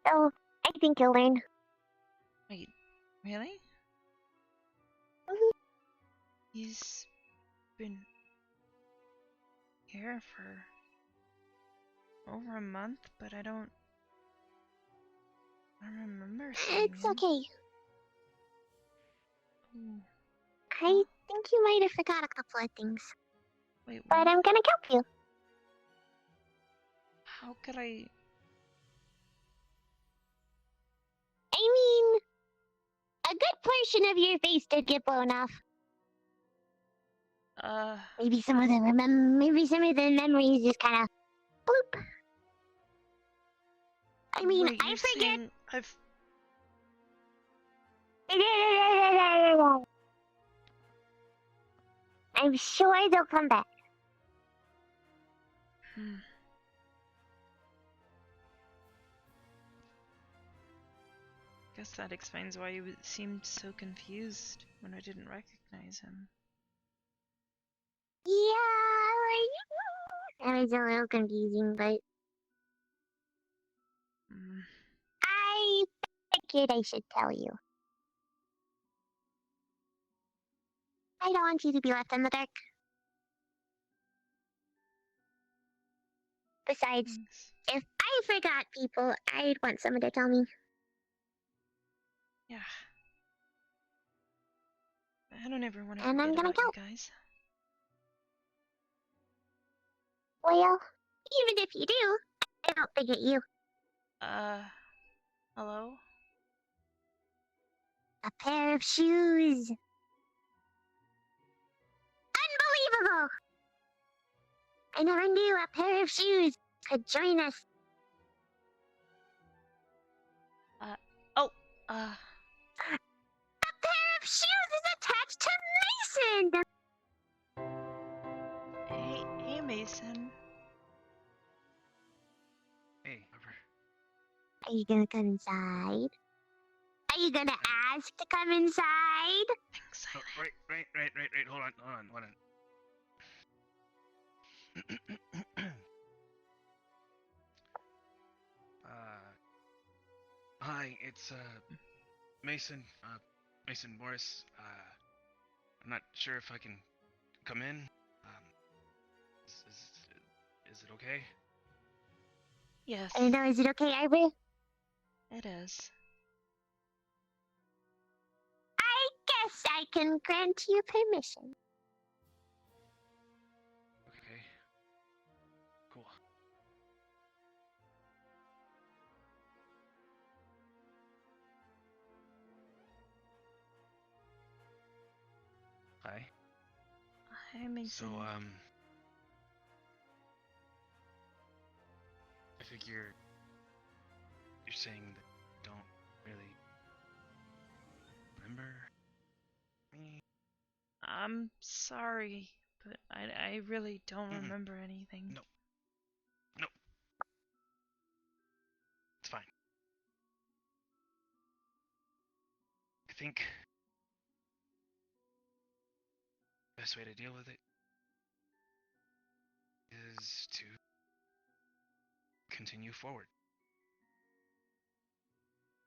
C: So, I think he'll learn.
A: Wait, really? He's been here for over a month, but I don't remember seeing
C: It's
A: him.
C: okay.
A: Ooh.
C: I think you might have forgot a couple of things.
A: Wait,
C: but
A: what?
C: I'm gonna help you.
A: How could I?
C: I mean, a good portion of your face did get blown off. Maybe some of the memories just kind of bloop. I mean,
A: Wait,
C: I
A: you're
C: forget.
A: saying I've.
C: I'm sure they'll come back.
A: Guess that explains why you seemed so confused when I didn't recognize him.
C: Yeah, That was a little confusing, but I figured I should tell you. I don't want you to be left in the dark. Besides, if I forgot people, I'd want someone to tell me.
A: Yeah. I don't ever want to
C: And I'm
A: forget
C: gonna
A: about you
C: go.
A: guys.
C: Well, even if you do, I don't forget you.
A: Hello?
C: A pair of shoes. Unbelievable! I never knew a pair of shoes could join us. A pair of shoes is attached to Mason!
A: Hey, Mason.
F: Hey, Arbor.
C: Are you gonna come inside? Are you gonna ask to come inside?
F: Oh, right. Hold on. Hi, it's Mason. Mason Morris. I'm not sure if I can come in. Is it okay?
A: Yes.
C: I don't know, is it okay, Arbor?
A: It is.
C: I guess I can grant you permission.
F: Okay. Cool. Hi.
A: Hi, Mason.
F: So, I figure you're saying that you don't really remember me?
A: I'm sorry, but I really don't remember anything.
F: No. It's fine. I think the best way to deal with it is to continue forward.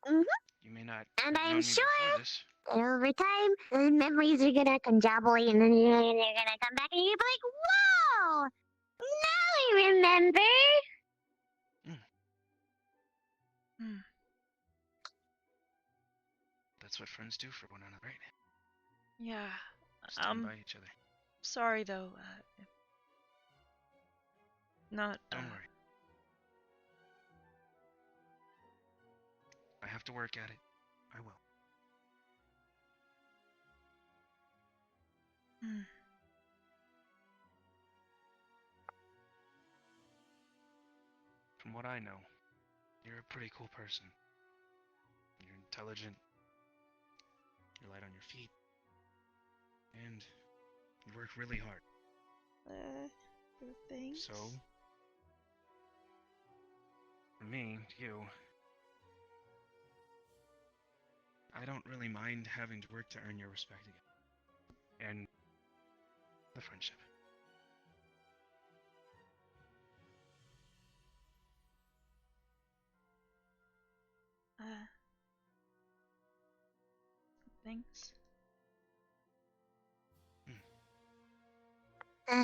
F: You may not
C: And
F: have known
C: I'm
F: me
C: sure
F: before this.
C: that over time, the memories are gonna conjabulate, and then they're gonna come back, and you're gonna be like, whoa! Now I remember!
F: That's what friends do for one another, right?
A: Yeah.
F: Stand by each other.
A: Sorry though. If not.
F: Don't worry. I have to work at it. I will. From what I know, you're a pretty cool person. You're intelligent. You're light on your feet. And you work really hard.
A: Thanks.
F: So, for me, you, I don't really mind having to work to earn your respect again. And the friendship.
A: Thanks.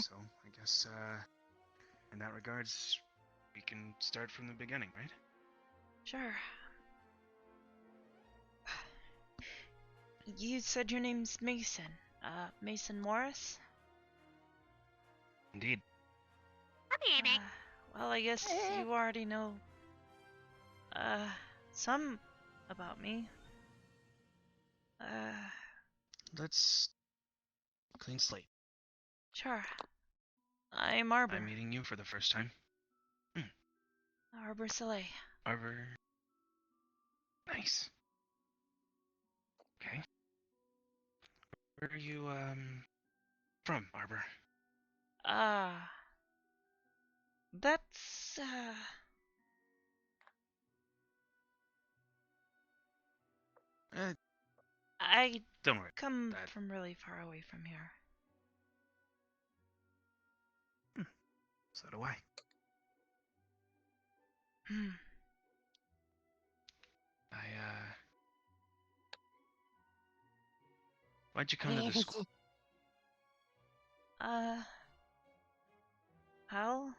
F: So, I guess, in that regards, we can start from the beginning, right?
A: Sure. You said your name's Mason. Mason Morris?
F: Indeed.
A: Well, I guess you already know, some about me.
F: Let's clean slate.
A: Sure. I'm Arbor.
F: I'm meeting you for the first time.
A: Arbor Soleil.
F: Arbor. Nice. Okay. Where are you, from, Arbor?
A: That's, I
F: don't worry.
A: come from really far away from here.
F: So do I.
A: Hmm.
F: Why'd you come to this school?
A: Well,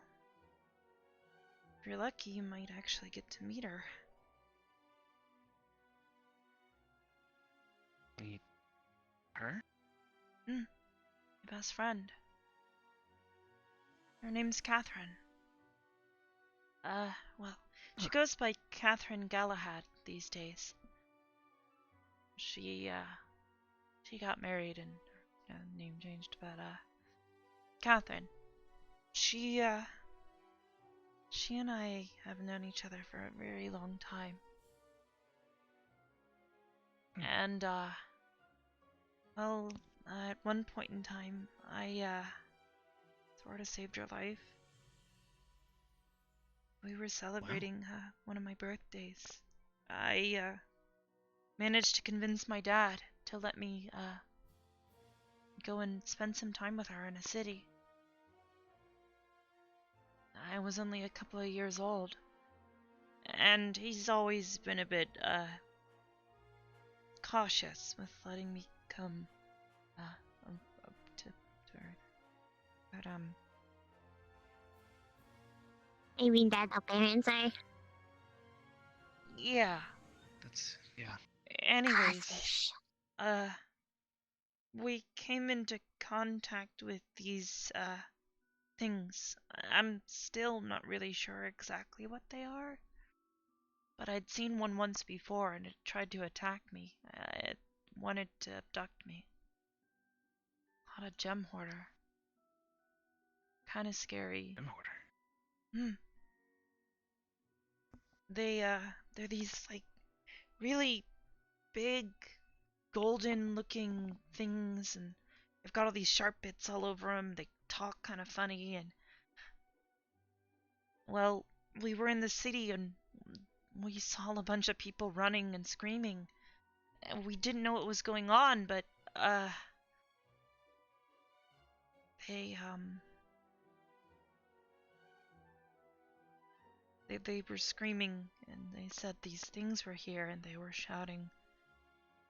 A: if you're lucky, you might actually get to meet her.
F: Meet her?
A: My best friend. Her name's Catherine. Well, she goes by Catherine Galahad these days. She got married and her name changed, but, Catherine. She and I have known each other for a very long time. And, well, at one point in time, I, sort of saved her life. We were celebrating, one of my birthdays. I, managed to convince my dad to let me, go and spend some time with her in a city. I was only a couple of years old. And he's always been a bit, cautious with letting me come, up to her. But,
C: You mean that our parents are?
A: yeah.
F: Yeah.
A: Anyways, we came into contact with these, things. I'm still not really sure exactly what they are. But I'd seen one once before and it tried to attack me. It wanted to abduct me. Not a gem hoarder. Kinda scary.
F: Gem hoarder?
A: They're these, like, really big, golden-looking things, and they've got all these sharp bits all over them. They talk kind of funny, and... Well, we were in the city, and we saw a bunch of people running and screaming. And we didn't know what was going on, but, They were screaming, and they said these things were here, and they were shouting,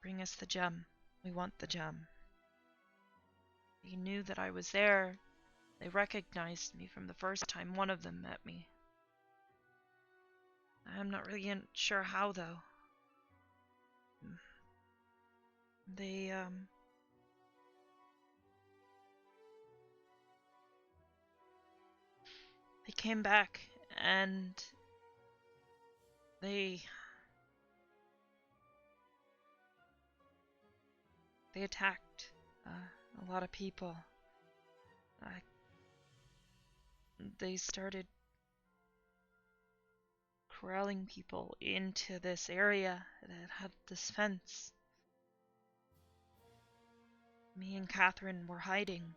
A: "Bring us the gem. We want the gem." They knew that I was there. They recognized me from the first time one of them met me. I'm not really sure how, though. They came back, and they attacked a lot of people. They started corralling people into this area that had this fence. Me and Catherine were hiding,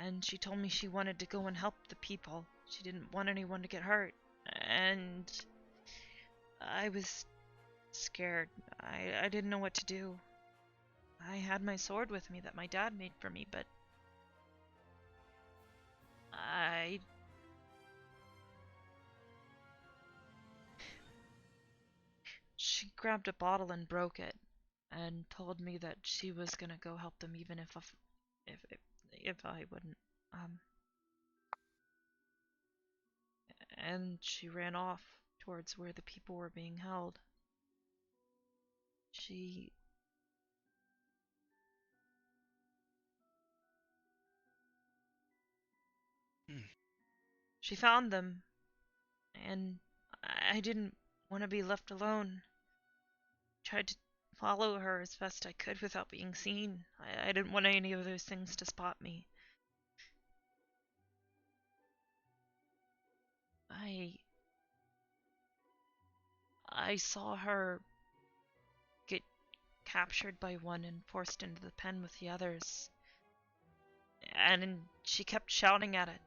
A: and she told me she wanted to go and help the people. She didn't want anyone to get hurt, and I was scared. I didn't know what to do. I had my sword with me that my dad made for me, but she grabbed a bottle and broke it, and told me that she was gonna go help them even if I wouldn't. And she ran off towards where the people were being held. She found them, and I didn't want to be left alone. Tried to follow her as best I could without being seen. I didn't want any of those things to spot me. I saw her get captured by one and forced into the pen with the others. And she kept shouting at it,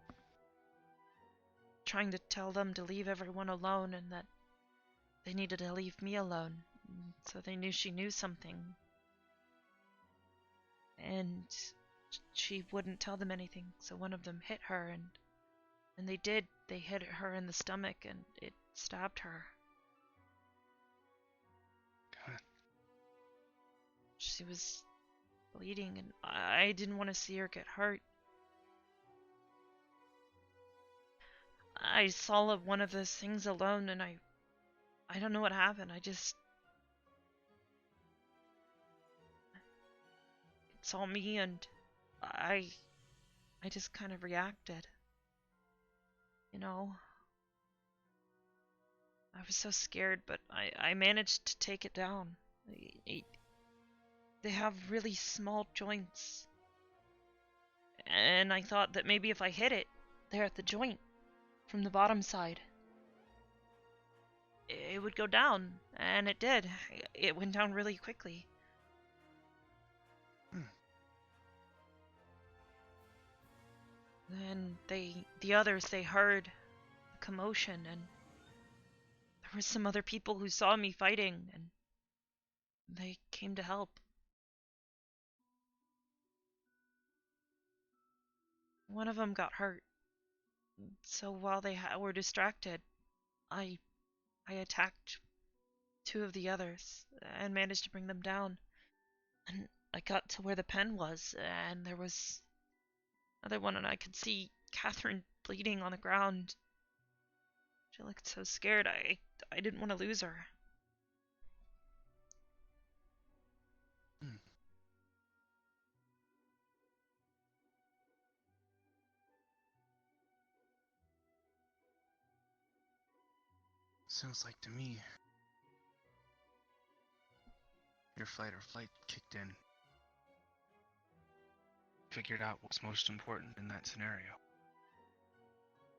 A: trying to tell them to leave everyone alone and that they needed to leave me alone. So they knew she knew something. And she wouldn't tell them anything, so one of them hit her and And they did. They hit her in the stomach and it stabbed her.
F: God.
A: She was bleeding and I didn't want to see her get hurt. I saw one of those things alone and I don't know what happened. It saw me and I just kind of reacted. You know? I was so scared, but I managed to take it down. They have really small joints. And I thought that maybe if I hit it there at the joint from the bottom side, it would go down. And it did. It went down really quickly. Then the others, they heard the commotion and there were some other people who saw me fighting and they came to help. One of them got hurt. So while they were distracted, I attacked two of the others and managed to bring them down. And I got to where the pen was and there was another one and I could see Catherine bleeding on the ground. She looked so scared. I didn't want to lose her.
F: Sounds like to me your fight or flight kicked in. Figured out what's most important in that scenario.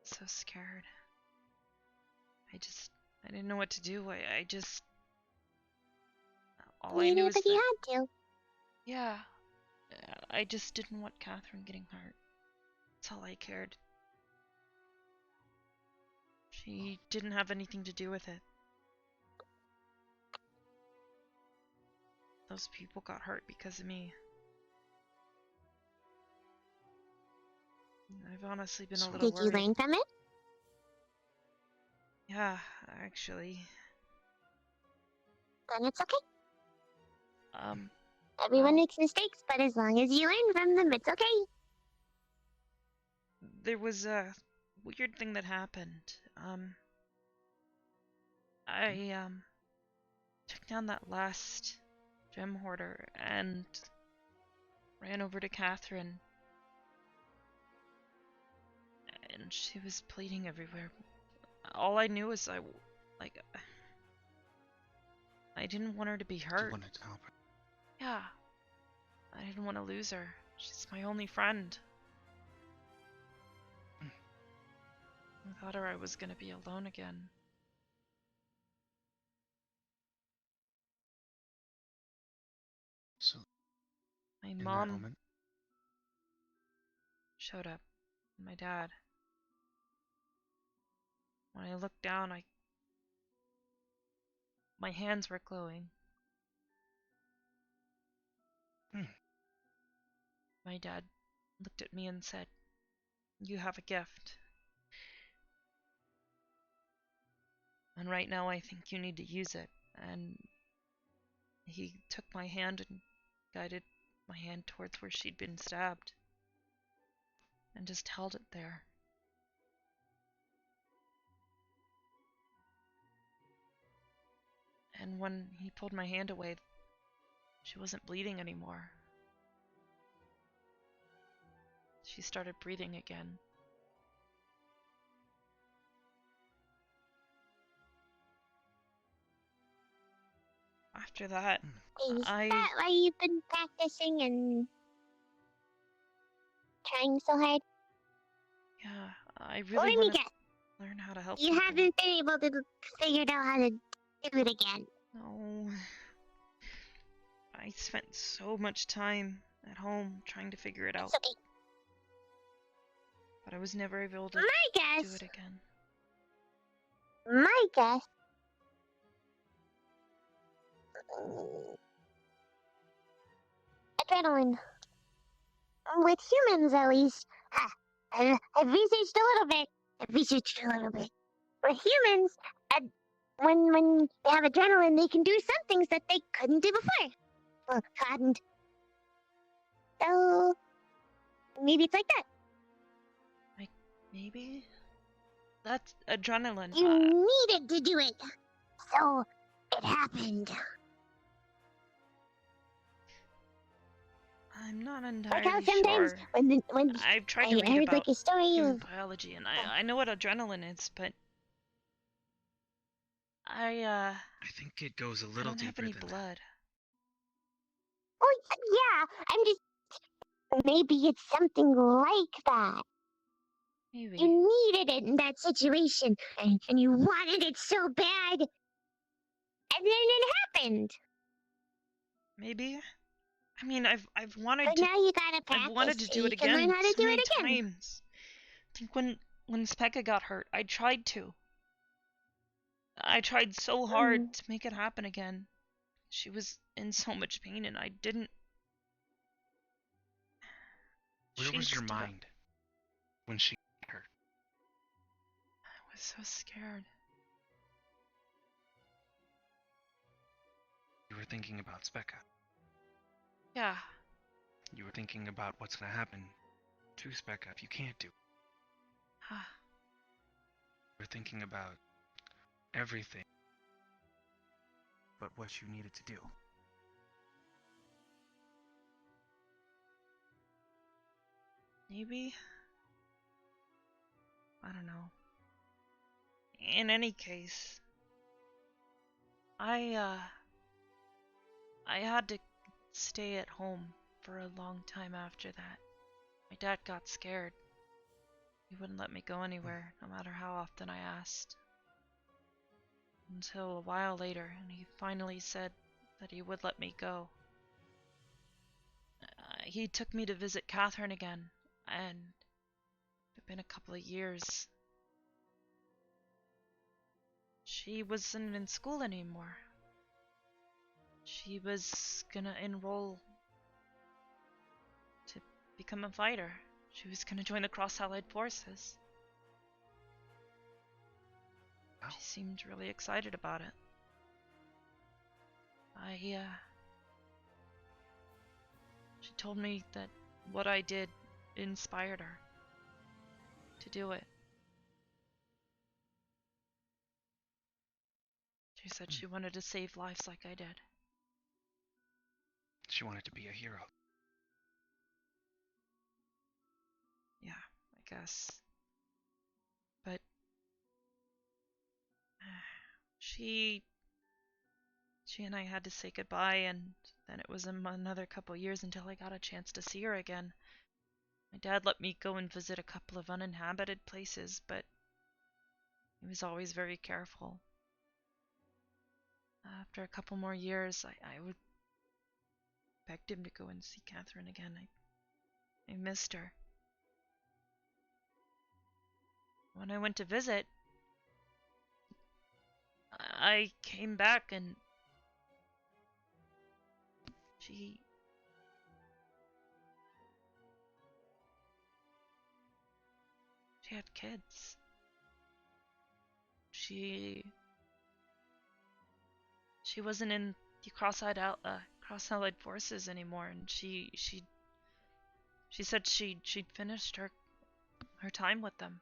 A: So scared. I didn't know what to do. I just... All I knew is
C: but you
A: that...
C: had to.
A: Yeah. I just didn't want Catherine getting hurt. That's all I cared. She didn't have anything to do with it. Those people got hurt because of me. I've honestly been a little worried.
C: Did you learn from it?
A: Yeah, actually.
C: Then it's okay. Everyone
A: well,
C: makes mistakes, but as long as you learn from them, it's okay.
A: There was a weird thing that happened. I took down that last gem hoarder and ran over to Catherine. And she was bleeding everywhere. All I knew was I didn't want her to be hurt.
F: You wanted to help her.
A: Yeah. I didn't want to lose her. She's my only friend. Without her, I was gonna be alone again.
F: So,
A: My
F: in
A: mom
F: that moment,
A: showed up. My dad. When I looked down, my hands were glowing. My dad looked at me and said, "You have a gift. And right now I think you need to use it." And he took my hand and guided my hand towards where she'd been stabbed. And just held it there. And when he pulled my hand away, she wasn't bleeding anymore. She started breathing again. After that,
C: Is that why you've been practicing and trying so hard?
A: Yeah, I really want to learn how to help
C: You
A: people.
C: haven't been able to figure out how to do it again.
A: No. I spent so much time at home trying to figure it out.
C: It's okay.
A: But I was never able to
C: My
A: do it again.
C: My guess. Adrenaline. With humans, at least. I've researched a little bit, I've researched it a little bit. With humans, when they have adrenaline, they can do some things that they couldn't do before. Well, hadn't. So maybe it's like that.
A: Maybe? That's adrenaline.
C: You needed to do it. So it happened.
A: I'm not
C: Like how
A: entirely
C: sometimes
A: sure.
C: when
A: I've tried to
C: I
A: read
C: heard
A: about
C: like a story
A: human
C: of
A: biology, and I know what adrenaline is, but I
F: think it goes a
A: I
F: little
A: don't have
F: deeper
A: any
F: than
A: blood.
C: Oh yeah, I'm just maybe it's something like that.
A: Maybe.
C: You needed it in that situation, and you wanted it so bad, and then it happened.
A: Maybe. I mean, I've wanted
C: But
A: to.
C: now you gotta
A: I've wanted
C: practice
A: to
C: so
A: do it
C: you can learn
A: again
C: how to
A: so
C: do
A: many
C: it again.
A: times. I think when Specca got hurt, I tried to. I tried so hard to make it happen again. She was in so much pain, and I didn't.
F: Where was your mind when she got hurt?
A: I was so scared.
F: You were thinking about Specca.
A: Yeah.
F: You were thinking about what's gonna happen to Specca if you can't do it. You were thinking about everything but what you needed to do.
A: Maybe. I don't know. In any case, I had to stay at home for a long time after that. My dad got scared. He wouldn't let me go anywhere, no matter how often I asked. Until a while later, and he finally said that he would let me go. He took me to visit Catherine again, and it's been a couple of years. She wasn't in school anymore. She was gonna enroll to become a fighter. She was gonna join the Cross-Allied Forces. She seemed really excited about it. She told me that what I did inspired her to do it. She said she wanted to save lives like I did.
F: She wanted to be a hero.
A: Yeah, I guess. But she and I had to say goodbye, and then it was another couple years until I got a chance to see her again. My dad let me go and visit a couple of uninhabited places, but he was always very careful. After a couple more years, I would begged him to go and see Catherine again. I missed her. When I went to visit, I came back and she had kids. She wasn't in the Cross-Allied Forces anymore, and she said she'd finished her time with them.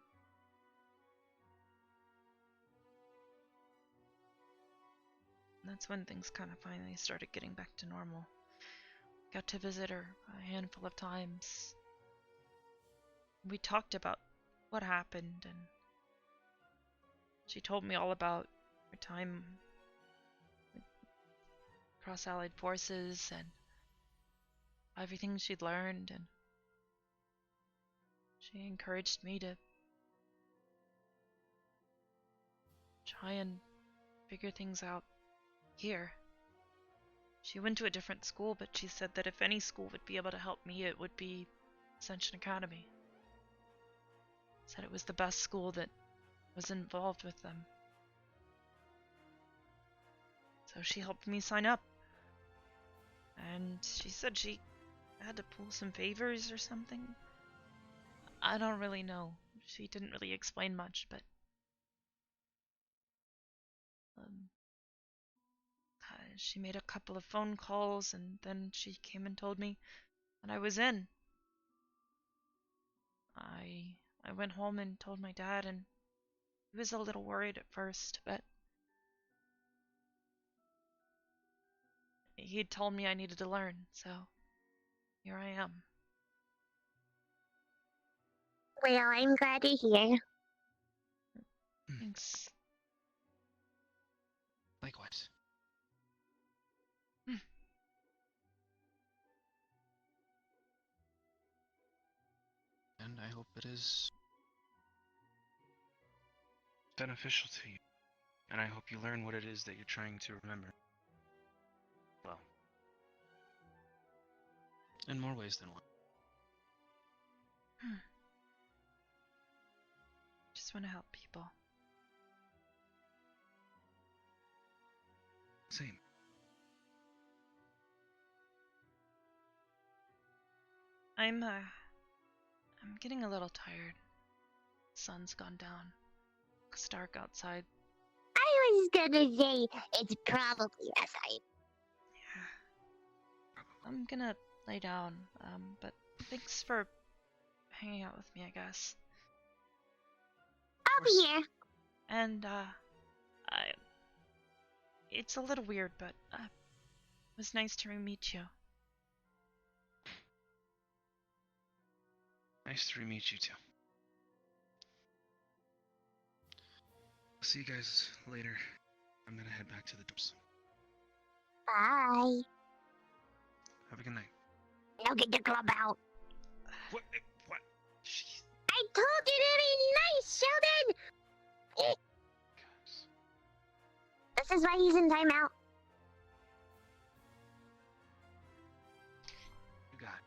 A: And that's when things kind of finally started getting back to normal. Got to visit her a handful of times. We talked about what happened, and she told me all about her time with Cross-Allied Forces and everything she'd learned, and she encouraged me to try and figure things out here. She went to a different school, but she said that if any school would be able to help me, it would be Ascension Academy. Said it was the best school that was involved with them. So she helped me sign up. And she said she had to pull some favors or something. I don't really know. she didn't really explain much, but she made a couple of phone calls, and then she came and told me that I was in. I went home and told my dad, and he was a little worried at first, but he told me I needed to learn, so here I am.
C: Well, I'm glad to hear.
A: Thanks.
F: Likewise. And I hope it is beneficial to you. And I hope you learn what it is that you're trying to remember. Well, in more ways than one.
A: Just want to help people.
F: Same.
A: I'm getting a little tired. The sun's gone down. It's dark outside.
C: I was gonna say it's probably outside.
A: Yeah. I'm gonna lay down, but thanks for hanging out with me, I guess.
C: I'll be here.
A: And, it's a little weird, but, it was nice to meet you.
F: Nice to meet you too. I'll see you guys later. I'm gonna head back to the dumps.
C: Bye.
F: Have a good night.
C: Now get the club out.
F: What? What? Jeez.
C: I told you to be nice, Sheldon! This is why he's in timeout.
F: You got it.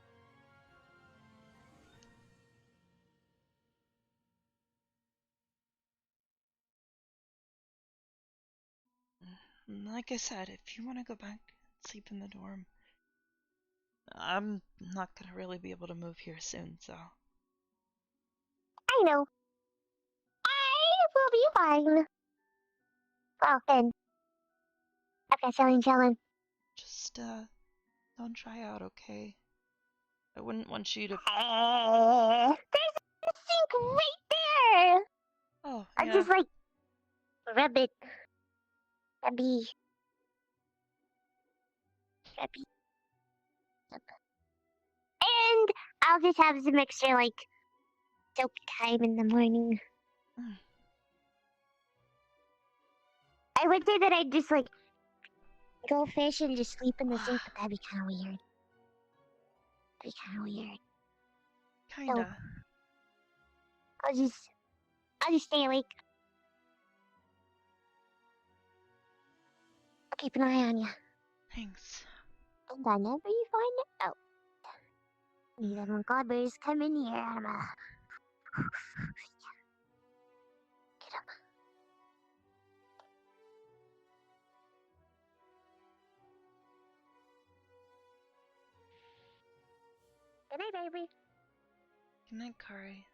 A: Like I said, if you want to go back and sleep in the dorm, I'm not gonna really be able to move here soon, so.
C: I know. I will be fine. Well, then. Okay, chilling.
A: Just, don't try out, okay? I wouldn't want you to.
C: There's a sink right there!
A: Oh,
C: I
A: yeah.
C: just, rub it. Rubby. And I'll just have some extra, soap time in the morning. I would say that I'd just, go fish and just sleep in the sink, but that'd be kind of weird.
A: Kinda.
C: So, I'll just stay awake. I'll keep an eye on you.
A: Thanks.
C: And whenever you find out, even when Godberries come in here, I'm get up. Good night, baby.
A: Good night, Kari.